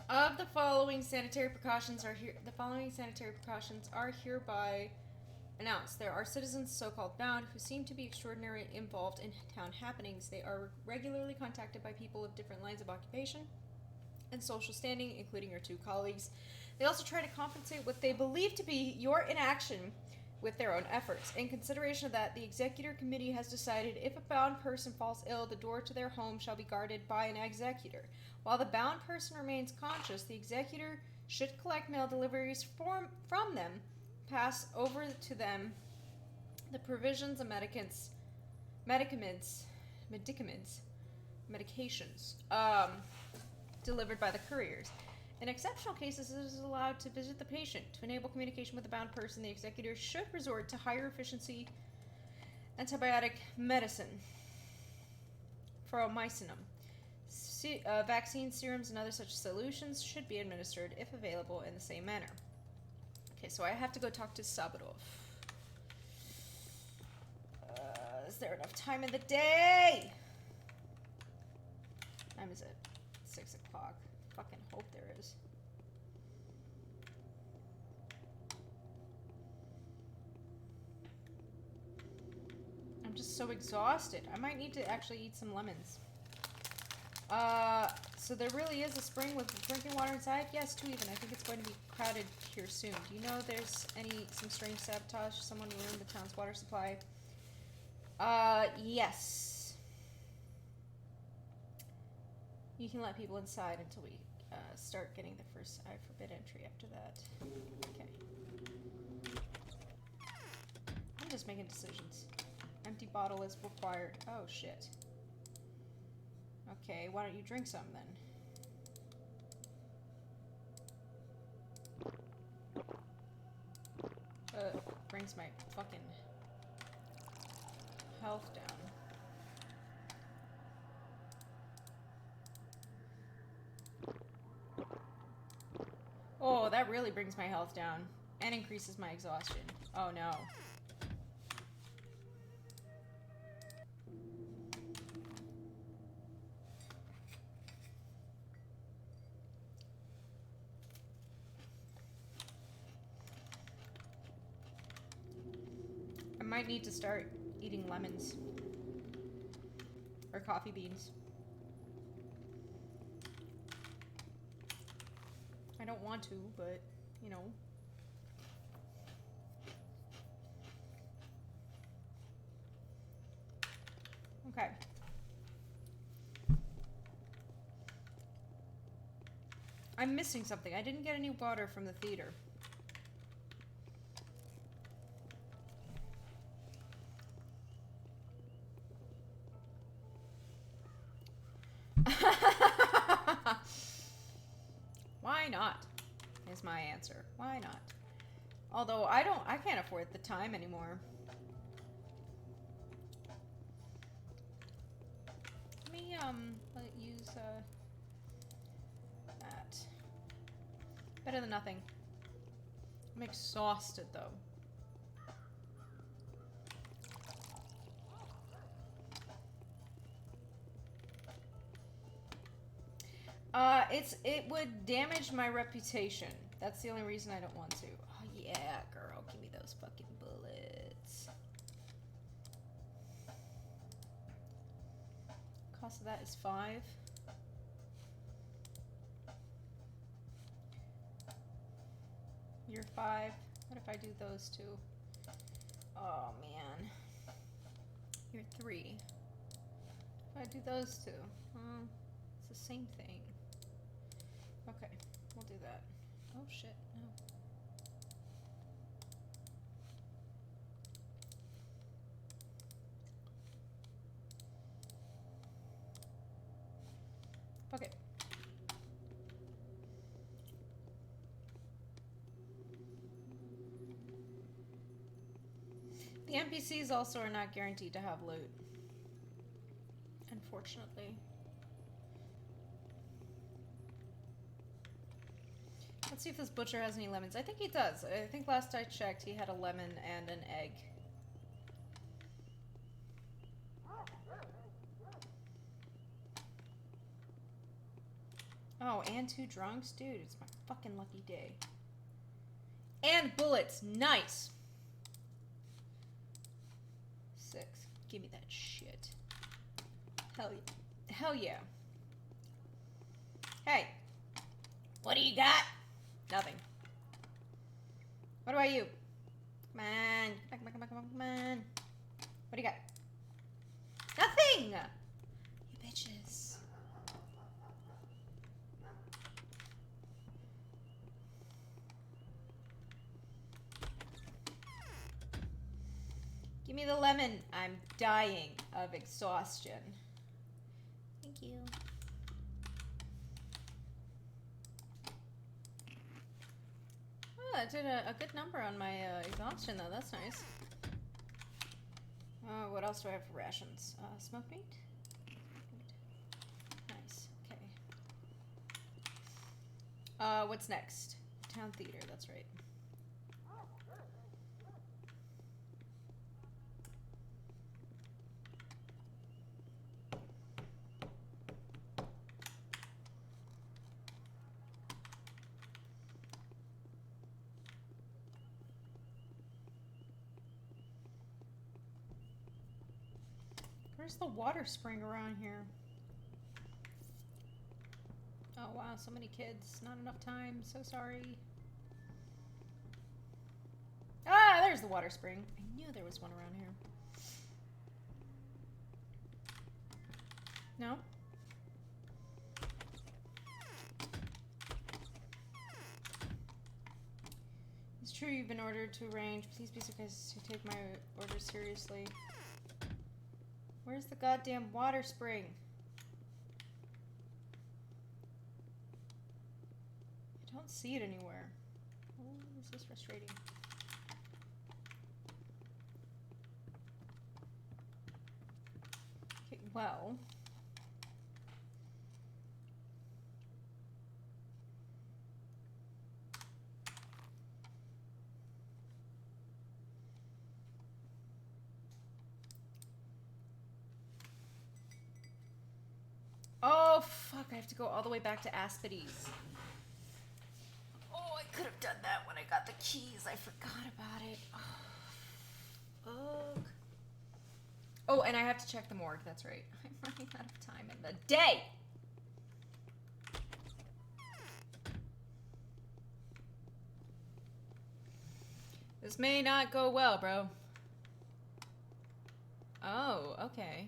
Of the following sanitary precautions are hereby announced. There are citizens, so-called bound, who seem to be extraordinarily involved in town happenings. They are regularly contacted by people of different lines of occupation and social standing, including your two colleagues. They also try to compensate what they believe to be your inaction with their own efforts. In consideration of that, the executor committee has decided if a bound person falls ill, the door to their home shall be guarded by an executor. While the bound person remains conscious, the executor should collect mail deliveries from them, pass over to them the provisions of medications delivered by the couriers. In exceptional cases, it is allowed to visit the patient. To enable communication with the bound person, the executor should resort to higher efficiency antibiotic medicine, ferromycinum. Vaccine serums and other such solutions should be administered, if available, in the same manner. Okay, so I have to go talk to Sabadov. Is there enough time in the day? What time is it? 6 o'clock. Fucking hope there is. I'm just so exhausted. I might need to actually eat some lemons. So there really is a spring with drinking water inside? Yes, 2 even. I think it's going to be crowded here soon. Do you know there's some strange sabotage? Someone ruined the town's water supply? Yes. You can let people inside until we start getting the first I forbid entry after that. Okay. I'm just making decisions. Empty bottle is required. Oh, shit. Okay, why don't you drink some then? Brings my fucking health down. Oh, that really brings my health down. And increases my exhaustion. Oh no. I might need to start eating lemons. Or coffee beans. I don't want to, but, you know. Okay. I'm missing something. I didn't get any water from the theater. Why not? Is my answer. Why not? Although I can't afford the time anymore. Let me use that. Better than nothing. I'm exhausted though. It would damage my reputation. That's the only reason I don't want to. Oh yeah, girl, give me those fucking bullets. Cost of that is 5. You're 5. What if I do those 2? Oh man. You're 3. If I do those 2, it's the same thing. Okay, we'll do that. Oh shit, no. Okay. The NPCs also are not guaranteed to have loot. Unfortunately. Let's see if this butcher has any lemons. I think he does. I think last I checked he had a lemon and an egg. Oh, and 2 drunks? Dude, it's my fucking lucky day. And bullets. Nice. 6. Give me that shit. Hell yeah. Hell yeah. Hey. What do you got? Nothing. What about you? Come on. Come on. What do you got? Nothing! You bitches. Give me the lemon. I'm dying of exhaustion. Thank you. Oh, I did a good number on my exhaustion, though. That's nice. What else do I have for rations? Smoked meat? Nice. Okay. What's next? Town theater. That's right. Where's the water spring around here? Oh wow, so many kids. Not enough time. So sorry. Ah, there's the water spring. I knew there was one around here. No? It's true you've been ordered to arrange. Please be so kind as to take my order seriously. Where's the goddamn water spring? I don't see it anywhere. Oh, this is frustrating. Okay, well. Oh, fuck, I have to go all the way back to Aspides. Oh, I could have done that when I got the keys. I forgot about it. Oh, fuck. Oh, and I have to check the morgue. That's right. I'm running out of time in the day. This may not go well, bro. Oh, okay.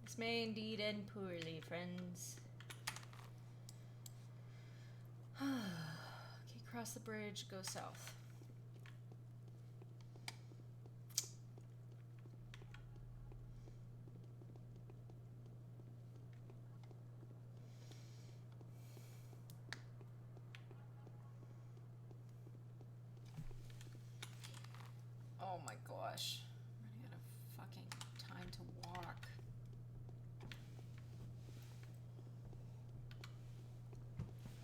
This may indeed end poorly, friends. Okay, cross the bridge, go south. Oh my gosh. I'm running out of fucking time to walk.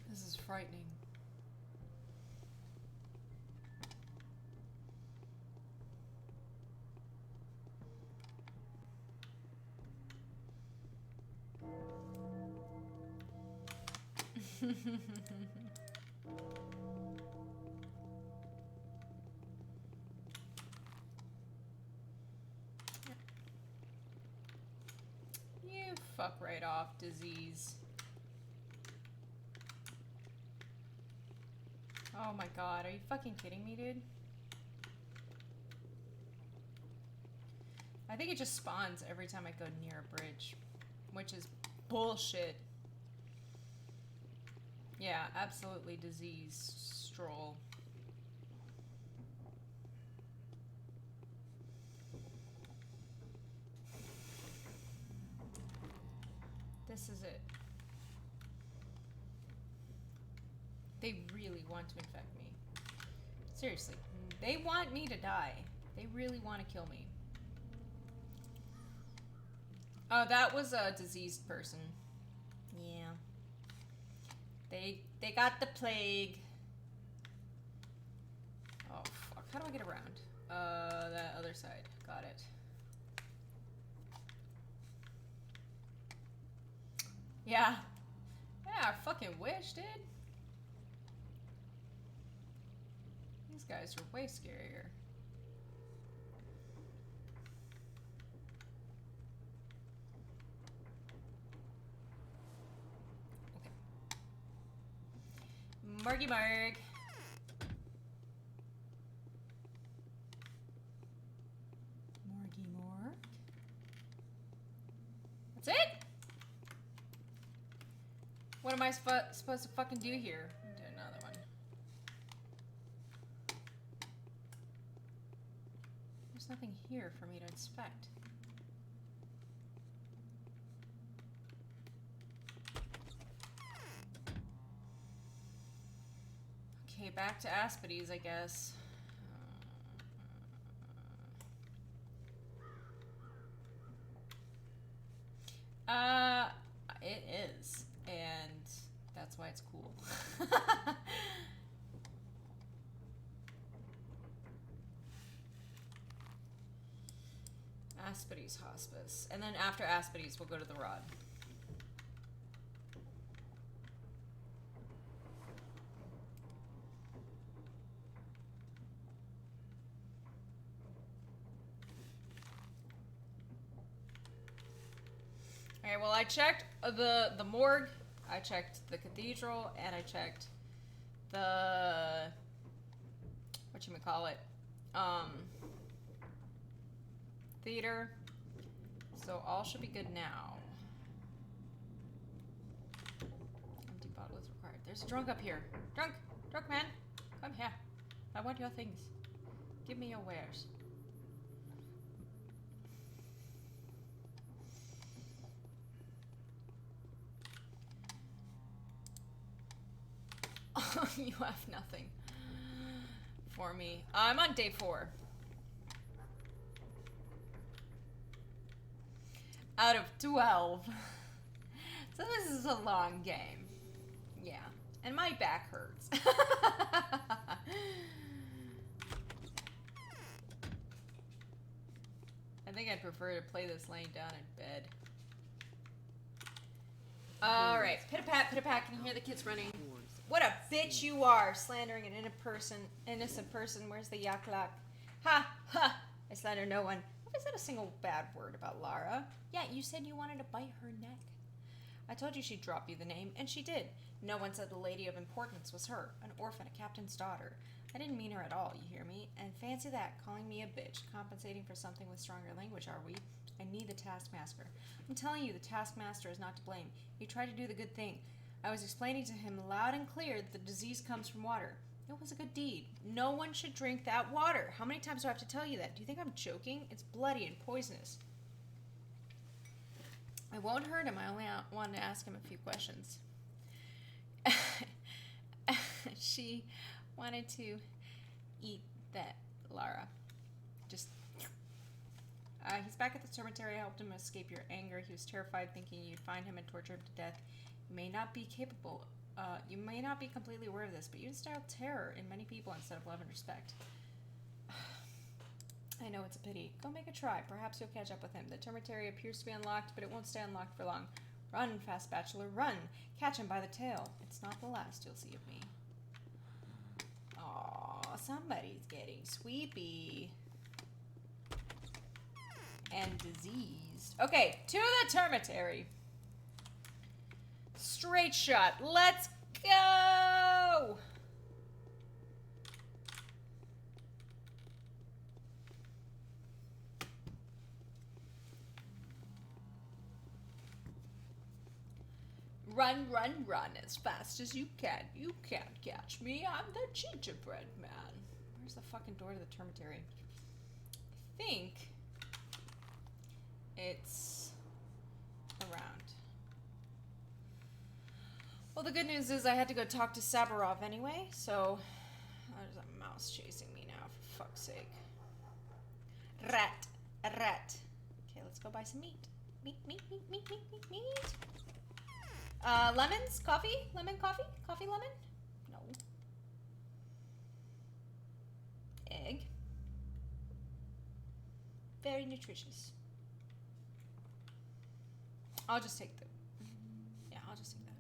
This is frightening. You fuck right off, disease. Oh my god, are you fucking kidding me, dude? I think it just spawns every time I go near a bridge, which is bullshit. Yeah, absolutely disease stroll. This is it. They really want to infect me. Seriously. They want me to die. They really want to kill me. Oh, that was a diseased person. Yeah. They got the plague. Oh, fuck. How do I get around? That other side. Got it. Yeah. Yeah, I fucking wish, dude. These guys are way scarier. Okay. Margy Marg. Margy Marg. That's it? What am I supposed to fucking do here? Do another one. There's nothing here for me to inspect. Okay, back to Aspides, I guess. It is. And that's why it's cool. Aspides Hospice. And then after Aspides, we'll go to the Rod. Okay, well, I checked the morgue, I checked the cathedral, and I checked the whatchamacallit, theater. So all should be good now. Empty bottle is required. There's a drunk up here. Drunk! Drunk man! Come here. I want your things. Give me your wares. You have nothing for me. I'm on day 4. Out of 12. So this is a long game. Yeah. And my back hurts. I think I'd prefer to play this laying down in bed. Alright. Pit-a-pat, pit-a-pat. Can you hear the kids running? What a bitch you are, slandering an innocent person. Where's the yaklak? Ha! Ha! I slander no one. Have I said a single bad word about Lara? Yeah, you said you wanted to bite her neck. I told you she'd drop you the name, and she did. No one said the lady of importance was her, an orphan, a captain's daughter. I didn't mean her at all, you hear me? And fancy that, calling me a bitch, compensating for something with stronger language, are we? I need the taskmaster. I'm telling you, the taskmaster is not to blame. He tried to do the good thing. I was explaining to him loud and clear that the disease comes from water. It was a good deed. No one should drink that water. How many times do I have to tell you that? Do you think I'm joking? It's bloody and poisonous. I won't hurt him. I only wanted to ask him a few questions. She wanted to eat that, Lara. Just... he's back at the cemetery. I helped him escape your anger. He was terrified, thinking you'd find him and torture him to death. You may not be capable... you may not be completely aware of this, but you instilled terror in many people instead of love and respect. I know it's a pity. Go make a try. Perhaps you'll catch up with him. The cemetery appears to be unlocked, but it won't stay unlocked for long. Run, fast bachelor, run! Catch him by the tail. It's not the last you'll see of me. Aw, somebody's getting sweepy. And diseased. Okay, to the cemetery. Straight shot. Let's go! Run, run, run as fast as you can. You can't catch me. I'm the gingerbread man. Where's the fucking door to the cemetery? I think it's around. Well, the good news is I had to go talk to Sabarov anyway, so there's a mouse chasing me now, for fuck's sake. Rat. A rat. Okay, let's go buy some meat. Meat. Lemons? Coffee? Lemon coffee? Coffee lemon? No. Egg. Very nutritious. I'll just take the... Yeah, I'll just take that.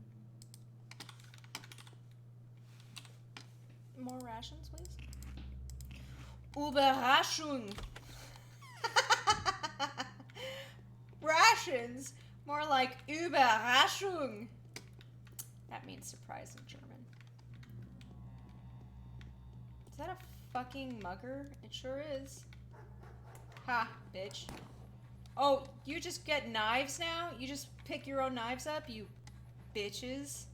More rations, please. Überraschung. Rations? More like Überraschung. That means surprise in German. Is that a fucking mugger? It sure is. Ha, bitch. Oh, you just get knives now? You just pick your own knives up, you bitches?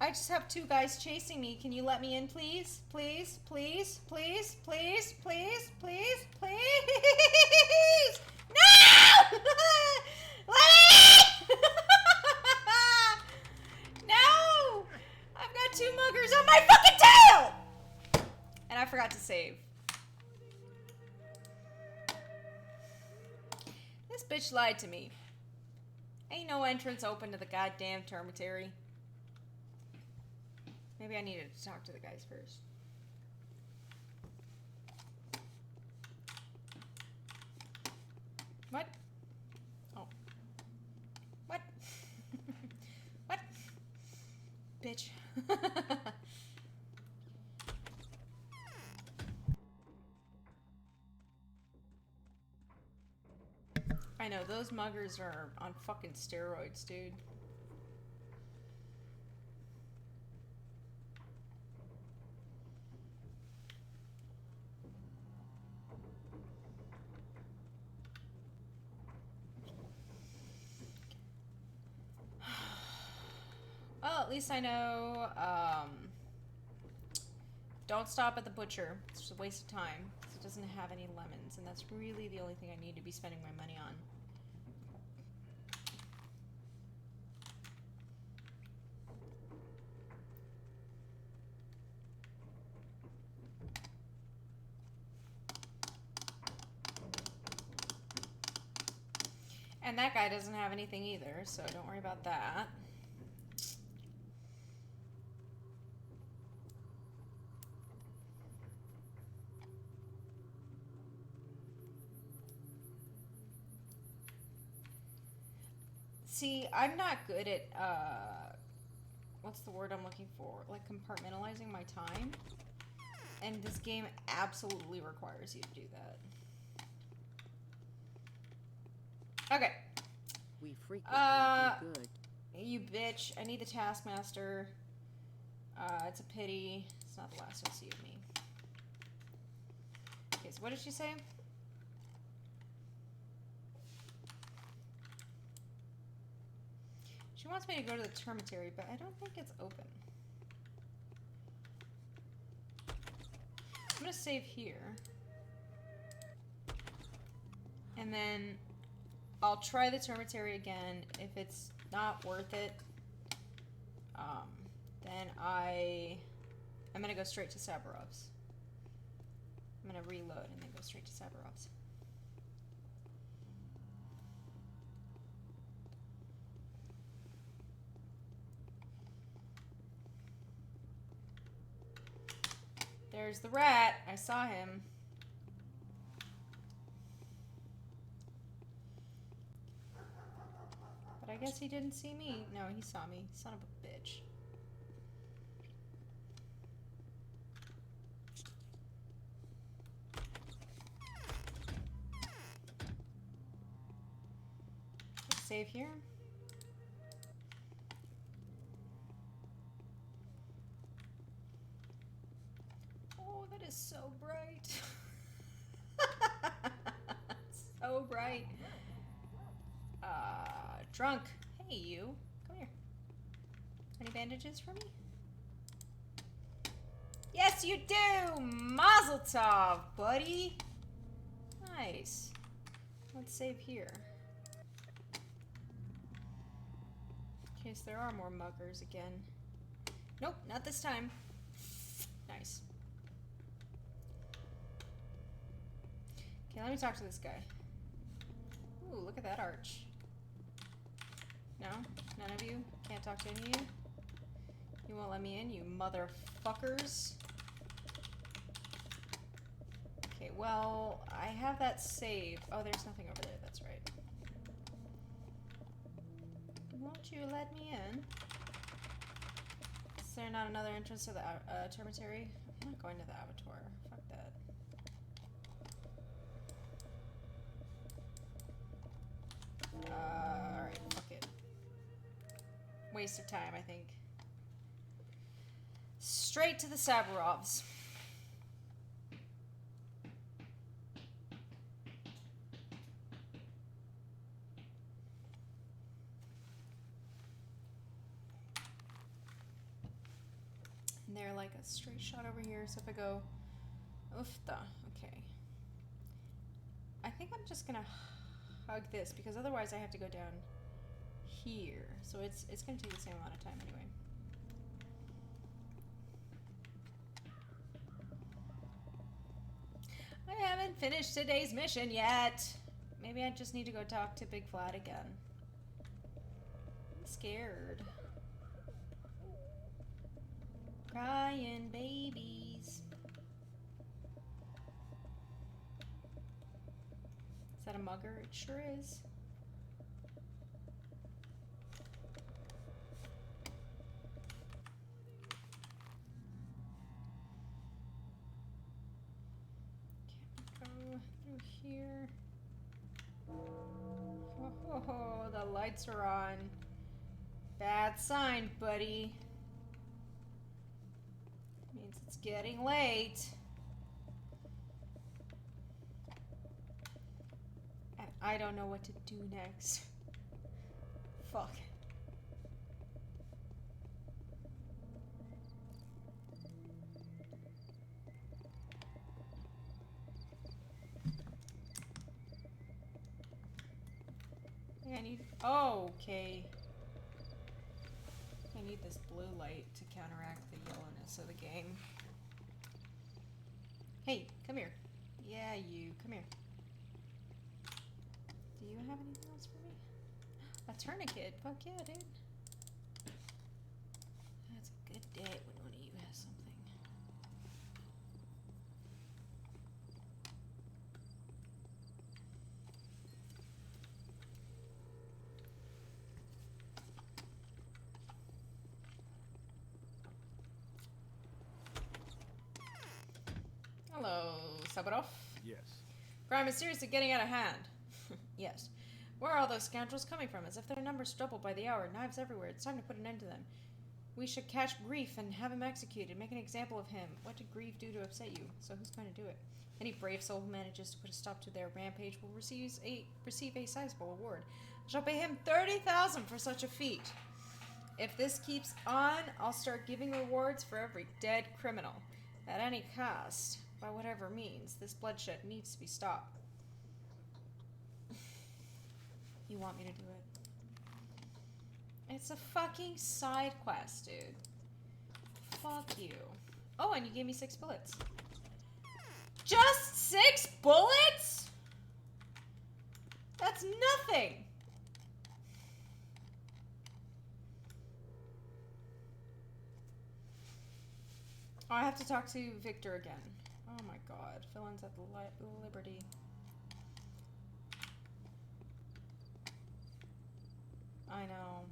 I just have two guys chasing me. Can you let me in, please? Please, please, please, please, please, please, please! No! Let me! No! I've got two muggers on my fucking tail! And I forgot to save. This bitch lied to me. Ain't no entrance open to the goddamn cemetery. Maybe I needed to talk to the guys first. What? Oh. What? What? Bitch. I know, those muggers are on fucking steroids, dude. Well, at least I know, don't stop at the butcher. It's just a waste of time, because it doesn't have any lemons, and that's really the only thing I need to be spending my money on. And that guy doesn't have anything either, so don't worry about that. See, I'm not good at, what's the word I'm looking for? Like, compartmentalizing my time. And this game absolutely requires you to do that. Okay. We frequently do good. You bitch. I need the Taskmaster. It's a pity. It's not the last you'll see of me. Okay, so what did she say? She wants me to go to the termitary, but I don't think it's open. I'm gonna save here. And then I'll try the termitary again. If it's not worth it, then I'm gonna go straight to Sabarov's. I'm gonna reload and then go straight to Sabarov's. There's the rat. I saw him. But I guess he didn't see me. No, he saw me. Son of a bitch. Let's save here. Oh, that is so bright. So bright. Drunk. Hey, you. Come here. Any bandages for me? Yes, you do! Mazel tov, buddy. Nice. Let's save here. In case there are more muggers again. Nope, not this time. Nice. Okay, let me talk to this guy. Ooh, look at that arch. No? None of you? Can't talk to any of you? You won't let me in, you motherfuckers. Okay, well, I have that saved. Oh, there's nothing over there, that's right. Won't you let me in? Is there not another entrance to the termitary? I'm not going to the abattoir. Fuck that. Alright, fuck it. Waste of time, I think. Straight to the Sabarovs. And they're like a straight shot over here, so if I go... Oofta. Okay. I think I'm just gonna hug this, because otherwise I have to go down here. So it's gonna take the same amount of time anyway. I haven't finished today's mission yet. Maybe I just need to go talk to Big Flat again. I'm scared. Crying babies. Is that a mugger? It sure is. Can't go through here. Oh, the lights are on. Bad sign, buddy. Means it's getting late. And I don't know what to do next. Fuck. I need... Oh, okay. I need this blue light to counteract the yellowness of the game. Hey, come here. Yeah, you. Come here. Do you have anything else for me? A tourniquet? Fuck yeah, dude. That's a good day when one of you has something. Hello, Sabarov. Yes. Crime is seriously getting out of hand. Yes. Where are all those scoundrels coming from? As if their numbers doubled by the hour. Knives everywhere. It's time to put an end to them. We should catch Grief and have him executed. Make an example of him. What did Grief do to upset you? So who's going to do it? Any brave soul who manages to put a stop to their rampage will receive a sizable reward. I shall pay him 30,000 for such a feat. If this keeps on, I'll start giving rewards for every dead criminal. At any cost, by whatever means, this bloodshed needs to be stopped. You want me to do it? It's a fucking side quest, dude. Fuck you. Oh, and you gave me 6 bullets. Just 6 bullets? That's nothing. Oh, I have to talk to Victor again. Oh my god. Villains at the Liberty. I know.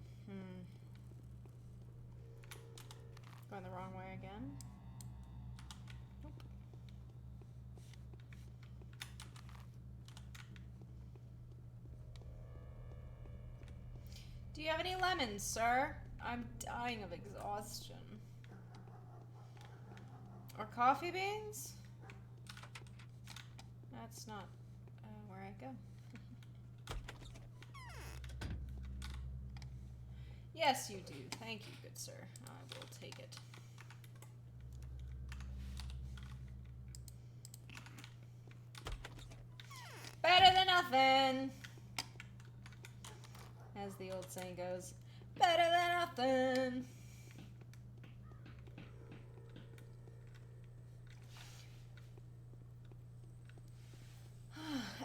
Going the wrong way again? Nope. Do you have any lemons, sir? I'm dying of exhaustion. Or coffee beans? That's not where I go. Yes, you do. Thank you, good sir. I will take it. Better than nothing! As the old saying goes, better than nothing!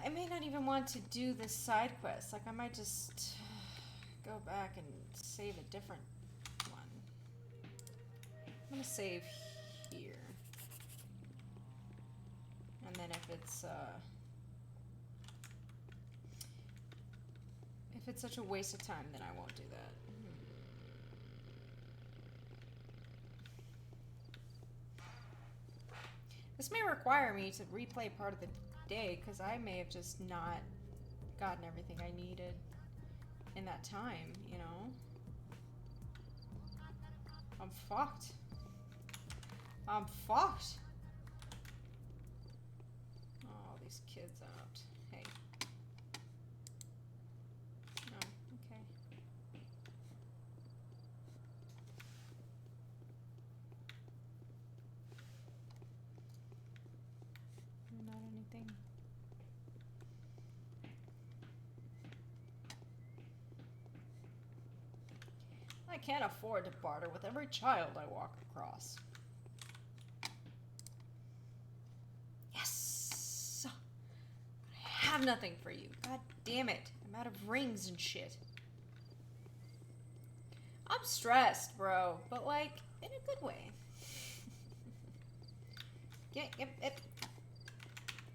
I may not even want to do this side quest. Like, I might just go back and save a different one. I'm gonna save here. And then if it's such a waste of time, then I won't do that. This may require me to replay part of the day, because I may have just not gotten everything I needed in that time, you know? I'm fucked. I'm fucked. Oh, these kids out. Hey. No, okay. Not anything. I can't afford to barter with every child I walk across. Yes! I have nothing for you. God damn it. I'm out of rings and shit. I'm stressed, bro. But, like, in a good way. Get.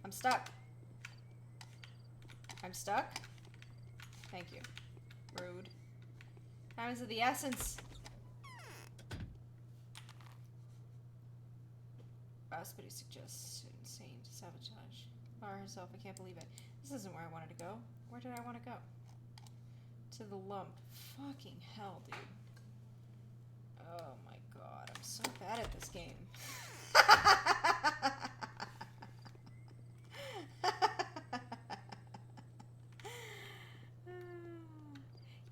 I'm stuck. I'm stuck? Thank you. Rude. Time is of the essence. Raspberry suggests insane to sabotage. Lara herself, I can't believe it. This isn't where I wanted to go. Where did I want to go? To the lump. Fucking hell, dude. Oh my god, I'm so bad at this game.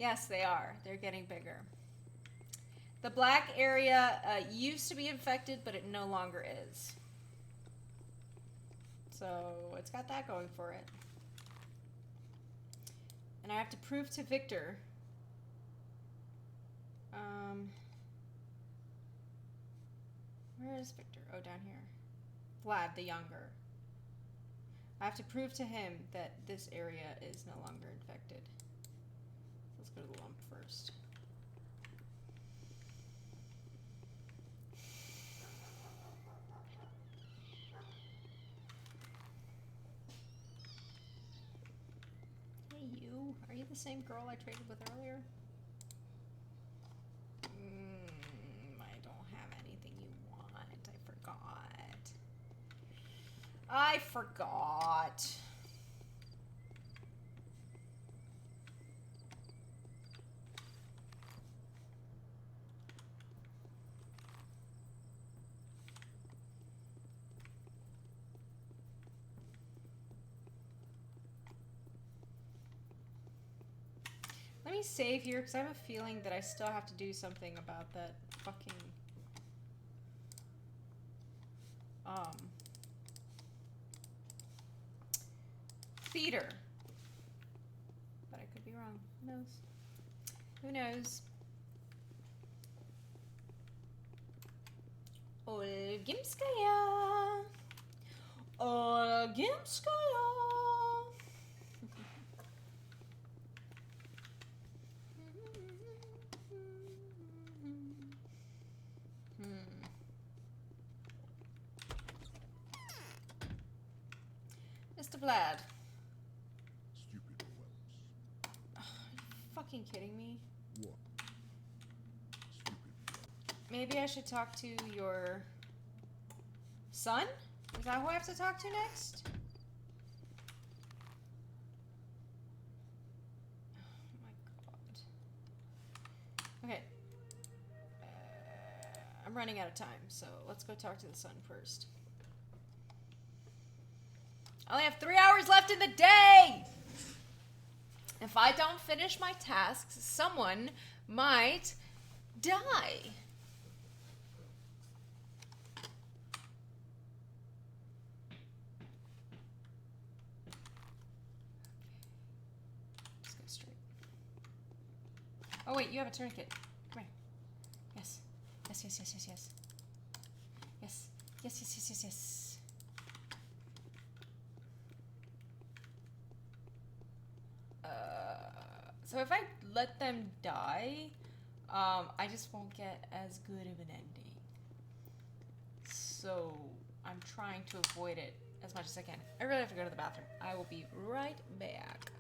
Yes, they are. They're getting bigger. The black area used to be infected, but it no longer is. So it's got that going for it. And I have to prove to Victor. Where is Victor? Oh, down here. Vlad, the younger. I have to prove to him that this area is no longer infected. Let's go to the lump first. Hey, you. Are you the same girl I traded with earlier? I don't have anything you want. I forgot. I forgot. me save here because I have a feeling that I still have to do something about that fucking theater. But I could be wrong. Who knows? Who knows? Olgimskaya. Olgimskaya. Mr. Vlad. Stupid or else. Are you fucking kidding me? What? Stupid. Maybe I should talk to your son? Is that who I have to talk to next? Oh my god. Okay. I'm running out of time, so let's go talk to the son first. I only have 3 hours left in the day! If I don't finish my tasks, someone might die. Let's go straight. Oh wait, you have a tourniquet. Come here. Yes. Yes, yes, yes, yes, yes. Yes. Yes, yes, yes, yes, yes. So if I let them die, I just won't get as good of an ending. So I'm trying to avoid it as much as I can. I really have to go to the bathroom. I will be right back.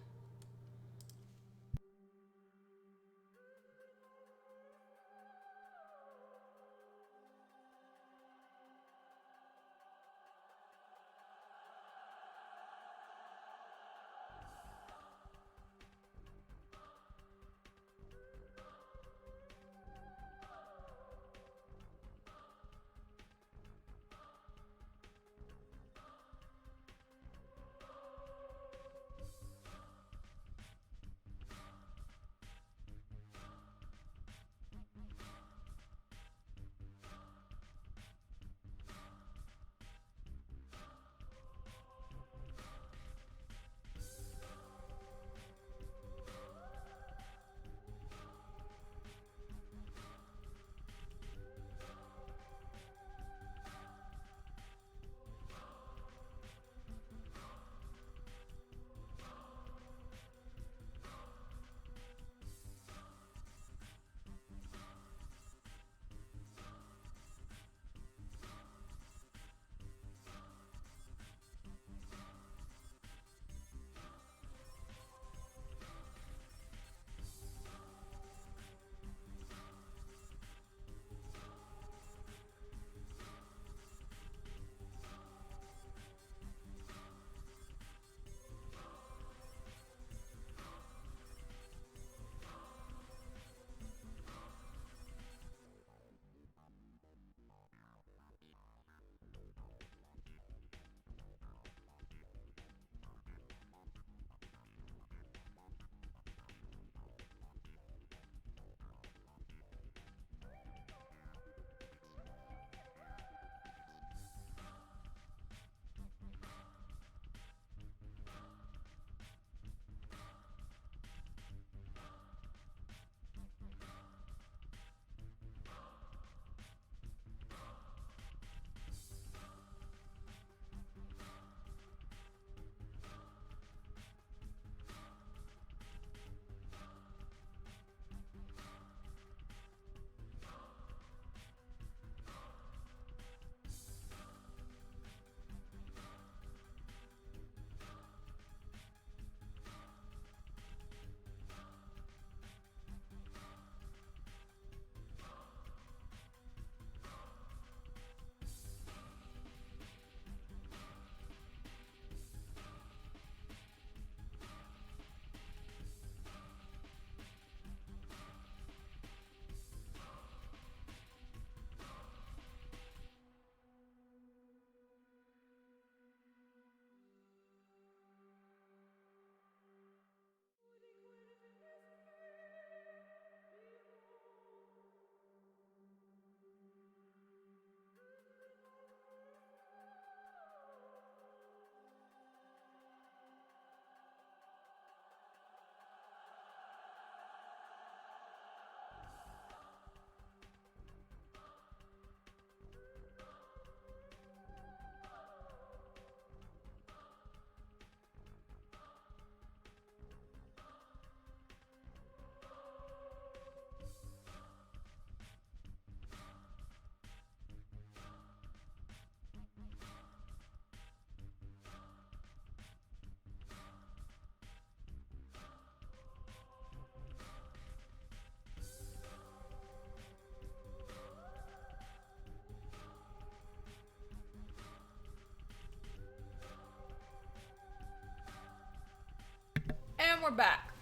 we're back.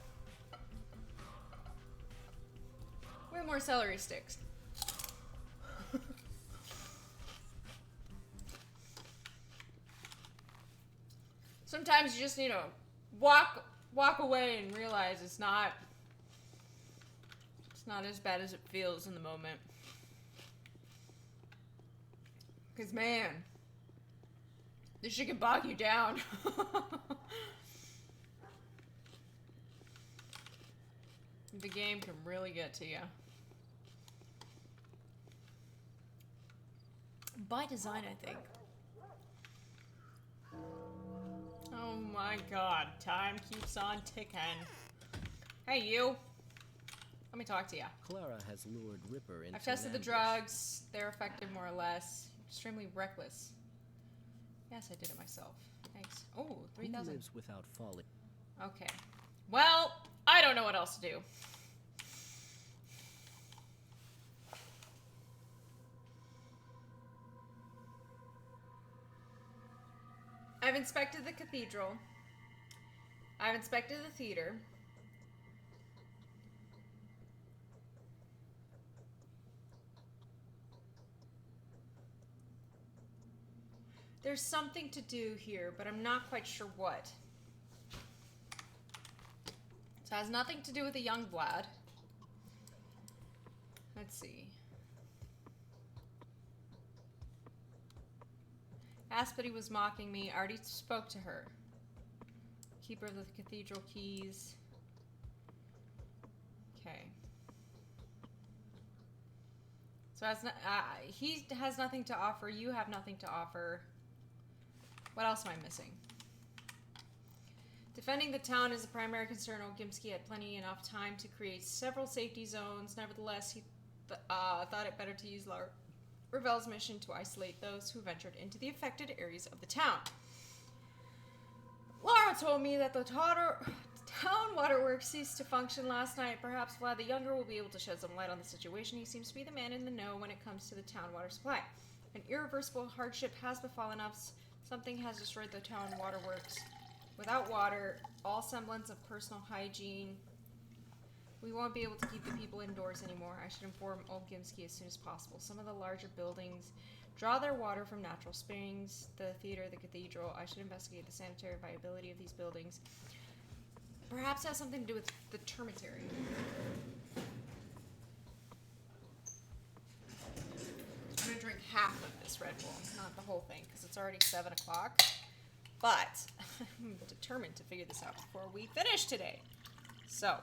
Way more celery sticks. Sometimes you just need to walk away and realize it's not as bad as it feels in the moment. 'Cause man, this shit can bog you down. The game can really get to you. By design, I think. Oh my god, time keeps on ticking. Hey, you. Let me talk to you. Clara has lured Ripper into I've tested the an ambush. drugs. They're effective more or less. Extremely reckless. Yes, I did it myself. Thanks. Oh, Who 3,000. lives without falling? Okay. Well, I don't know what else to do. I've inspected the cathedral. I've inspected the theater. There's something to do here, but I'm not quite sure what. So it has nothing to do with the young Vlad. Let's see. Aspity was mocking me. I already spoke to her. Keeper of the cathedral keys. Okay. So he has nothing to offer. You have nothing to offer. What else am I missing? Defending the town is a primary concern. Ogimsky had plenty enough time to create several safety zones. Nevertheless, he thought it better to use Ravel's mission to isolate those who ventured into the affected areas of the town. Laura told me that the town waterworks ceased to function last night. Perhaps Vlad the Younger will be able to shed some light on the situation. He seems to be the man in the know when it comes to the town water supply. An irreversible hardship has befallen us. Something has destroyed the town waterworks. Without water, all semblance of personal hygiene, we won't be able to keep the people indoors anymore. I should inform Olgimsky as soon as possible. Some of the larger buildings draw their water from natural springs. The theater, the cathedral. I should investigate the sanitary viability of these buildings. Perhaps it has something to do with the termitary. I'm gonna drink half of this Red Bull, not the whole thing, because it's already 7 o'clock. But I'm determined to figure this out before we finish today. So,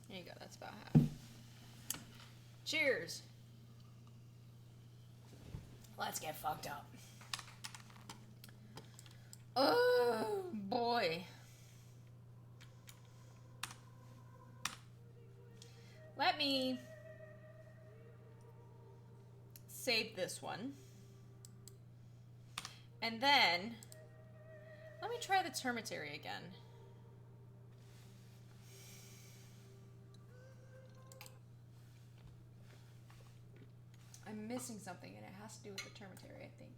there you go. That's about half. Cheers. Let's get fucked up. Oh, boy. Let me save this one. And then, let me try the termitary again. I'm missing something, and it has to do with the termitary, I think.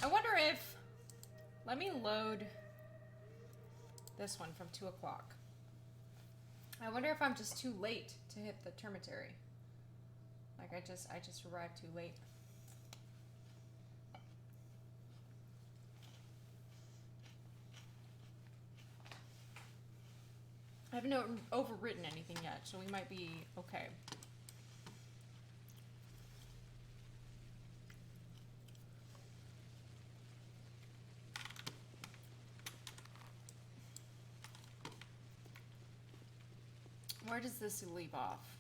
I wonder if... Let me load this one from 2 o'clock. I wonder if I'm just too late to hit the termitary. Like I just arrived too late. I haven't overwritten anything yet, so we might be okay. Where does this leave off?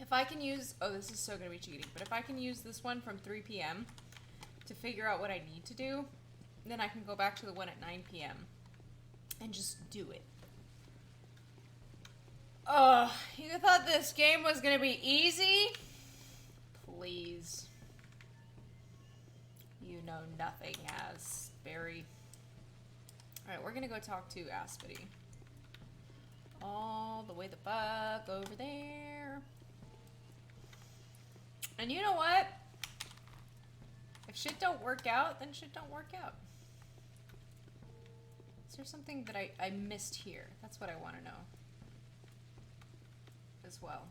If I can use, oh, this is so gonna be cheating, but if I can use this one from 3 p.m. to figure out what I need to do, then I can go back to the one at 9 p.m. and just do it. You thought this game was gonna be easy? Please. You know nothing, Asbury. Alright, we're gonna go talk to Aspity. All the way the fuck over there. And you know what? If shit don't work out, then shit don't work out. Is there something that I missed here? That's what I want to know. As well.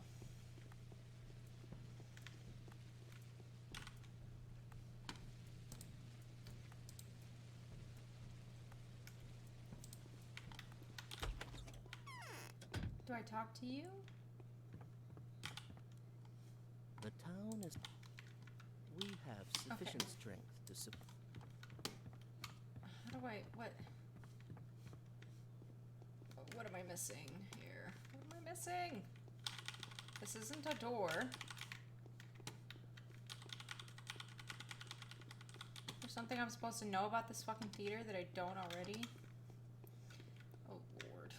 Do I talk to you? The town is... We have sufficient strength to support... How do I... What am I missing here? What am I missing? This isn't a door. There's something I'm supposed to know about this fucking theater that I don't already? Oh, Lord.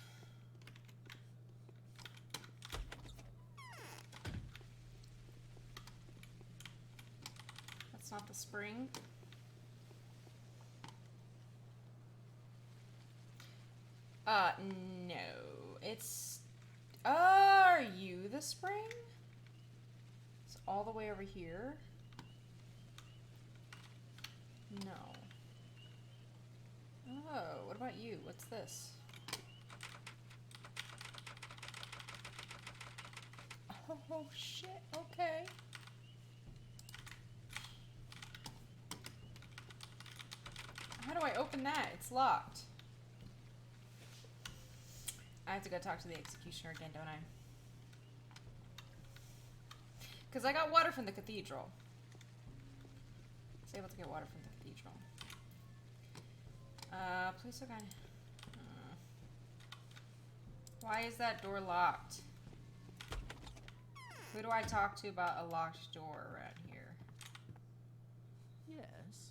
That's not the spring. No. It's... Are you the spring? It's all the way over here? No. Oh, what about you? What's this? Oh, shit. Okay. How do I open that? It's locked. I have to go talk to the executioner again, don't I? Because I got water from the cathedral. I was able to get water from the cathedral. Please look on... Why is that door locked? Who do I talk to about a locked door around here? Yes.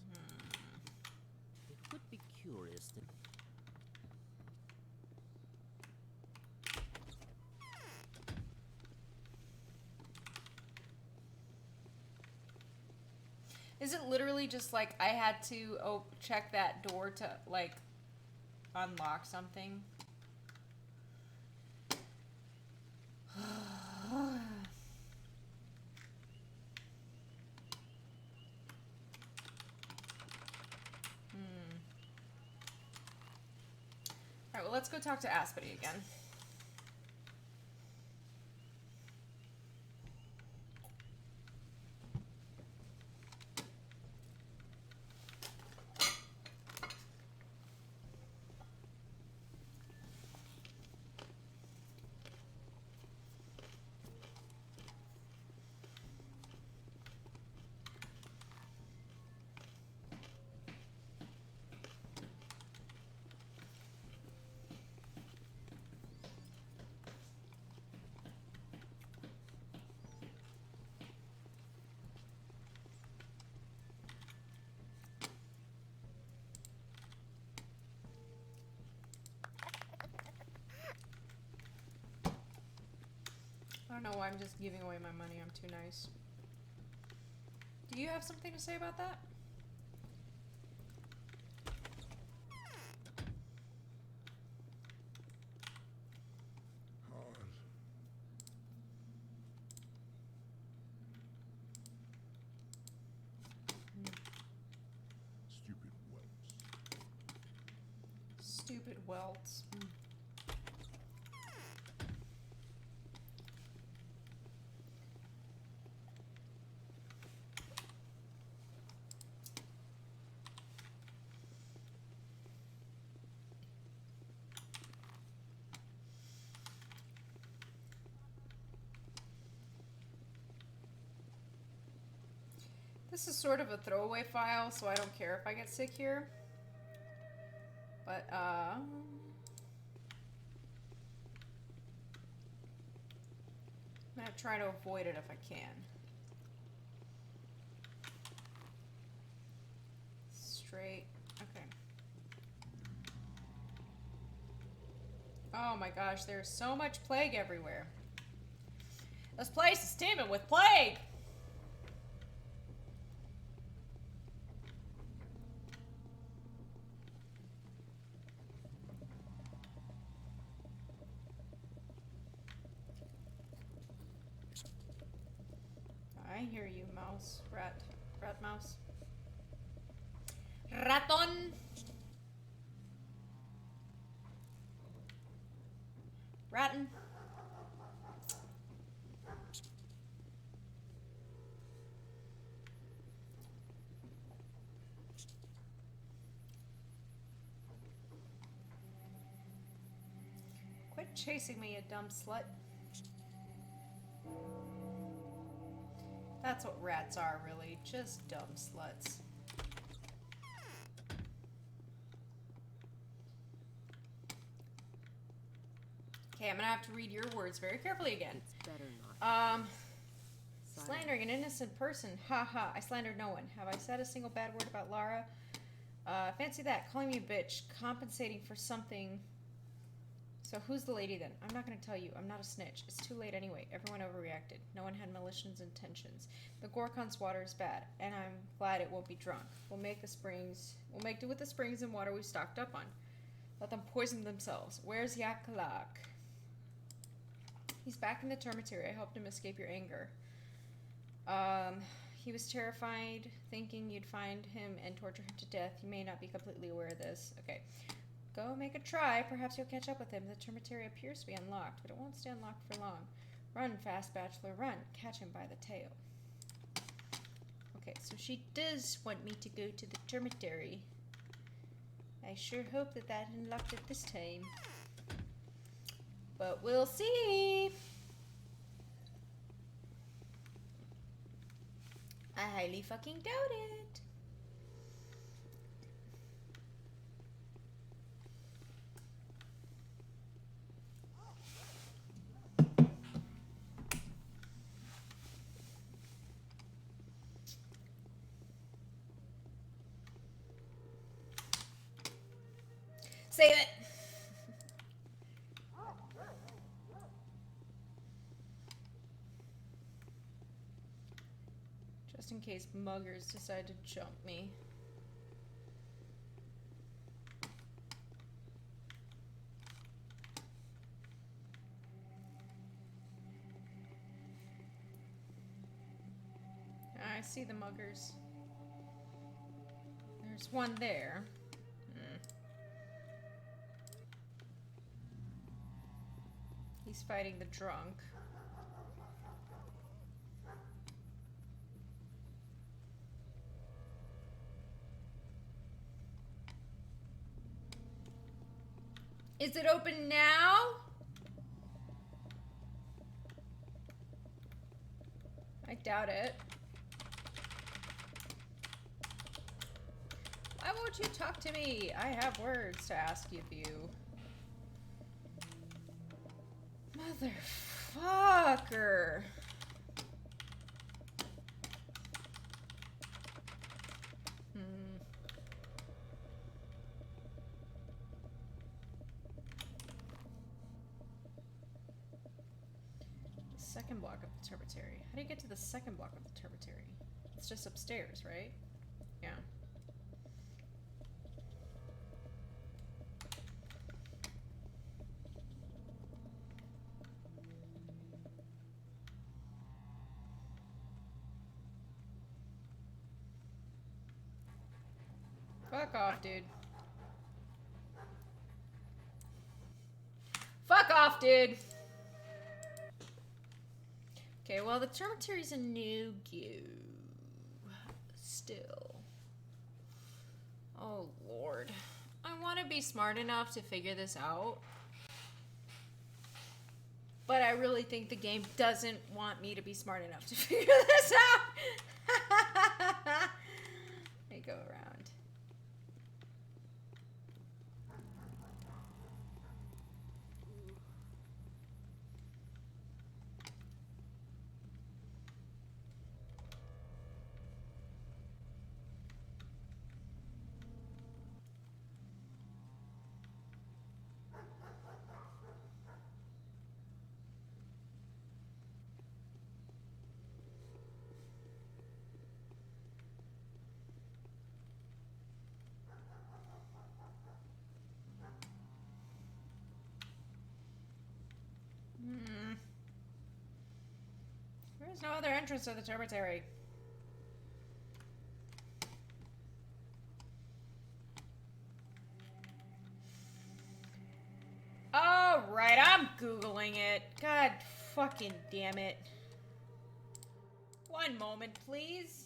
It would be curious to... Is it literally just like I had to check that door to like unlock something? Alright, well let's go talk to Aspity again. I don't know why I'm just giving away my money. I'm too nice. Do you have something to say about that? Hard. Stupid welts. Stupid welts. This is sort of a throwaway file, so I don't care if I get sick here. But, I'm gonna try to avoid it if I can. Straight. Okay. Oh my gosh, there's so much plague everywhere. This place is teeming with plague! I hear you, mouse. Rat. Rat mouse. Raton! Ratten. Quit chasing me, you dumb slut. That's what rats are, really. Just dumb sluts. Okay, I'm gonna have to read your words very carefully again. It's better not. Slandering an innocent person. Ha ha, I slandered no one. Have I said a single bad word about Lara? Fancy that. Calling me a bitch. Compensating for something. So who's the lady then? I'm not gonna tell you. I'm not a snitch. It's too late anyway. Everyone overreacted. No one had malicious intentions. The Gorkon's water is bad, and I'm glad it won't be drunk. We'll make do with the springs and water we've stocked up on. Let them poison themselves. Where's Yakalak? He's back in the termitary. I helped him escape your anger. He was terrified, thinking you'd find him and torture him to death. You may not be completely aware of this. Okay. Go make a try. Perhaps you'll catch up with him. The termitary appears to be unlocked, but it won't stay unlocked for long. Run, fast bachelor, run. Catch him by the tail. Okay, so she does want me to go to the termitary. I sure hope that unlocked it this time. But we'll see. I highly fucking doubt it. Save it. Just in case muggers decide to jump me. I see the muggers. There's one there. He's fighting the drunk. Is it open now? I doubt it. Why won't you talk to me? I have words to ask of you. Motherfucker. Second block of the termitary. How do you get to the second block of the termitary? It's just upstairs, right? Yeah. Fuck off, dude. Fuck off, dude! Okay, well, the termitary's a no-go. Still. Oh, Lord. I want to be smart enough to figure this out. But I really think the game doesn't want me to be smart enough to figure this out. Let me go around. entrance to the dormitory. Alright, I'm Googling it. God fucking damn it. One moment, please.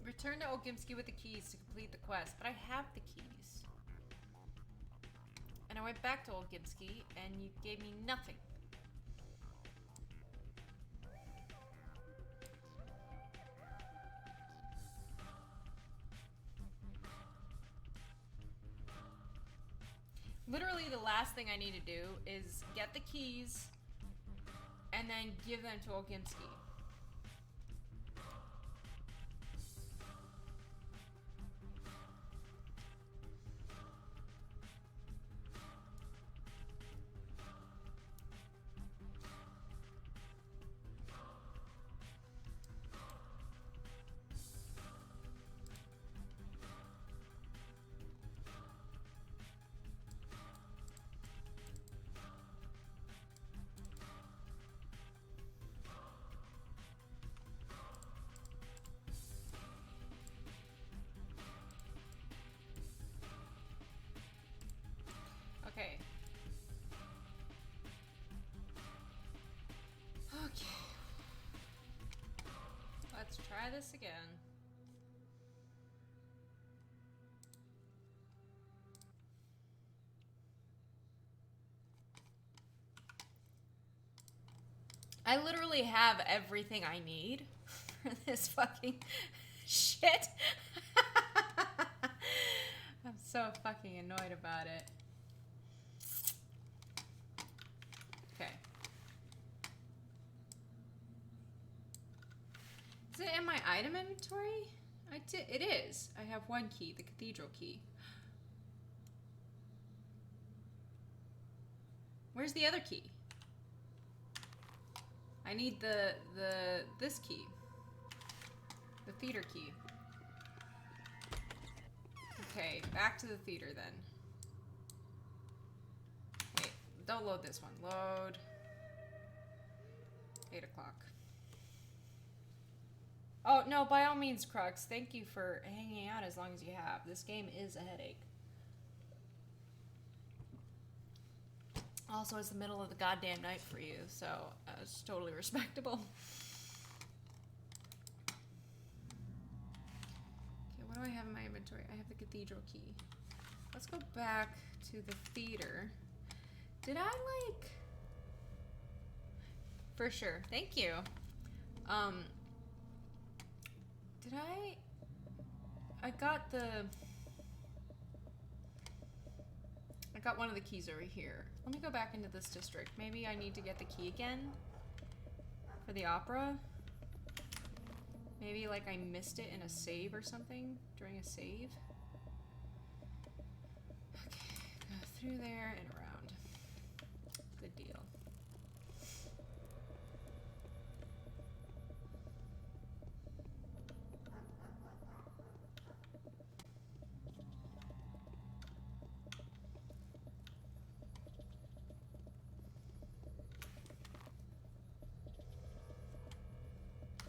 Return to Ogimski with the keys to complete the quest, but I have the keys. And I went back to Ogimski, and you gave me nothing. Literally, the last thing I need to do is get the keys and then give them to Ogimski. Okay. Okay. Let's try this again. I literally have everything I need for this fucking shit. I'm so fucking annoyed about it. Okay. Is it in my item inventory? It is. I have one key, the cathedral key. Where's the other key? I need this key. The theater key. Okay, back to the theater then. Wait, don't load this one. Load 8 o'clock. Oh, no, by all means, Crux. Thank you for hanging out as long as you have. This game is a headache. Also, it's the middle of the goddamn night for you, so it's totally respectable. Okay, what do I have in my inventory? I have the cathedral key. Let's go back to the theater. Did I, like... For sure. Thank you. Did I got the... I got one of the keys over here. Let me go back into this district. Maybe I need to get the key again for the opera. Maybe like I missed it in a save or something during a save. Okay, go Through there and around. Good deal.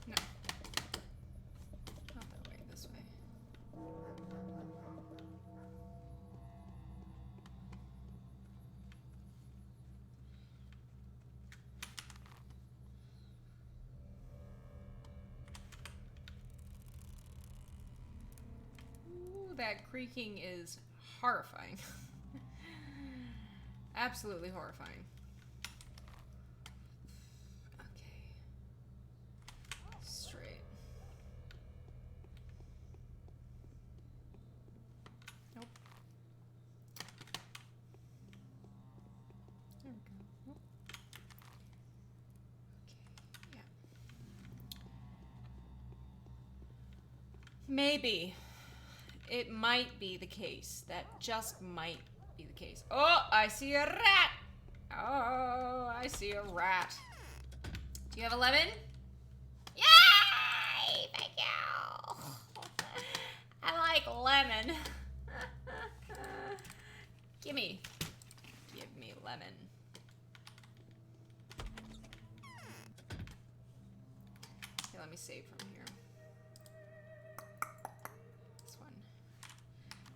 No. Not that way, this way. Ooh, that creaking is horrifying. Absolutely horrifying. Okay. Straight. Nope. There we go. Nope. Okay, yeah. Maybe. It might be the case. That just might be the case. Oh, I see a rat! Oh, I see a rat. Do you have a lemon? Yay! Thank you! I like lemon. Gimme. Give me lemon. Okay, let me save from here. This one.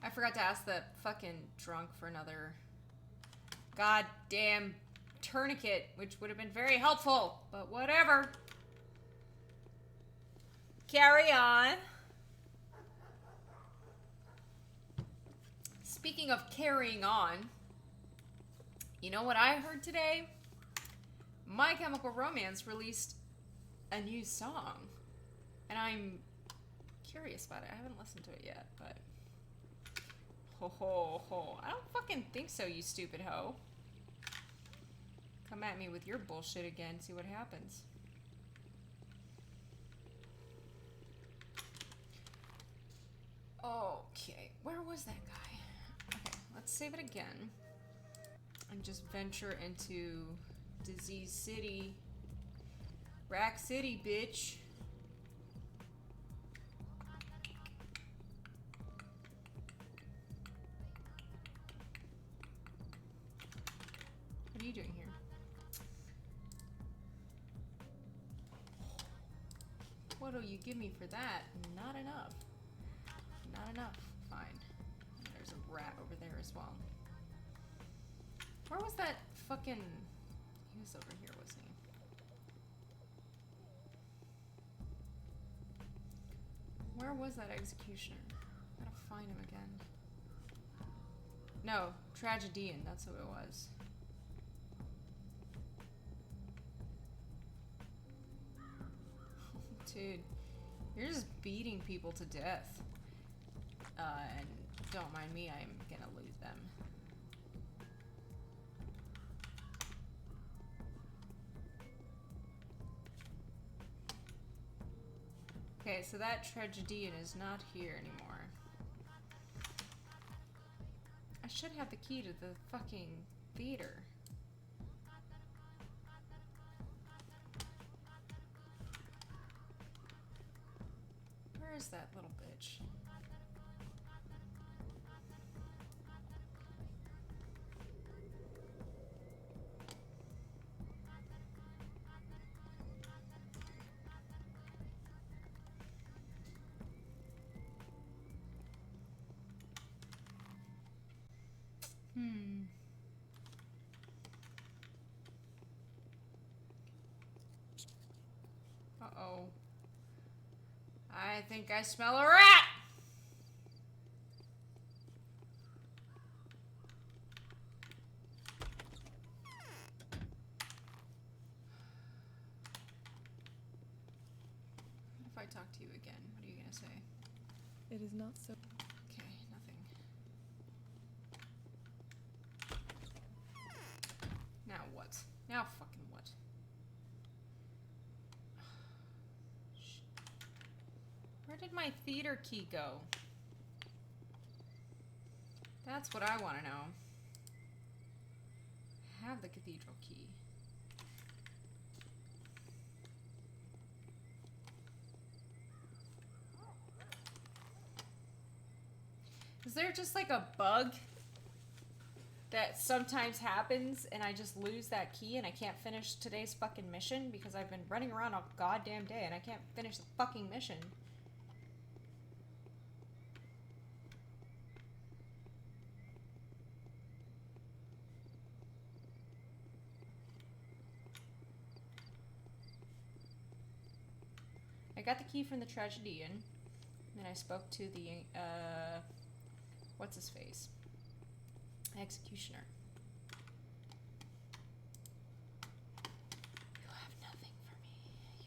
I forgot to ask the fucking drunk for another goddamn tourniquet, which would have been very helpful, but whatever. Carry on. Speaking of carrying on, you know what I heard today? My Chemical Romance released a new song, and I'm curious about it. I haven't listened to it yet, but ho ho ho. I don't fucking think so, you stupid hoe. Come at me with your bullshit again, see what happens. Okay, where was that guy? Okay, let's save it again. And just venture into Disease City. Rack City, bitch. What are you doing here? What'll you give me for that? Not enough. Not enough. Fine. There's a rat over there as well. Where was that fucking... He was over here, wasn't he? Where was that executioner? I gotta find him again. No, Tragedian, that's who it was. Dude, you're just beating people to death. And don't mind me, I'm gonna loot them. Okay, so that Tragedian is not here anymore. I should have the key to the fucking theater. Where is that little bitch? Uh-oh. I think I smell a rat! What if I talk to you again? What are you gonna say? It is not so. Okay, nothing. Now what? Now fucking what? Shit. Where did my theater key go? That's what I want to know. have the cathedral key. Is there just like a bug that sometimes happens and I just lose that key and I can't finish today's fucking mission because I've been running around all goddamn day and I can't finish the fucking mission? I got the key from the tragedian, and then I spoke to the, what's his face? Executioner. You have nothing for me.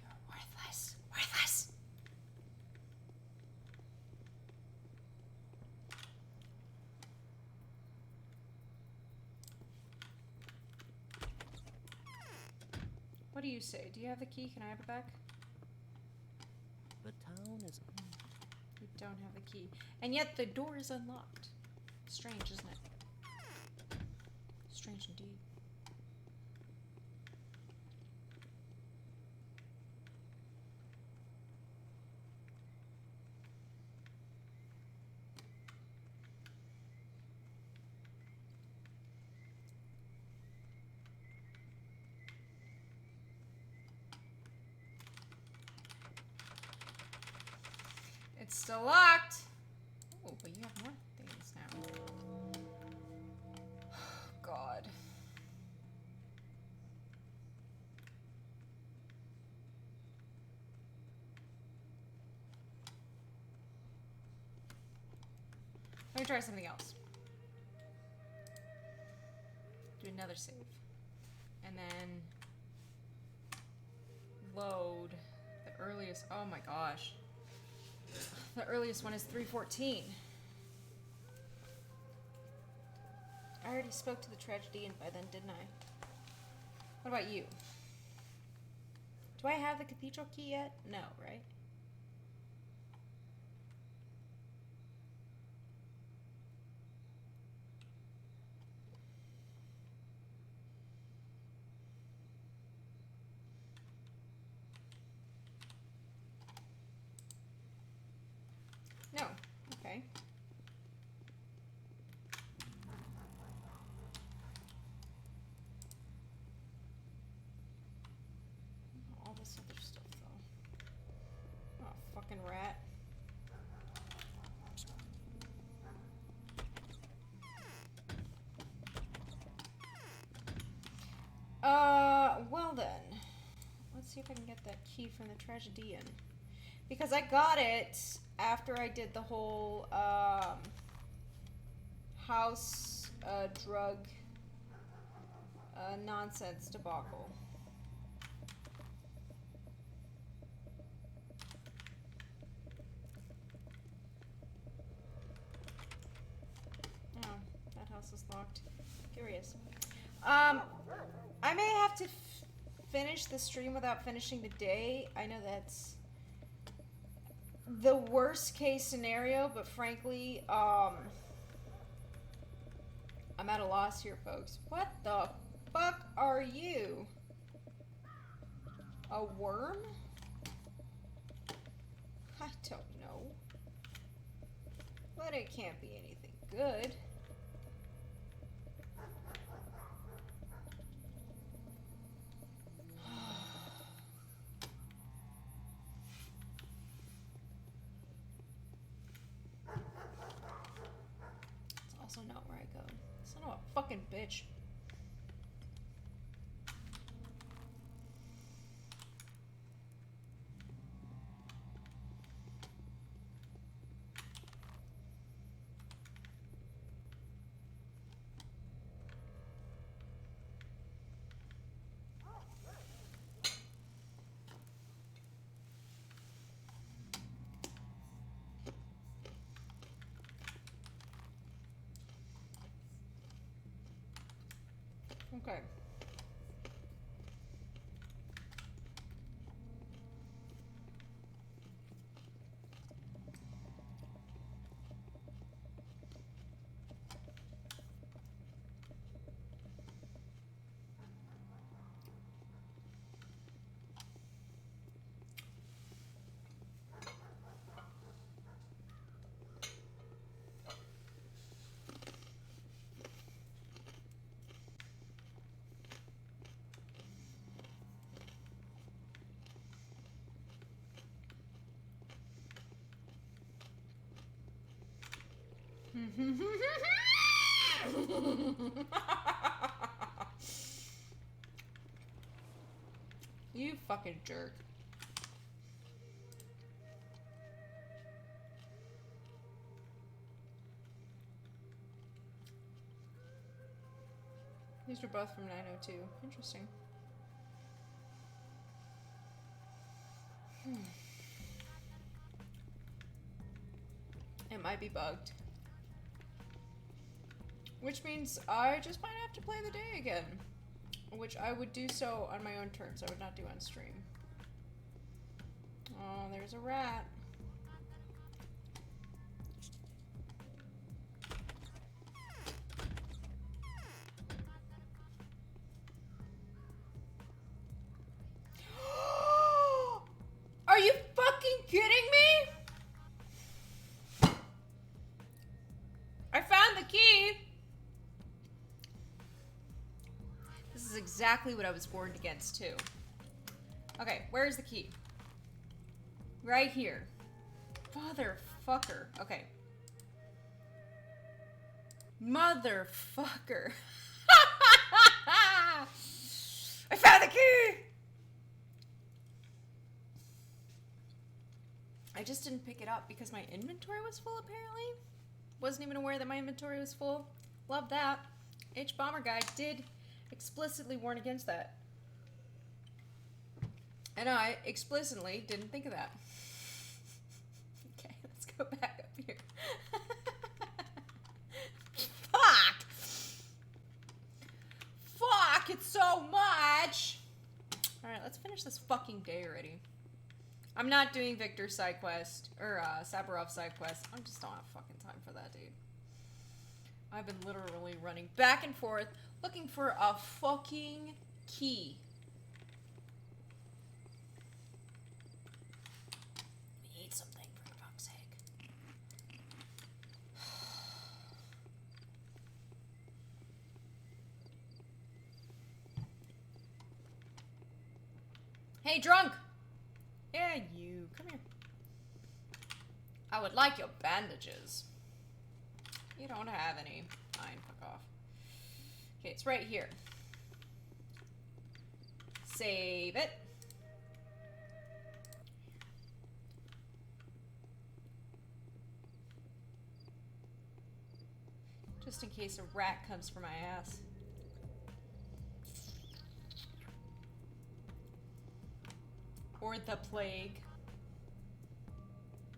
You're worthless. Worthless! What do you say? Do you have the key? Can I have it back? The town is. You don't have the key. And yet the door is unlocked. Strange, isn't it? Strange indeed. It's still locked. Oh, but you have more things now. God. Let me try something else. Do another save. And then load the earliest. Oh my gosh. The earliest one is 3:14. I already spoke to the tragedian by then, didn't I? What about you? Do I have the cathedral key yet? No, right? No. Okay. All this other stuff, though. Oh, fucking rat. Well then. Let's see if I can get that key from the tragedian. Because I got it after I did the whole, house, drug, nonsense debacle. Oh, that house is locked. Curious. I may have to finish the stream without finishing the day. I know that's the worst case scenario, but frankly, I'm at a loss here, folks. What the fuck are you? A worm? I don't know. But it can't be anything good. It's also not where I go. Son of a fucking bitch. Okay. You fucking jerk. These were both from 902. Interesting. It might be bugged. Which means I just might have to play the day again. Which I would do so on my own terms. I would not do on stream. Oh, there's a rat. Are you fucking kidding me? I found the key. This is exactly what I was warned against, too. Okay, where's the key? Right here. Motherfucker. Okay. Motherfucker. I found the key! I just didn't pick it up because my inventory was full, apparently. Wasn't even aware that my inventory was full. Love that. H-Bomber Guy did explicitly warn against that. And I explicitly didn't think of that. Okay, let's go back up here. Fuck! Fuck, it's so much! Alright, let's finish this fucking day already. I'm not doing Victor's side quest, or Sabarov's side quest. I just don't have fucking time for that, dude. I've been literally running back and forth looking for a fucking key. Eat something, for fuck's sake. Hey, drunk! Yeah, you. Come here. I would like your bandages. You don't have any. Fine, fuck off. Okay, it's right here. Save it. Just in case a rat comes for my ass. Or the plague.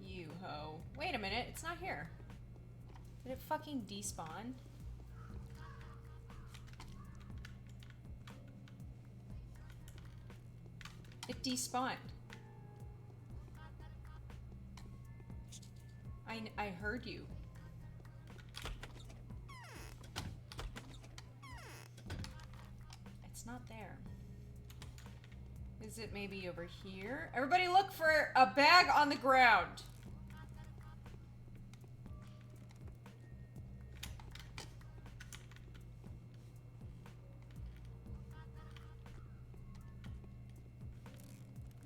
You ho. Wait a minute, it's not here. Did it fucking despawn? It despawned. I heard you. It's not there. Is it maybe over here? Everybody look for a bag on the ground.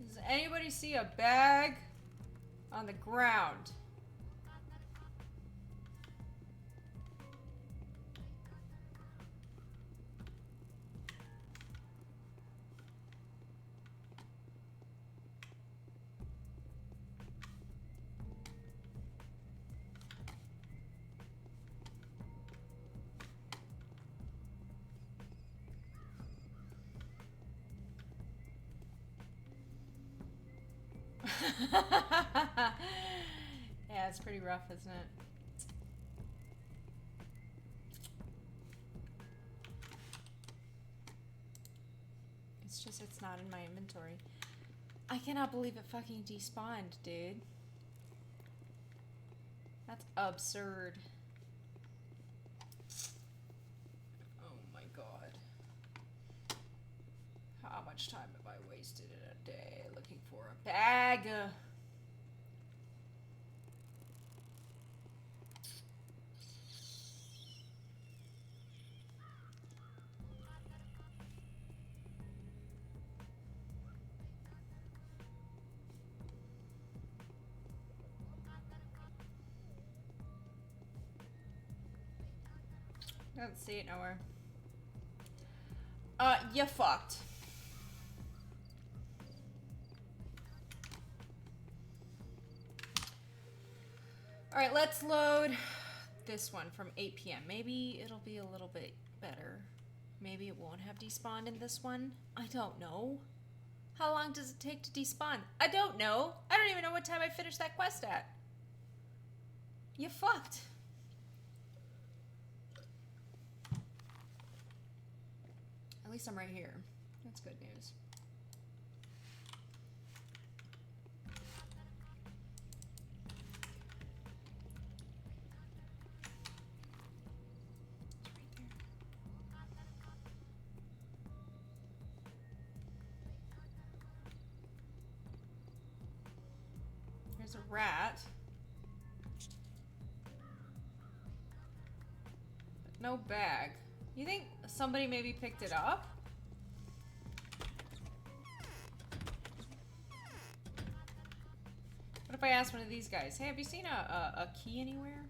Does anybody see a bag on the ground? Yeah, it's pretty rough, isn't it? It's just, it's not in my inventory. I cannot believe it fucking despawned, dude. That's absurd. Oh my god. How much time have I wasted in a day looking for a bag? Don't see it nowhere. You fucked. Alright, let's load this one from 8 p.m. Maybe it'll be a little bit better. Maybe it won't have despawned in this one. I don't know. How long does it take to despawn? I don't know. I don't even know what time I finished that quest at. You fucked. At least I'm right here. That's good news. There's a rat. But no bag. You think somebody maybe picked it up? What if I ask one of these guys, hey, have you seen a key anywhere?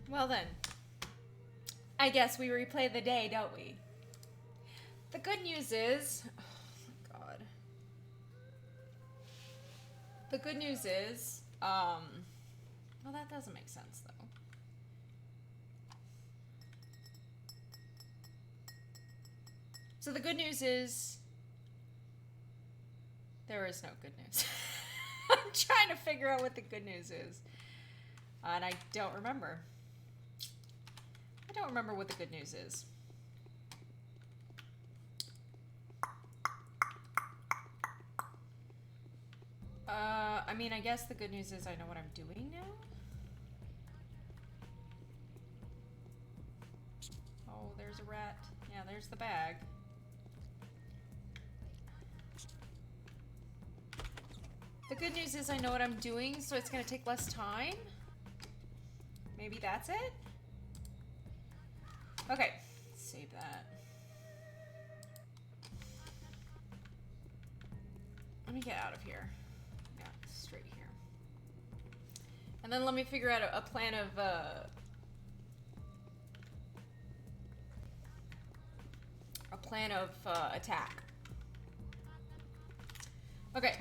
Well then, I guess we replay the day, don't we? The good news is, oh my god. The good news is, well that doesn't make sense though. So the good news is, there is no good news. I'm trying to figure out what the good news is. And I don't remember. I don't remember what the good news is. I mean, I guess the good news is I know what I'm doing now. Oh, there's a rat. Yeah, there's the bag. The good news is I know what I'm doing, so it's gonna take less time. Maybe that's it? Okay, save that. Let me get out of here. Yeah, straight here. And then let me figure out a plan of, attack. Okay.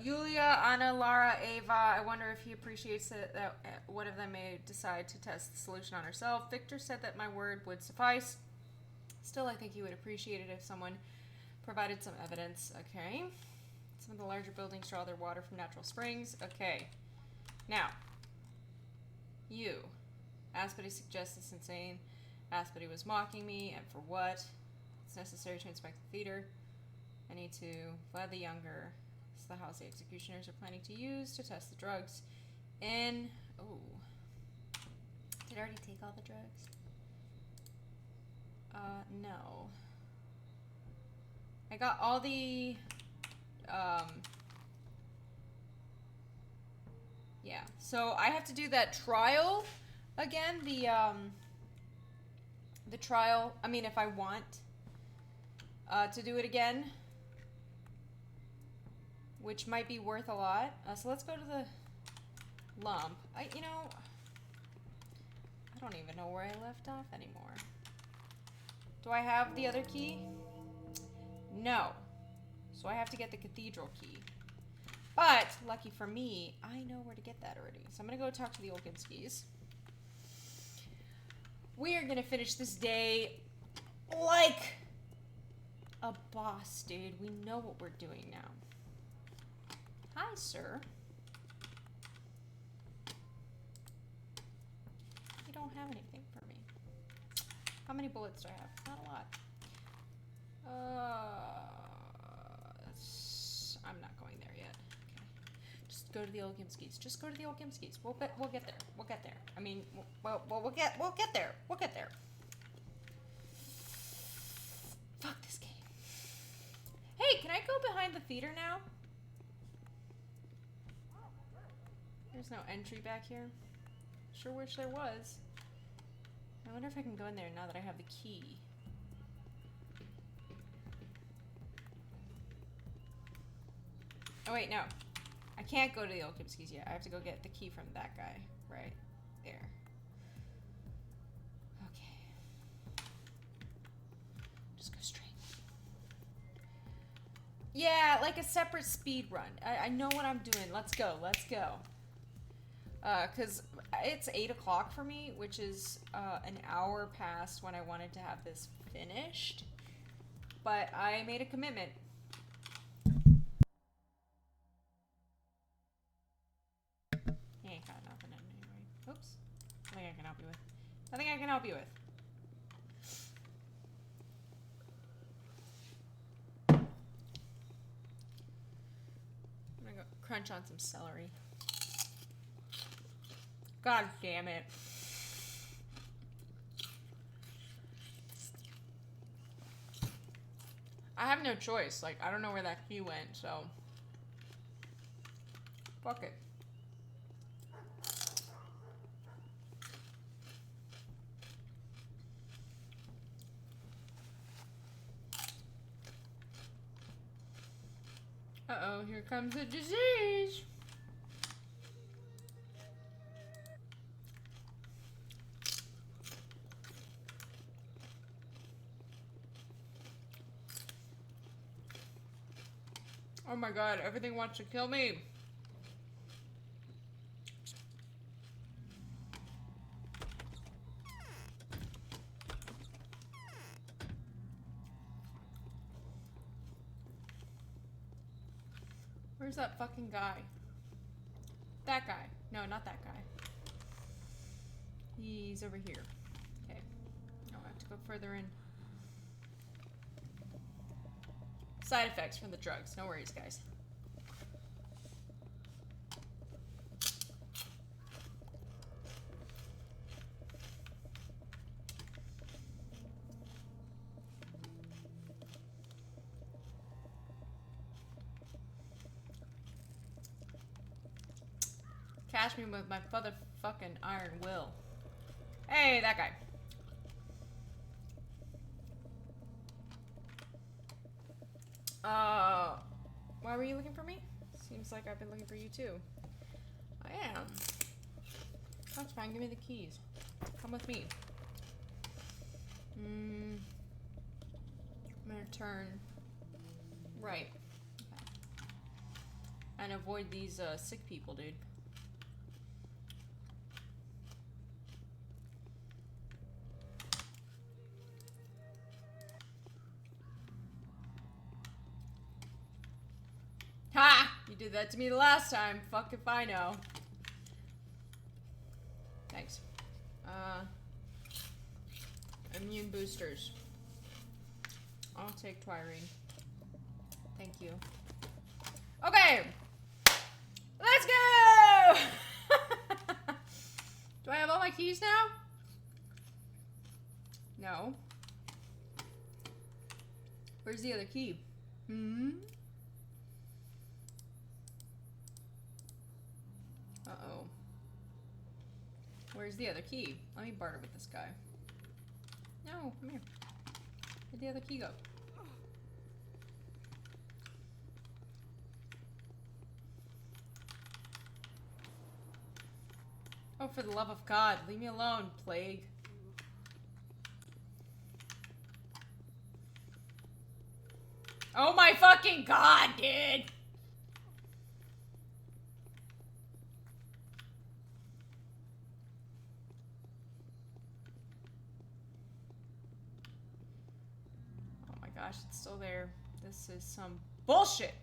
Yulia, Anna, Lara, Ava. I wonder if he appreciates it that one of them may decide to test the solution on herself. Victor said that my word would suffice. Still, I think he would appreciate it if someone provided some evidence. Okay. Some of the larger buildings draw their water from natural springs. Okay. Now, you. Aspedy suggests this insane. Aspedy was mocking me, and for what? It's necessary to inspect the theater. I need to. Vlad the Younger. It's the house the executioners are planning to use to test the drugs. In. Oh. Did I already take all the drugs? No. I got all the. Yeah. So I have to do that trial again. The trial. I mean, if I want to do it again. Which might be worth a lot. So let's go to the lump. I don't even know where I left off anymore. Do I have the other key? No. So I have to get the cathedral key. But, lucky for me, I know where to get that already. So I'm going to go talk to the Olkinskis. We are going to finish this day like a boss, dude. We know what we're doing now. Hi, sir. You don't have anything for me. How many bullets do I have? Not a lot. I'm not going there yet. Okay. Just Just go to the old Gimskis. Just go to the old Gimskis. We'll get there. We'll get there. I mean, we'll get there. We'll get there. Fuck this game. Hey, can I go behind the theater now? There's no entry back here. Sure wish there was. I wonder if I can go in there now that I have the key. Oh wait, no. I can't go to the old Kipskis yet. I have to go get the key from that guy. Right there. Okay. Just go straight. Yeah, like a separate speed run. I know what I'm doing. Let's go. Let's go. Because it's 8 o'clock for me, which is an hour past when I wanted to have this finished. But I made a commitment. He ain't got nothing in it anyway. Oops. Nothing I can help you with. Nothing I can help you with. I'm gonna go crunch on some celery. God damn it. I have no choice. Like, I don't know where that key went, so. Fuck it. Uh-oh, here comes a disease. Oh my god, everything wants to kill me. Where's that fucking guy? That guy. No, not that guy. He's over here. Okay. No, I have to go further in. Side effects from the drugs. No worries, guys. Catch me with my motherfucking iron will. Hey, that guy. Why were you looking for me? Seems like I've been looking for you too. I am. That's fine, give me the keys. Come with me. I'm gonna turn right. Okay. And avoid these sick people, dude. Ha! You did that to me the last time. Fuck if I know. Thanks. Immune boosters. I'll take Twirine. Thank you. Okay! Let's go! Do I have all my keys now? No. Where's the other key? Uh-oh. Where's the other key? Let me barter with this guy. No, come here. Where'd the other key go? Oh, for the love of God, leave me alone, plague. Oh my fucking God, dude! Oh my gosh, it's still there. This is some bullshit!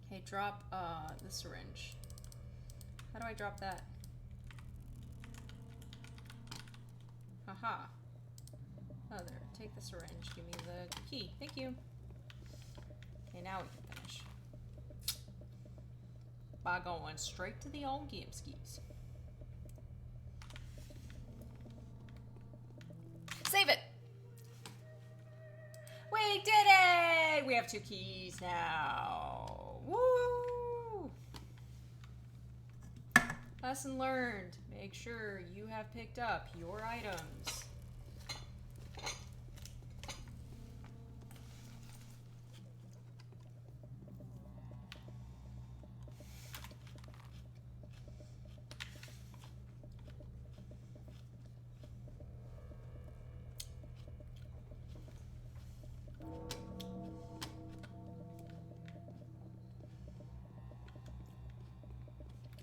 Okay, drop the syringe. How do I drop that? Haha. Oh, there. Take the syringe. Give me the key. Thank you. Okay, now we can finish. By going straight to the old game skis. Save it! We did it! We have 2 keys now. Woo! Lesson learned. Make sure you have picked up your items.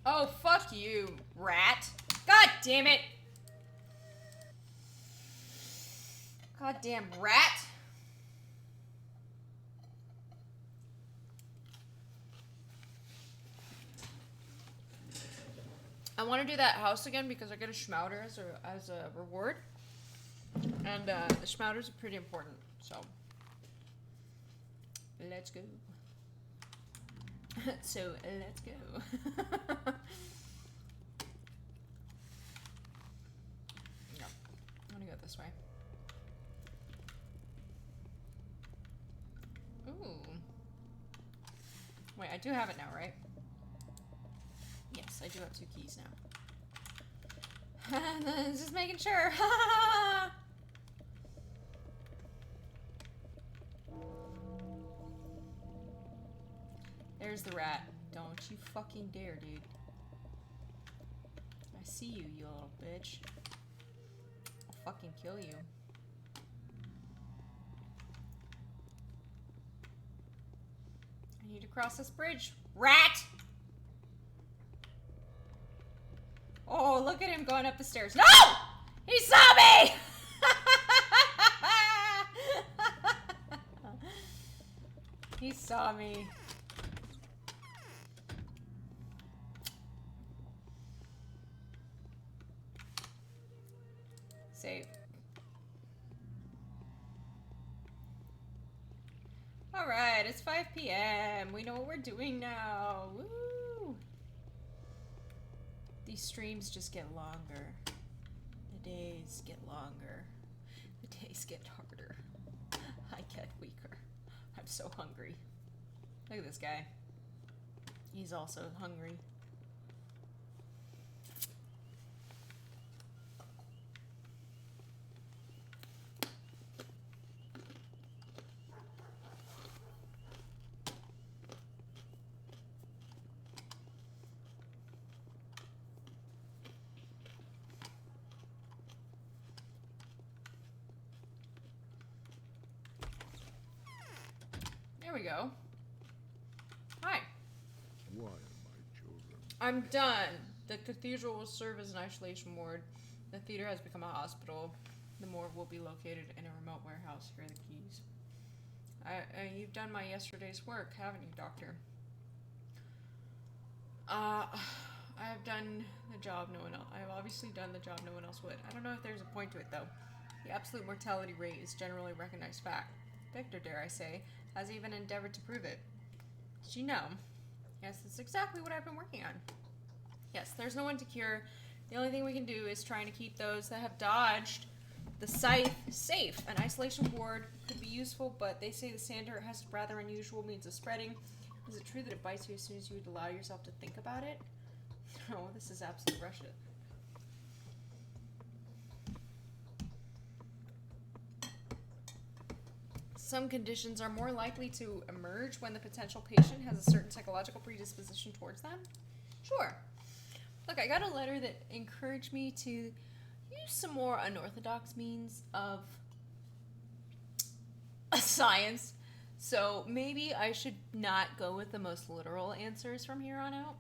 Oh, fuck you, rat. God damn it. Goddamn rat. I want to do that house again because I get a schmouter as a reward. And the schmouters are pretty important, so. Let's go. So, let's go. No, I'm gonna go this way. Ooh. Wait, I do have it now, right? Yes, I do have 2 keys now. Just making sure. There's the rat. Don't you fucking dare, dude. I see you, you little bitch. I'll fucking kill you. I need to cross this bridge. Rat! Oh, look at him going up the stairs. No! He saw me! He saw me. Save. Alright, it's 5 p.m. We know what we're doing now. Woo! These streams just get longer. The days get longer. The days get harder. I get weaker. I'm so hungry. Look at this guy. He's also hungry. There we go. Hi. Why, my children? I'm done. The cathedral will serve as an isolation ward. The theater has become a hospital. The morgue will be located in a remote warehouse. Here are the keys. You've done my yesterday's work, haven't you, Doctor? I have done the job no one else. I have obviously done the job no one else would. I don't know if there's a point to it, though. The absolute mortality rate is generally recognized fact. Victor, dare I say, has even endeavored to prove it. Did you know? Yes, that's exactly what I've been working on. Yes, there's no one to cure. The only thing we can do is trying to keep those that have dodged the scythe safe. An isolation ward could be useful, but they say the sandhurt has rather unusual means of spreading. Is it true that it bites you as soon as you would allow yourself to think about it? No, this is absolute Russia. Some conditions are more likely to emerge when the potential patient has a certain psychological predisposition towards them. Sure. Look, I got a letter that encouraged me to use some more unorthodox means of science. So maybe I should not go with the most literal answers from here on out.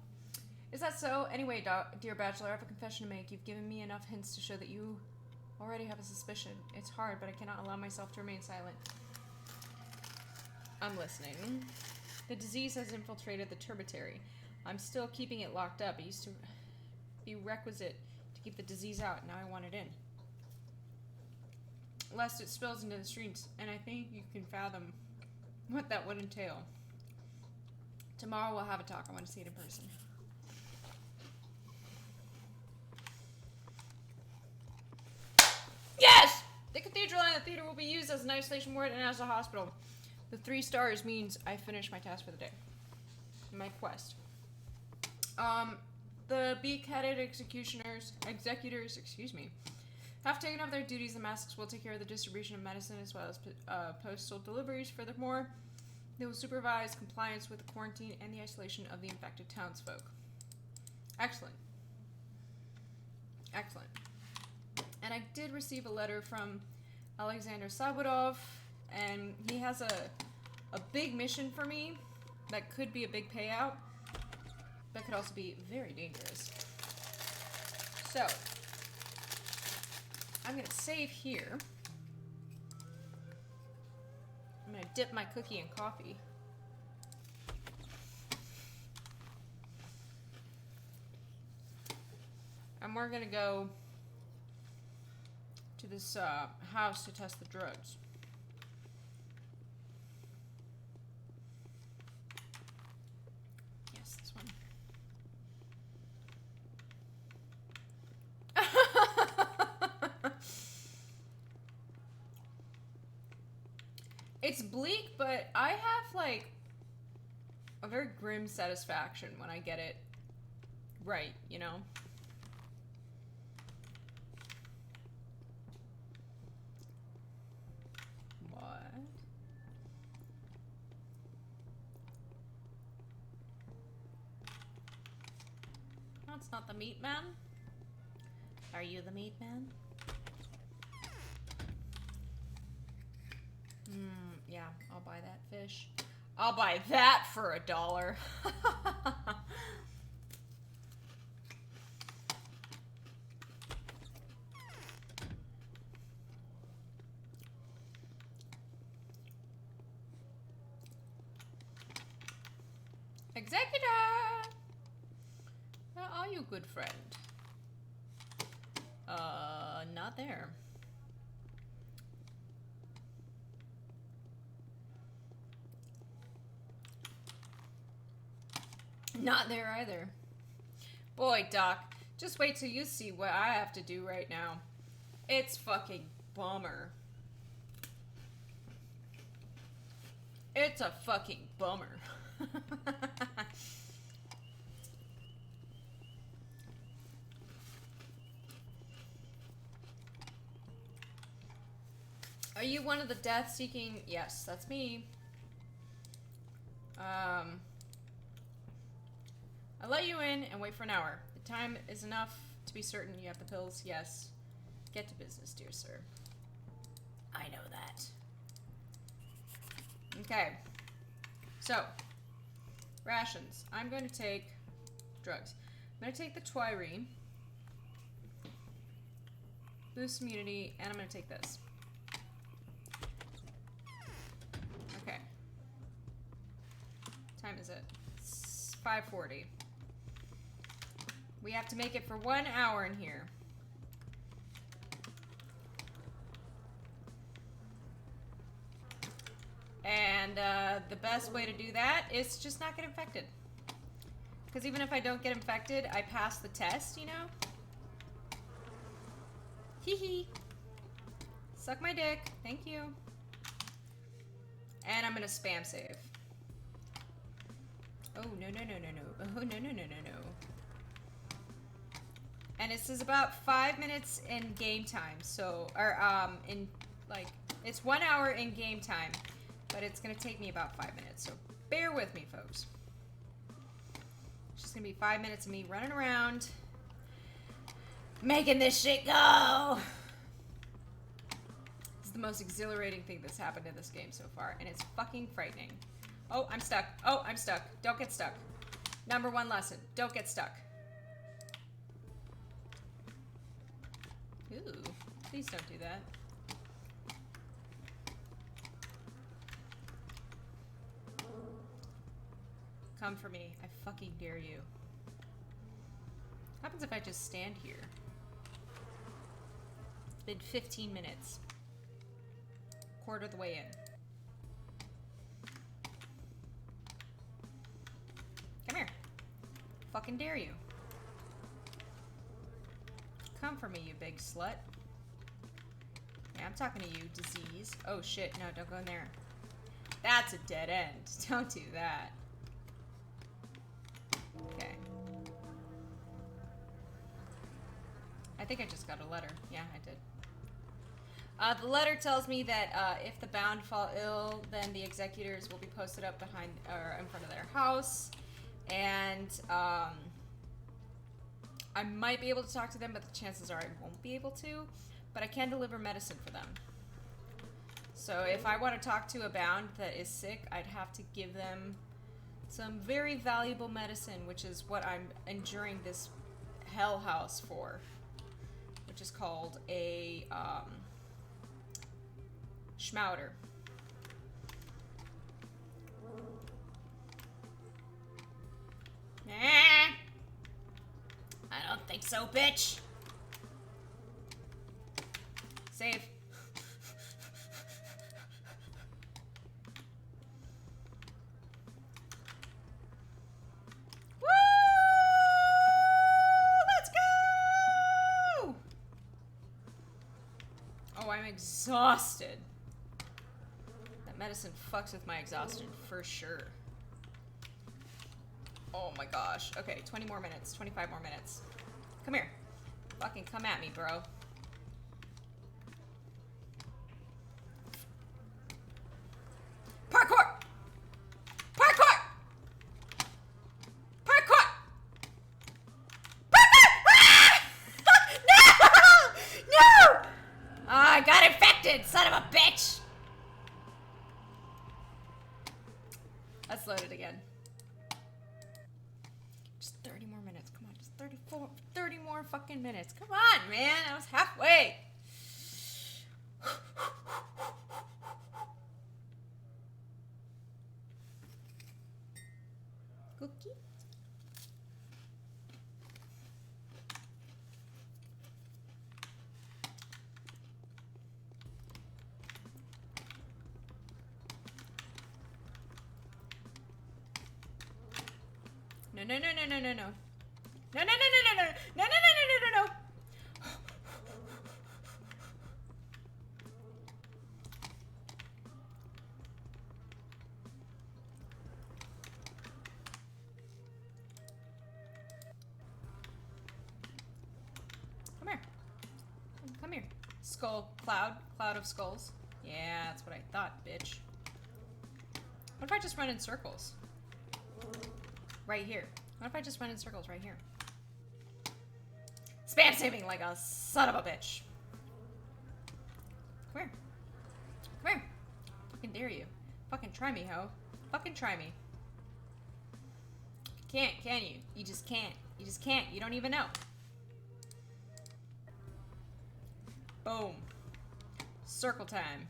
Is that so? Anyway, dear Bachelor, I have a confession to make. You've given me enough hints to show that you already have a suspicion. It's hard, but I cannot allow myself to remain silent. I'm listening. The disease has infiltrated the turbitary. I'm still keeping it locked up. It used to be requisite to keep the disease out. Now I want it in. Lest it spills into the streets, and I think you can fathom what that would entail. Tomorrow we'll have a talk. I want to see it in person. Yes! The cathedral and the theater will be used as an isolation ward and as a hospital. The 3 stars means I finished my task for the day. My quest. The beak-headed executors, excuse me, have taken up their duties. The masks will take care of the distribution of medicine as well as postal deliveries. Furthermore, they will supervise compliance with the quarantine and the isolation of the infected townsfolk. Excellent. Excellent. And I did receive a letter from Alexander Sabudov, and he has a big mission for me that could be a big payout, but could also be very dangerous. So, I'm going to save here. I'm going to dip my cookie in coffee. And we're going to go to this house to test the drugs. Yes, this one. It's bleak, but I have like a very grim satisfaction when I get it right, you know? What? No, it's not the meat man. Are you the meat man? Yeah, I'll buy that fish. I'll buy that for $1. Executor! Where are you, good friend? Not there. Not there either. Boy, Doc, just wait till you see what I have to do right now. It's fucking bummer. It's a fucking bummer. Are you one of the death-seeking? Yes, that's me. I'll let you in and wait for an hour. The time is enough to be certain you have the pills. Yes. Get to business, dear sir. I know that. Okay. So, rations. I'm going to take drugs. I'm going to take the Twirine. Boost immunity, and I'm going to take this. Okay. What time is it? It's 5:40. We have to make it for 1 hour in here. And the best way to do that is just not get infected. Because even if I don't get infected, I pass the test, you know? Hee hee. Suck my dick. Thank you. And I'm gonna spam save. Oh, no, no, no, no, no. Oh, no, no, no, no, no. And this is about 5 minutes in game time. So, or, in, like, it's 1 hour in game time. But it's gonna take me about 5 minutes. So, bear with me, folks. It's just gonna be 5 minutes of me running around. Making this shit go! This is the most exhilarating thing that's happened in this game so far. And it's fucking frightening. Oh, I'm stuck. Oh, I'm stuck. Don't get stuck. Number 1 lesson. Don't get stuck. Ooh, please don't do that. Come for me. I fucking dare you. What happens if I just stand here? It's been 15 minutes. Quarter of the way in. Fucking dare you. Come for me, you big slut. Yeah, I'm talking to you, disease. Oh shit, no, don't go in there. That's a dead end. Don't do that. Okay. I think I just got a letter. Yeah, I did. The letter tells me that if the bound fall ill, then the executors will be posted up behind or in front of their house, and I might be able to talk to them, but the chances are I won't be able to. But I can deliver medicine for them. So if I want to talk to a bound that is sick, I'd have to give them some very valuable medicine, which is what I'm enduring this hell house for, which is called a schmouter. Nah, I don't think so, bitch. Save. Woo! Let's go! Oh, I'm exhausted. That medicine fucks with my exhaustion for sure. Oh my gosh. Okay, 20 more minutes. 25 more minutes. Come here. Fucking come at me, bro. Parkour! Parkour! Parkour! Parkour! Ah! No! No! Oh, I got infected, son of a bitch! Let's load it again. Just 30 more minutes. Come on, just 30 more fucking minutes. Come on, man. I was halfway. Cookie? No, no, no, no, no, no, no. No, no, no, no, no, no. No, no, no, no, no, no, no. Come here. Come here. Skull. Cloud. Cloud of skulls. Yeah, that's what I thought, bitch. What if I just run in circles? Right here. What if I just run in circles right here? Spam saving like a son of a bitch. Come here. Come here. Fucking dare you. Fucking try me, ho. Fucking try me. Can't, can you? You just can't. You just can't. You don't even know. Boom. Circle time.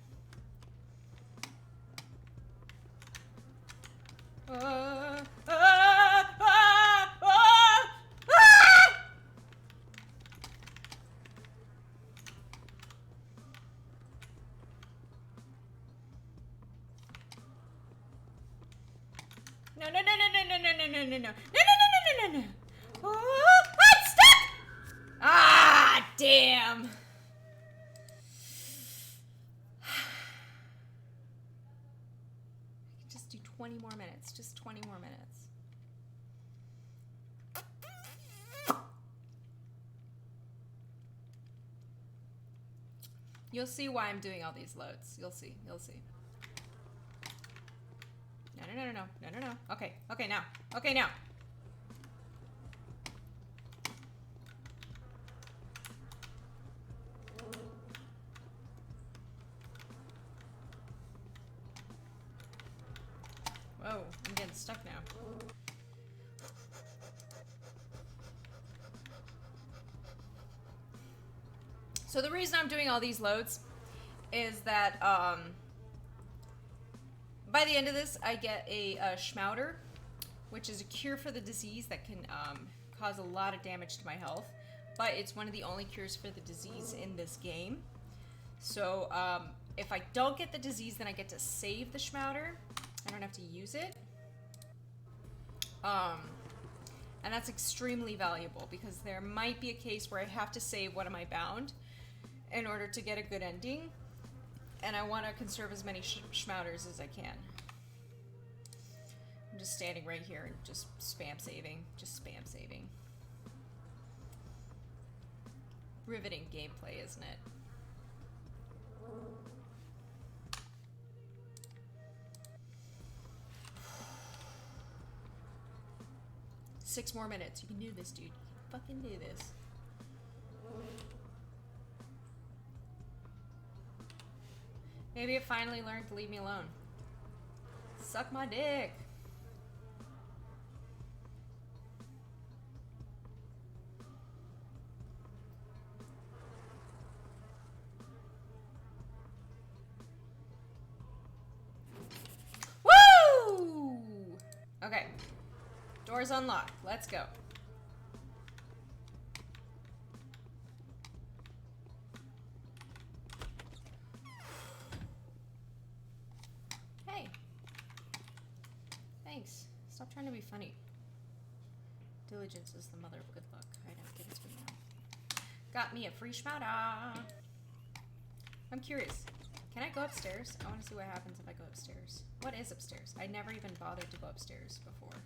No, no, no, no, no, no, no, no, no, no, no, no, no, no, no, no, no. Oh, I'm stuck! Ah, damn. Just do 20 more minutes. Just 20 more minutes. You'll see why I'm doing all these loads. You'll see. You'll see. No, no, no, no, no, no, no, no. Okay, okay, now. Okay, now. Whoa, I'm getting stuck now. So the reason I'm doing all these loads is that by the end of this, I get a schmouter, which is a cure for the disease that can cause a lot of damage to my health. But it's one of the only cures for the disease in this game. So if I don't get the disease, then I get to save the schmouter. I don't have to use it. And that's extremely valuable because there might be a case where I have to save what am I bound in order to get a good ending. And I want to conserve as many schmouters as I can. I'm just standing right here and just spam saving. Just spam saving. Riveting gameplay, isn't it? Six more minutes. You can do this, dude. You can fucking do this. Maybe it finally learned to leave me alone. Suck my dick. Woo! Okay. Doors unlocked. Let's go. Hey. Thanks. Stop trying to be funny. Diligence is the mother of good luck. I don't give it to me now. Got me a free schmouta. I'm curious. Can I go upstairs? I want to see what happens if I go upstairs. What is upstairs? I never even bothered to go upstairs before.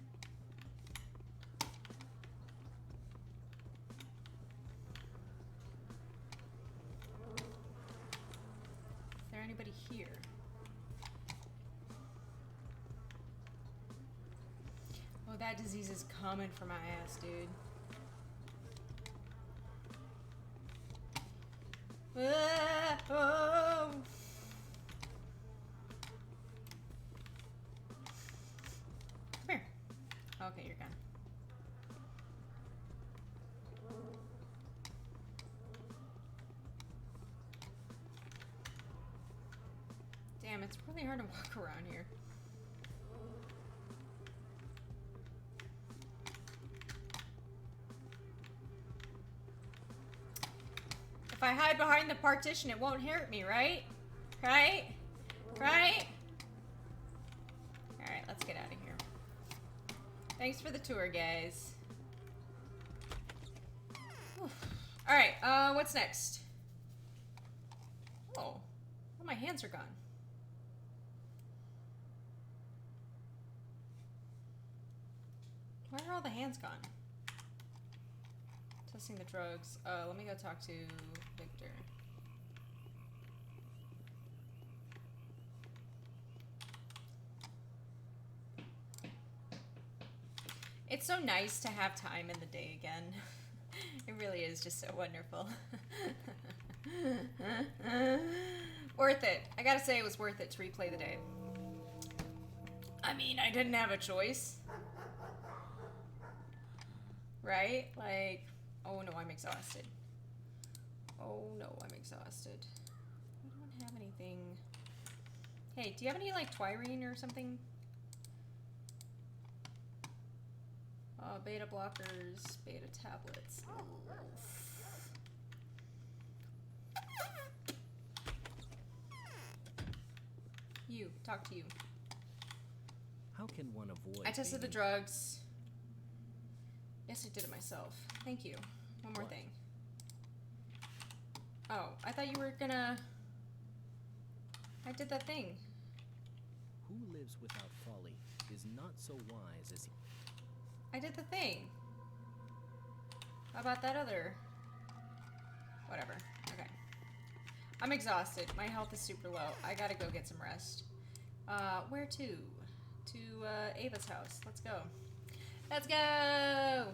Is there anybody here? Oh, that disease is coming for my ass, dude. Ah, oh. Come here. Okay, you're gone. Damn, it's really hard to walk around here. If I hide behind the partition, it won't hurt me, right? Right? Right? Alright, let's get out of here. Thanks for the tour, guys. Alright, what's next? Oh, my hands are gone. Where are all the hands gone? Testing the drugs. Let me go talk to Victor. It's so nice to have time in the day again. It really is just so wonderful. Worth it. I gotta say it was worth it to replay the day. I mean, I didn't have a choice. Right? Like, oh no, I'm exhausted. Oh no, I'm exhausted. I don't have anything. Hey, do you have any, like, Twirine or something? Beta blockers, beta tablets. You, talk to you. How can one avoid? I tested the drugs. Yes, I did it myself. Thank you. One more thing. Oh, I thought you were gonna... I did that thing. Who lives without folly is not so wise as he... I did the thing. How about that other? Whatever. Okay. I'm exhausted. My health is super low. I gotta go get some rest. Where to? To, Ava's house. Let's go. Let's go! I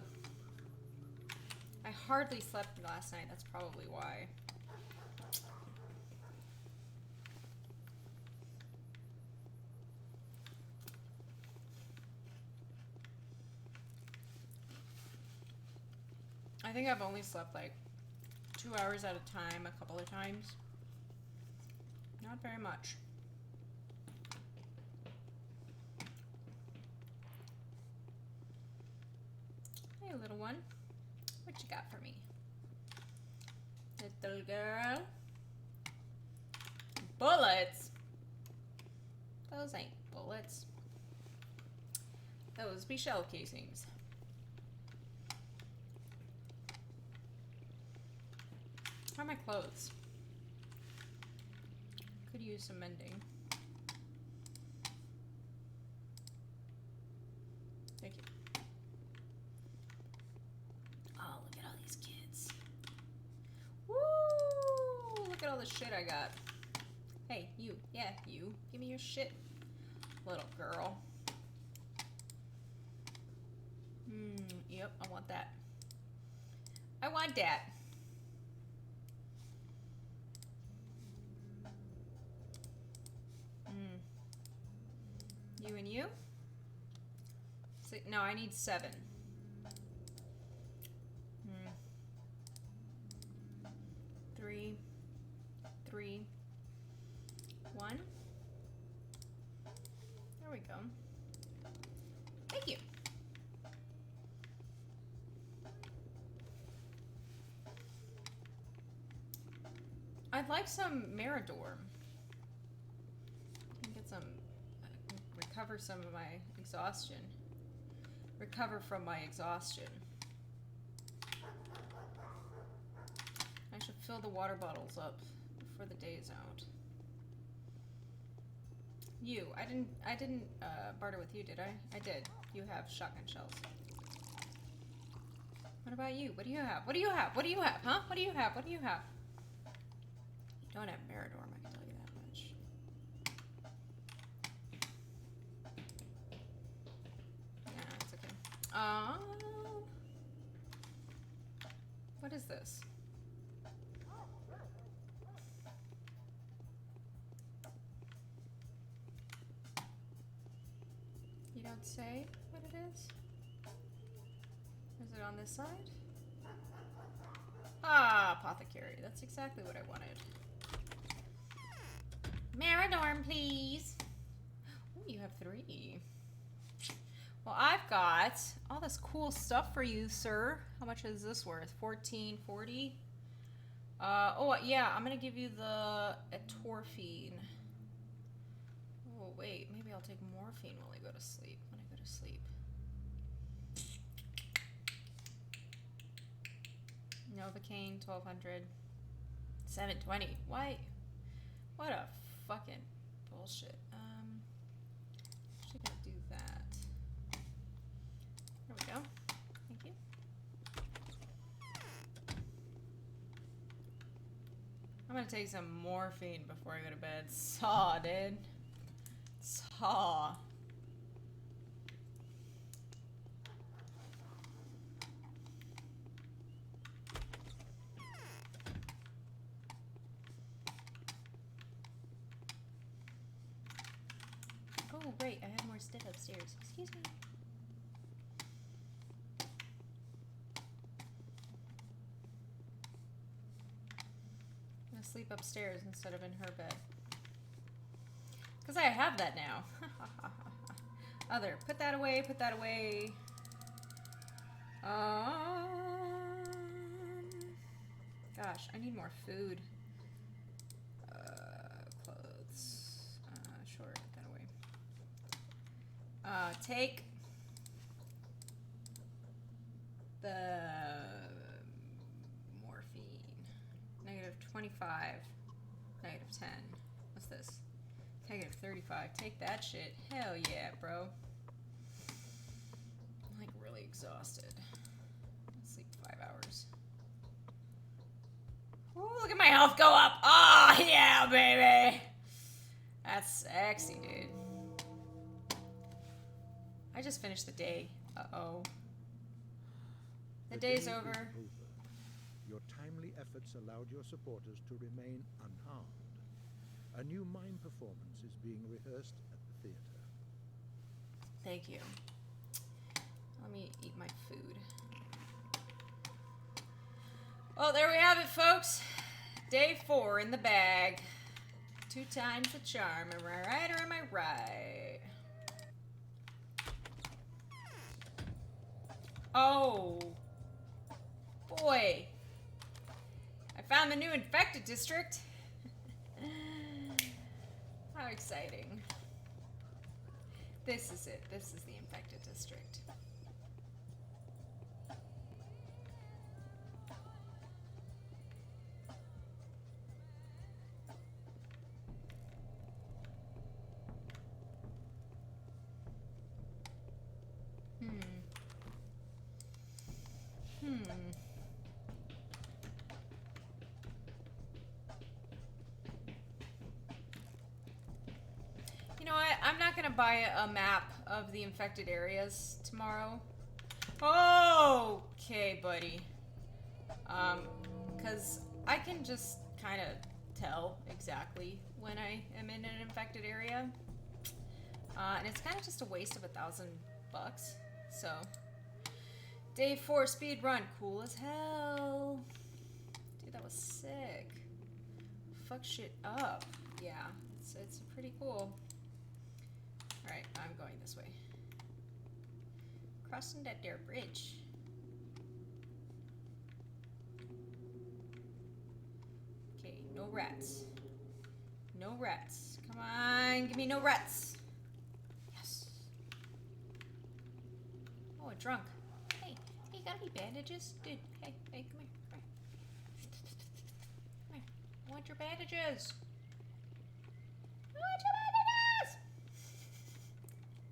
hardly slept last night. That's probably why. I think I've only slept like 2 hours at a time a couple of times. Not very much. Hey, little one. What you got for me? Little girl. Bullets? Those ain't bullets. Those be shell casings. How are my clothes? Could use some mending. Thank you. Oh, look at all these kids. Woo! Look at all the shit I got. Hey, you. Yeah, you. Give me your shit, little girl. Yep, I want that. I want that. You and you? No, I need 7. 3, 3, 1. There we go. Thank you. I'd like some Meridor. I can get some, recover some of my exhaustion. Recover from my exhaustion. I should fill the water bottles up before the day is out. You, I didn't barter with you, did I? I did. You have shotgun shells. What about you? What do you have? What do you have? What do you have? Huh? What do you have? What do you have? You don't have Meridor, I can tell you that much. Yeah, it's okay. What is this? You don't say what it is? Is it on this side? Ah, apothecary. That's exactly what I wanted. Meridorm, please. Ooh, you have 3. Well, I've got all this cool stuff for you, sir. How much is this worth? $14.40. Oh yeah, I'm gonna give you the atorphine. Oh wait, maybe I'll take morphine while I go to sleep. When I go to sleep. Novocaine, 1200. 720. Why? What a fucking bullshit. Actually gonna do that. There we go. Thank you. I'm gonna take some morphine before I go to bed. Saw, dude. Saw. Oh, right, I have more stuff upstairs. Excuse me. I'm gonna sleep upstairs instead of in her bed. Because I have that now. Other, put that away, put that away. Gosh, I need more food. Clothes. Sure, put that away. Take the morphine. -25. -10. What's this? -35. Take that shit. Hell yeah, bro. I'm like really exhausted. I'll sleep 5 hours. Ooh, look at my health go up. Oh, yeah, baby. That's sexy, dude. I just finished the day. Uh-oh. The day's day is over. Your timely efforts allowed your supporters to remain unharmed. A new mime performance is being rehearsed at the theater. Thank you. Let me eat my food. Well, there we have it, folks. Day 4 in the bag. 2 times the charm. Am I right or am I right? Oh. Boy. I found the new infected district. How exciting. This is it. This is the infected district. buy a map of the infected areas tomorrow. Okay, buddy. Because I can just kind of tell exactly when I am in an infected area. And it's kind of just a waste of $1,000. So, day 4 speed run, cool as hell. Dude, that was sick. Fuck shit up. Yeah, it's pretty cool. Alright, I'm going this way. Crossing that there bridge. Okay, no rats. No rats. Come on, give me no rats. Yes. Oh, a drunk. Hey, you got any bandages? Dude, hey, come here. Come here. I want your bandages. I want your bandages!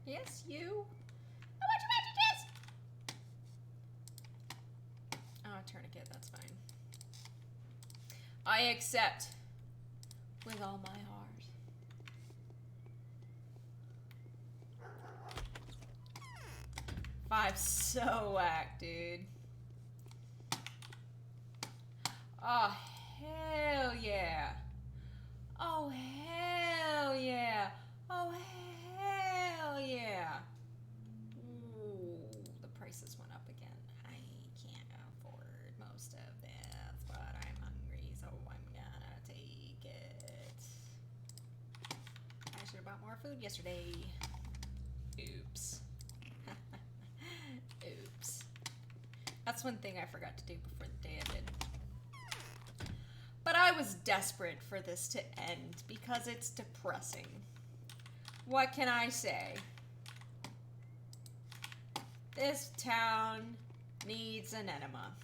Yes, you. I want your bandages! Oh, tourniquet, that's fine. I accept with all my heart. Five, so whack, dude. Oh, hell yeah. Oh, hell yeah. Oh, hell yeah. Ooh, the prices went up again. I can't afford most of this, but I'm hungry, so I'm gonna take it. I should have bought more food yesterday. Oops. Oops. That's one thing I forgot to do before the day ended. But I was desperate for this to end because it's depressing. What can I say? This town needs an enema.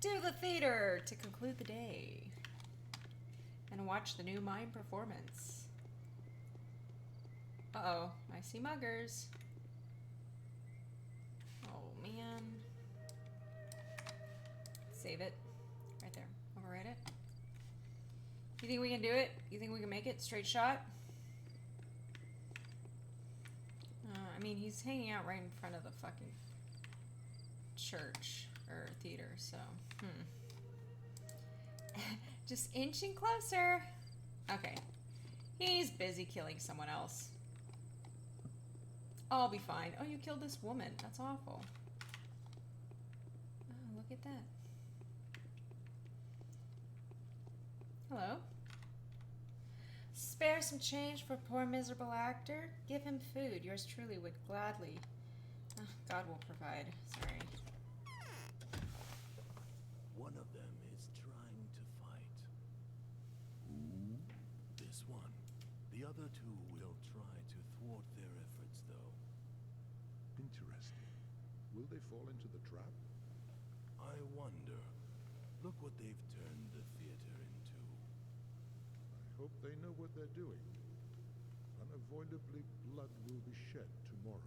To the theater to conclude the day. And watch the new mime performance. Uh-oh, I see muggers. Oh, man. Save it. Right there. Overwrite it. You think we can do it? You think we can make it? Straight shot? I mean, he's hanging out right in front of the fucking church or theater, so just inching closer. Okay. He's busy killing someone else. I'll be fine. Oh, you killed this woman. That's awful. Oh, look at that. Hello? Spare some change for poor miserable actor? Give him food. Yours truly would gladly. Oh, God will provide. Sorry. One of them is trying to fight. Who? This one. The other two will try to thwart their efforts, though. Interesting. Will they fall into the trap? I wonder. Look what they've turned the theater into. I hope they know what they're doing. Unavoidably, blood will be shed tomorrow.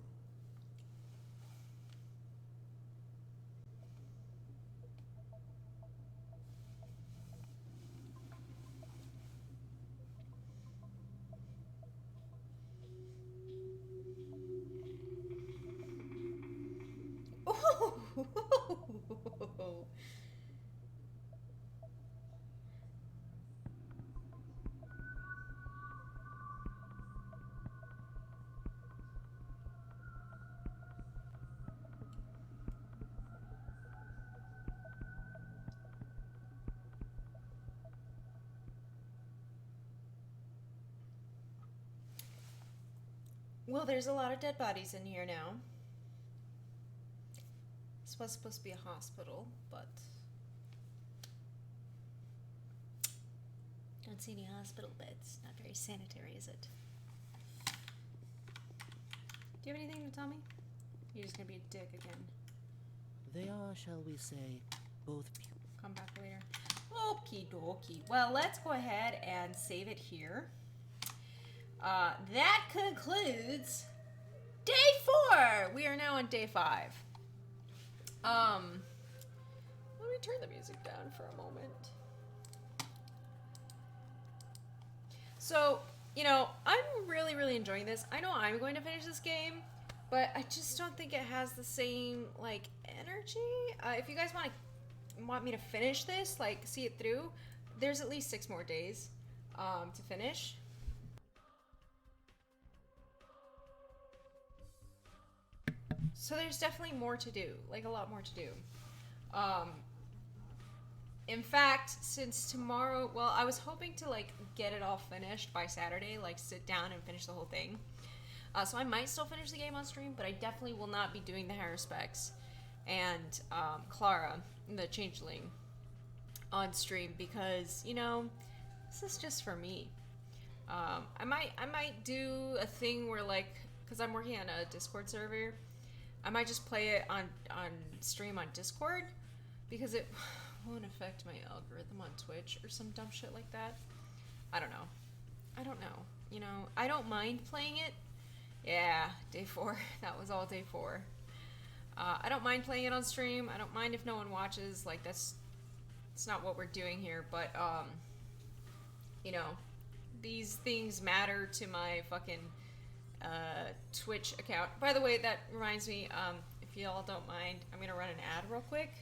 Ooh. Well, there's a lot of dead bodies in here now. This was supposed to be a hospital, but don't see any hospital beds. Not very sanitary, is it? Do you have anything to tell me? You're just gonna be a dick again. They are, shall we say, both Come back later. Okie dokie. Well, let's go ahead and save it here. That concludes day 4. We are now on day 5. Let me turn the music down for a moment. So, you know, I'm really, really enjoying this. I know I'm going to finish this game, but I just don't think it has the same, like, energy. If you guys want me to finish this, like, see it through, there's at least 6 more days to finish. So there's definitely more to do, like, a lot more to do. In fact, since tomorrow, well, I was hoping to, like, get it all finished by Saturday, like, sit down and finish the whole thing. So I might still finish the game on stream, but I definitely will not be doing the higher specs and Clara, the changeling, on stream because, you know, this is just for me. I might do a thing where, like, because I'm working on a Discord server, I might just play it on stream on Discord because it won't affect my algorithm on Twitch or some dumb shit like that. I don't know. You know, I don't mind playing it. Yeah, day 4. That was all day 4. I don't mind playing it on stream. I don't mind if no one watches. Like, it's not what we're doing here. But, you know, these things matter to my fucking Twitch account. By the way, that reminds me, if y'all don't mind, I'm going to run an ad real quick.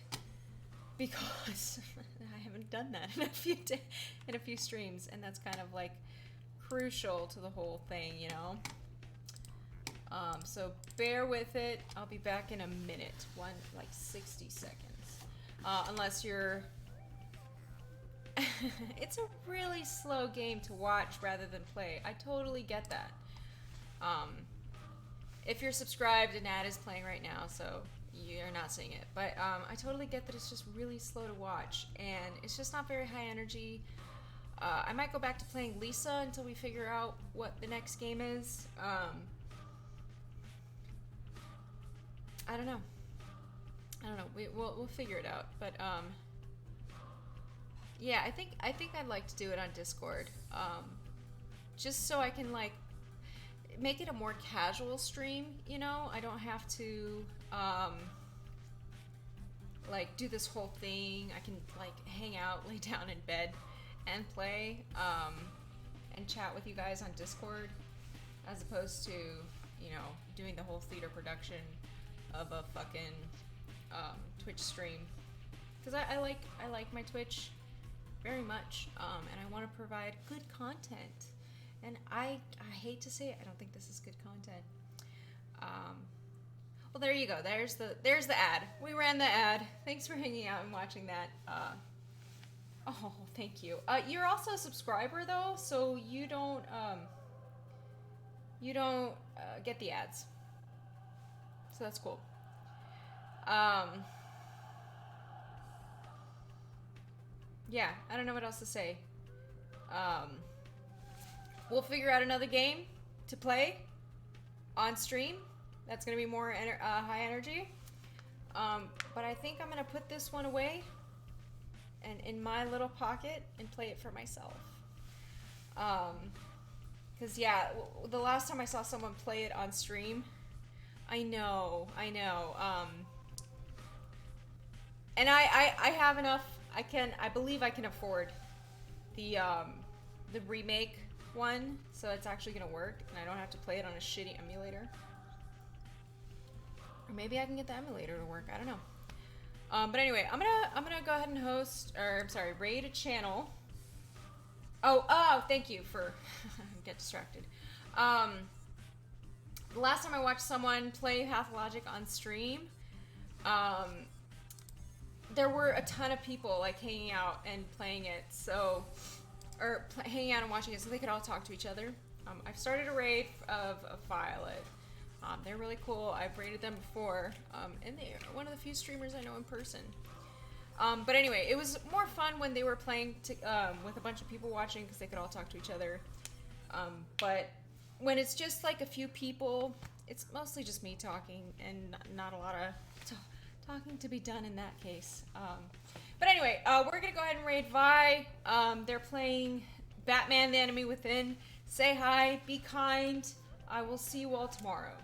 Because I haven't done that in a few streams, and that's kind of like crucial to the whole thing, you know. So bear with it. I'll be back in a minute, like 60 seconds, unless you're. It's a really slow game to watch rather than play. I totally get that. If you're subscribed, an ad is playing right now, so you're not seeing it, but I totally get that it's just really slow to watch, and it's just not very high energy. I might go back to playing Lisa until we figure out what the next game is. I don't know. We'll figure it out, but yeah, I think I'd like to do it on Discord, just so I can, like, make it a more casual stream, you know. I don't have to like do this whole thing. I can, like, hang out, lay down in bed and play and chat with you guys on Discord, as opposed to, you know, doing the whole theater production of a fucking Twitch stream, because I like my Twitch very much, and I want to provide good content. And I hate to say it, I don't think this is good content. Well, there you go. There's the ad. We ran the ad. Thanks for hanging out and watching that. Oh, thank you. You're also a subscriber though, so you don't get the ads. So that's cool. Yeah, I don't know what else to say. We'll figure out another game to play on stream. That's gonna be more high energy. But I think I'm gonna put this one away and in my little pocket and play it for myself. Cause yeah, the last time I saw someone play it on stream, I know. And I have enough. I believe I can afford the remake one, so it's actually gonna work, and I don't have to play it on a shitty emulator. Or maybe I can get the emulator to work. I don't know. But anyway, I'm gonna go ahead and raid a channel. Oh, thank you for get distracted. The last time I watched someone play Pathologic on stream, there were a ton of people, like, hanging out and playing it, so, or hanging out and watching it, so they could all talk to each other. I've started a raid of Violet. They're really cool. I've raided them before, and they're one of the few streamers I know in person. But anyway, it was more fun when they were playing with a bunch of people watching, because they could all talk to each other. But when it's just like a few people, it's mostly just me talking, and not a lot of talking to be done in that case. But anyway, we're gonna go ahead and raid Vi. They're playing Batman: The Enemy Within. Say hi, be kind. I will see you all tomorrow.